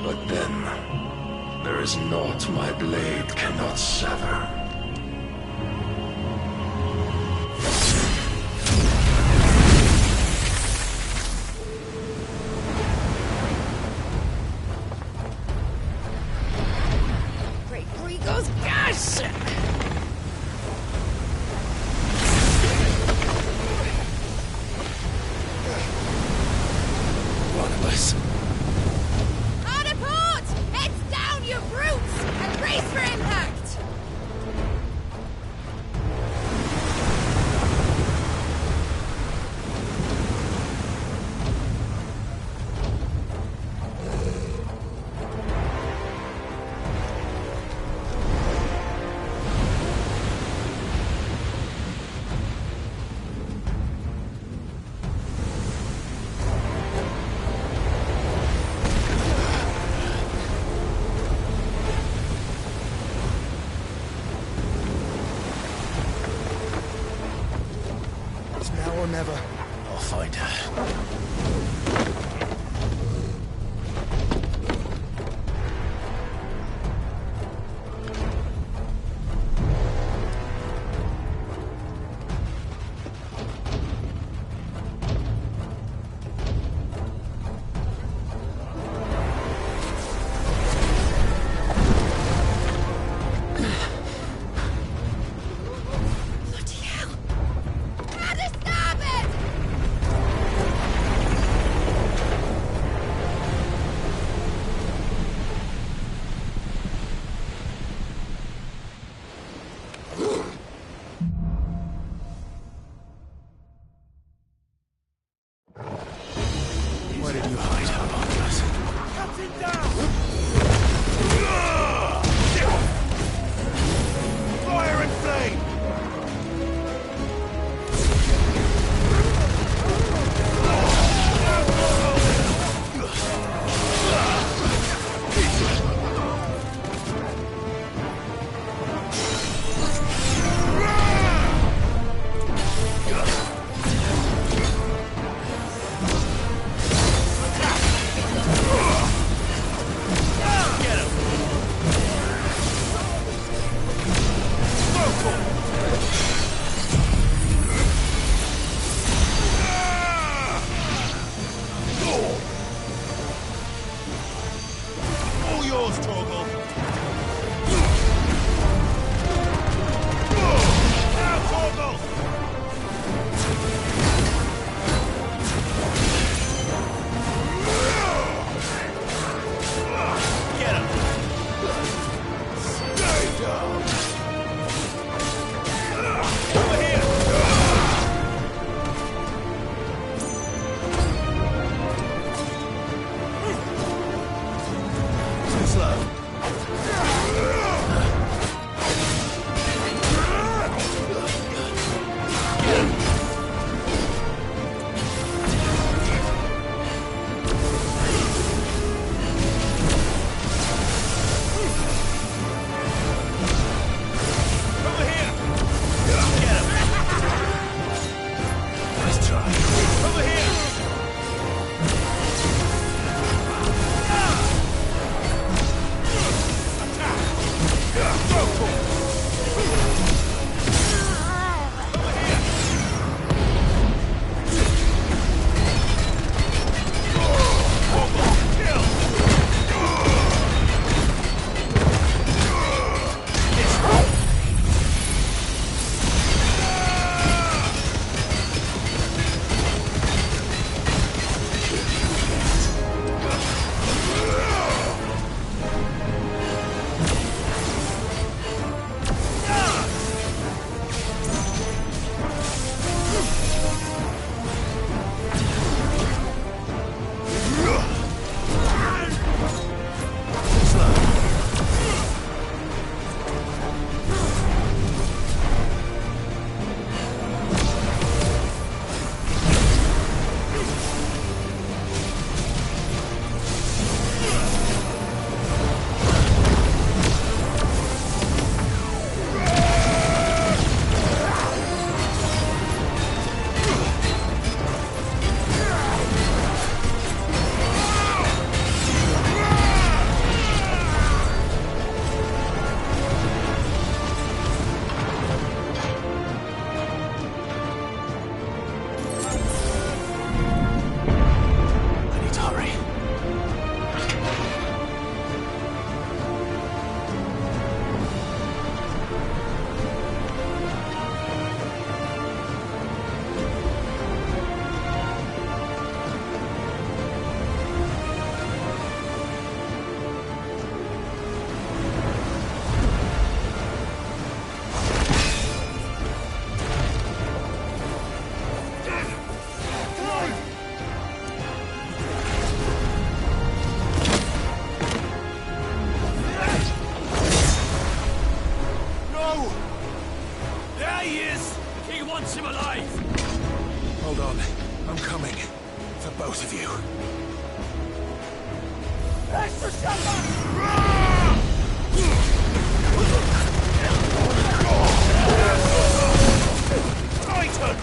[SPEAKER 16] But then, There is naught my blade cannot sever.
[SPEAKER 12] Great Grigos, gosh!
[SPEAKER 16] One of us.
[SPEAKER 12] Hard apart! Heads down, you brutes! And brace for impact!
[SPEAKER 2] It's now or never.
[SPEAKER 1] I'll find her.
[SPEAKER 12] Bloody hell! How to stop it!
[SPEAKER 19] Extra shotgun! Titan!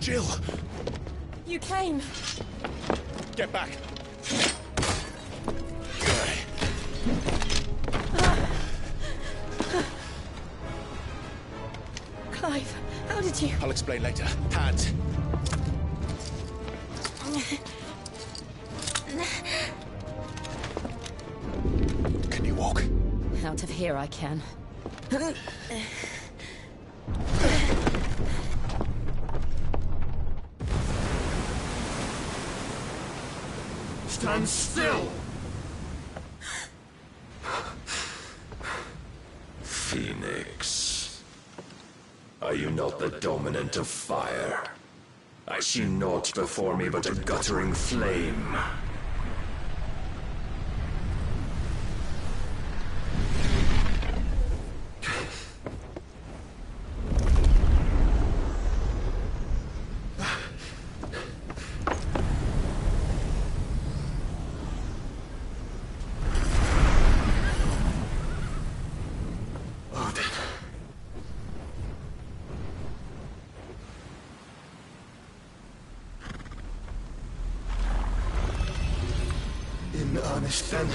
[SPEAKER 16] Jill!
[SPEAKER 9] You came.
[SPEAKER 16] Get back!
[SPEAKER 17] Clive, how did you...
[SPEAKER 16] I'll explain later. Hands! Can you walk?
[SPEAKER 9] Out of here I can.
[SPEAKER 19] Stand still!
[SPEAKER 16] Phoenix. Are you not the dominant of fire? I see naught before me but a guttering flame.
[SPEAKER 6] Honest then.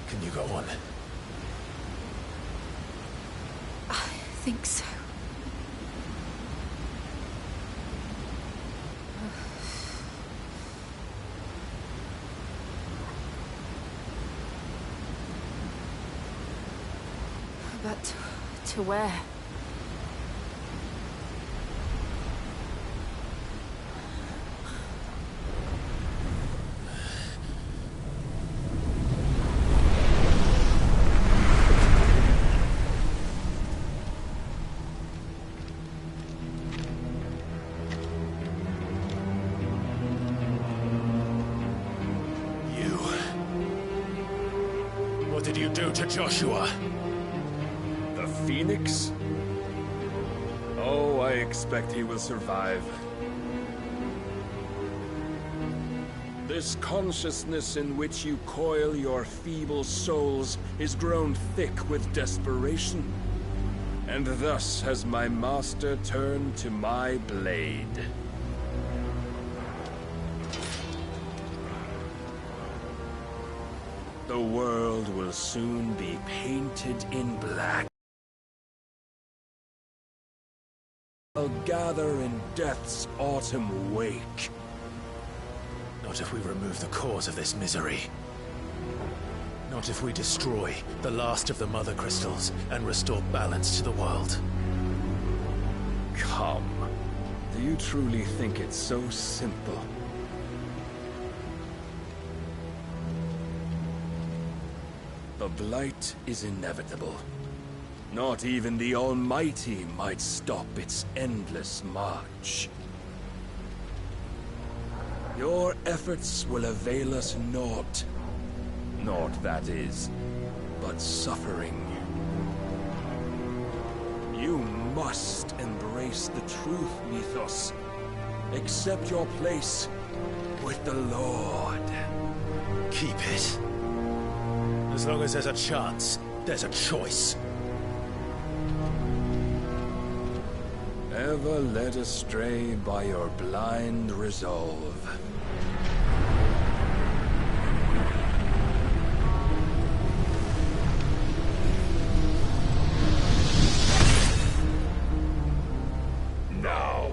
[SPEAKER 1] Can you go on?
[SPEAKER 12] I think so.
[SPEAKER 9] But to where?
[SPEAKER 1] What did you do to Joshua?
[SPEAKER 16] The Phoenix? Oh, I expect he will survive. This consciousness in which you coil your feeble souls is grown thick with desperation. And thus has my master turned to my blade. The world will soon be painted in black. I'll gather in death's autumn wake.
[SPEAKER 1] Not if we remove the cause of this misery. Not if we destroy the last of the Mother Crystals and restore balance to the world.
[SPEAKER 16] Come. Do you truly think it's so simple? The Blight is inevitable. Not even the Almighty might stop its endless march. Your efforts will avail us naught. Naught, that is, but suffering. You must embrace the truth, Mythos. Accept your place with the Lord.
[SPEAKER 1] Keep it. As long as there's a chance, there's a choice.
[SPEAKER 16] Ever led astray by your blind resolve.
[SPEAKER 19] Now,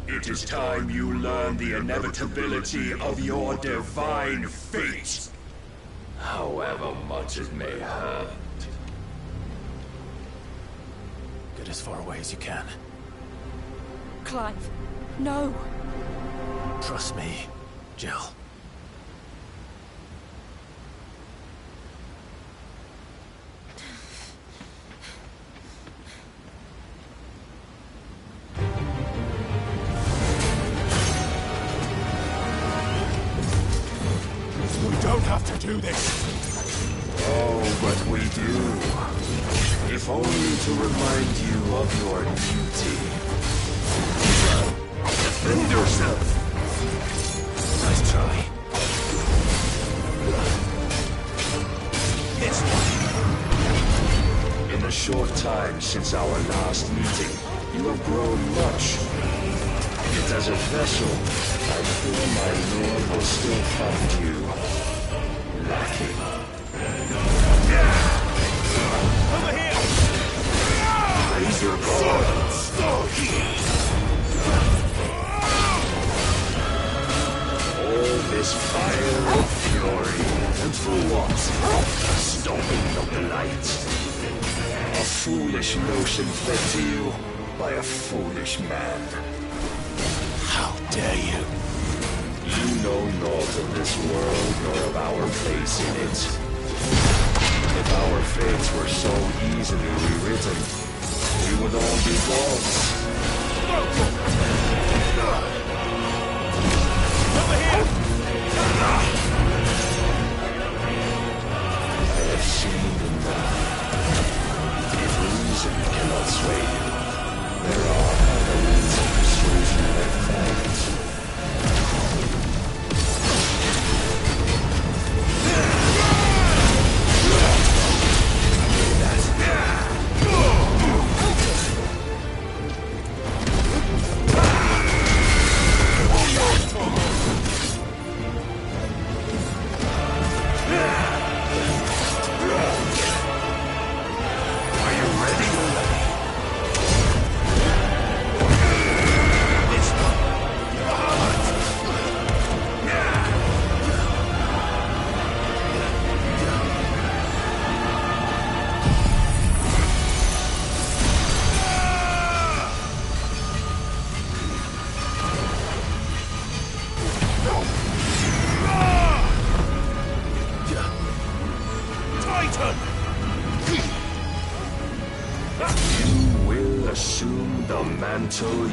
[SPEAKER 19] it is time you learn the inevitability of your divine fate. However much it may hurt.
[SPEAKER 1] Get as far away as you can.
[SPEAKER 17] Clive, no.
[SPEAKER 1] Trust me, Jill.
[SPEAKER 19] We don't have to do this.
[SPEAKER 16] Oh, but we do. If only to remind you of your duty. Defend yourself!
[SPEAKER 1] Nice try.
[SPEAKER 16] This one. In the short time since our last meeting, you have grown much. Yet as a vessel, I fear my lord will still find you lacking.
[SPEAKER 19] Over here!
[SPEAKER 16] Raise your guard. All this fire and fury, and for what? Stopping of the light. A foolish notion fed to you by a foolish man.
[SPEAKER 1] How dare you?
[SPEAKER 16] You know naught of this world nor of our place in it. If our fates were so easily rewritten, we would all be gods.
[SPEAKER 19] Over here!
[SPEAKER 16] I have seen enough. If reason cannot sway you, there are other means of persuasion that fight.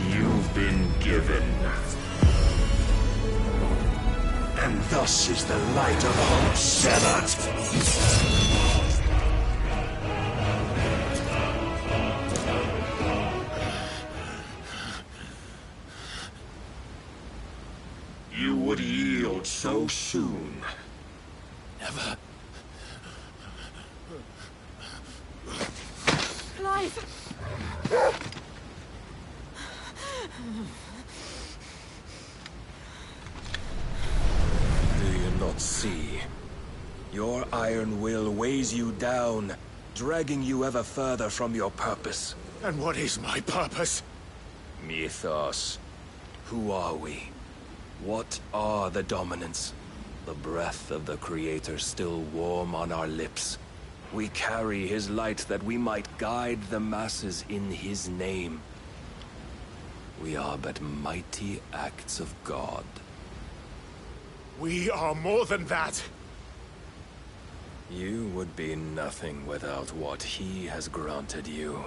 [SPEAKER 16] You've been given. And thus is the light of hope severed. You would yield so soon.
[SPEAKER 1] Never.
[SPEAKER 17] Clive!
[SPEAKER 16] Do you not see? Your iron will weighs you down, dragging you ever further from your purpose.
[SPEAKER 19] And what is my purpose?
[SPEAKER 16] Mythos. Who are we? What are the dominants? The breath of the Creator still warm on our lips. We carry his light that we might guide the masses in his name. We are but mighty acts of God.
[SPEAKER 19] We are more than that.
[SPEAKER 16] You would be nothing without what he has granted you.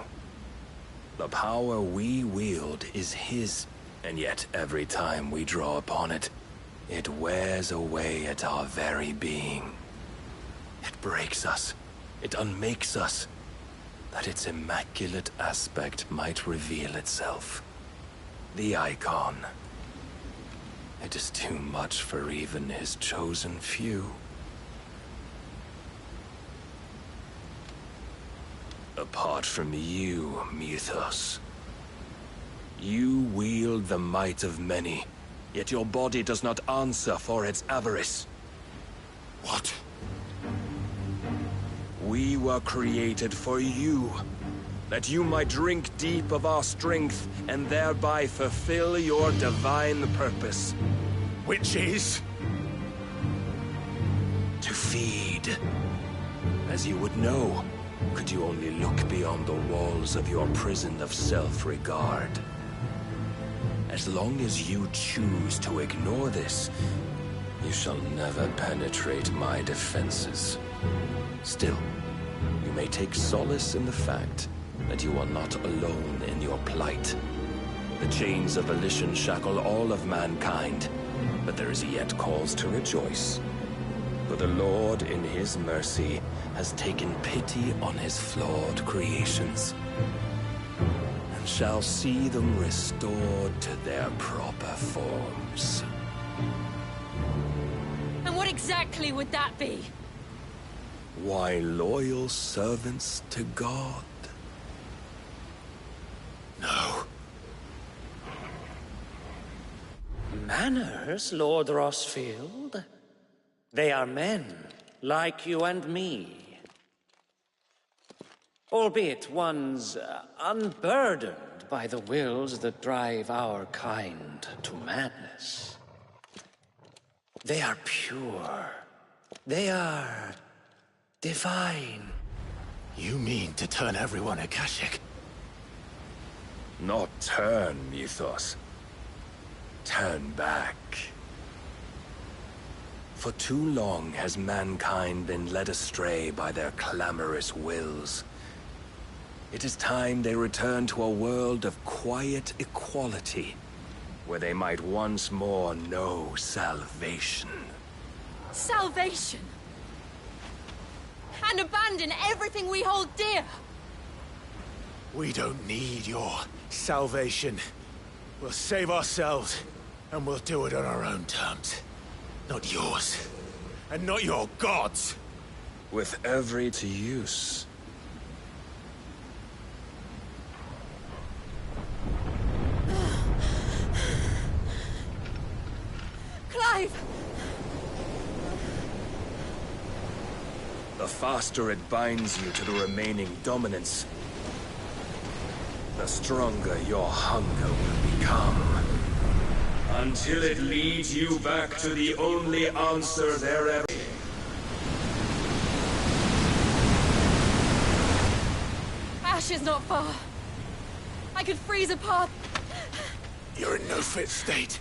[SPEAKER 16] The power we wield is his, and yet every time we draw upon it, it wears away at our very being. It breaks us. It unmakes us, that its immaculate aspect might reveal itself. The Icon. It is too much for even his chosen few. Apart from you, Mythos. You wield the might of many, yet your body does not answer for its avarice.
[SPEAKER 19] What?
[SPEAKER 16] We were created for you, that you might drink deep of our strength and thereby fulfill your divine purpose.
[SPEAKER 19] Which is?
[SPEAKER 16] To feed. As you would know, could you only look beyond the walls of your prison of self-regard. As long as you choose to ignore this, you shall never penetrate my defenses. Still, you may take solace in the fact that you are not alone in your plight. The chains of volition shackle all of mankind, but there is yet cause to rejoice. For the Lord, in his mercy, has taken pity on his flawed creations, and shall see them restored to their proper forms.
[SPEAKER 9] And what exactly would that be?
[SPEAKER 16] Why, loyal servants to God.
[SPEAKER 1] No.
[SPEAKER 13] Manners, Lord Rossfield? They are men, like you and me. Albeit ones unburdened by the wills that drive our kind to madness. They are pure. They are divine.
[SPEAKER 1] You mean to turn everyone Akashic?
[SPEAKER 16] Not turn, Mythos. Turn back. For too long has mankind been led astray by their clamorous wills. It is time they return to a world of quiet equality, where they might once more know salvation.
[SPEAKER 9] Salvation? And abandon everything we hold dear?
[SPEAKER 2] We don't need your salvation. We'll save ourselves, and we'll do it on our own terms. Not yours. And not your gods.
[SPEAKER 16] With every to use.
[SPEAKER 9] Clive!
[SPEAKER 16] The faster it binds you to the remaining dominance, the stronger your hunger will become. Until it leads you back to the only answer there ever is.
[SPEAKER 9] Ash is not far. I could freeze a path.
[SPEAKER 2] You're in no fit state.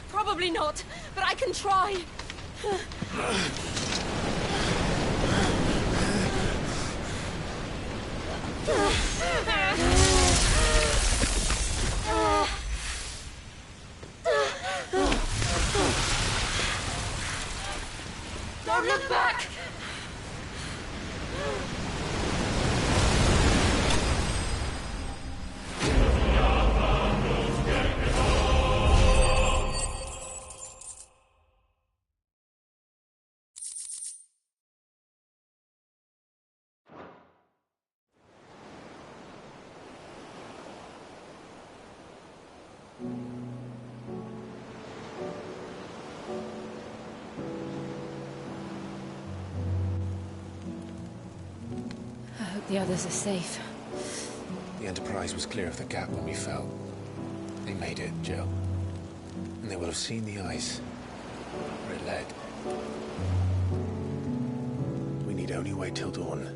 [SPEAKER 9] Probably not, but I can try. Don't look back!
[SPEAKER 3] I hope the others are safe.
[SPEAKER 1] The Enterprise was clear of the gap when we fell. They made it, Jill. And they will have seen the ice where it led. We need only wait till dawn.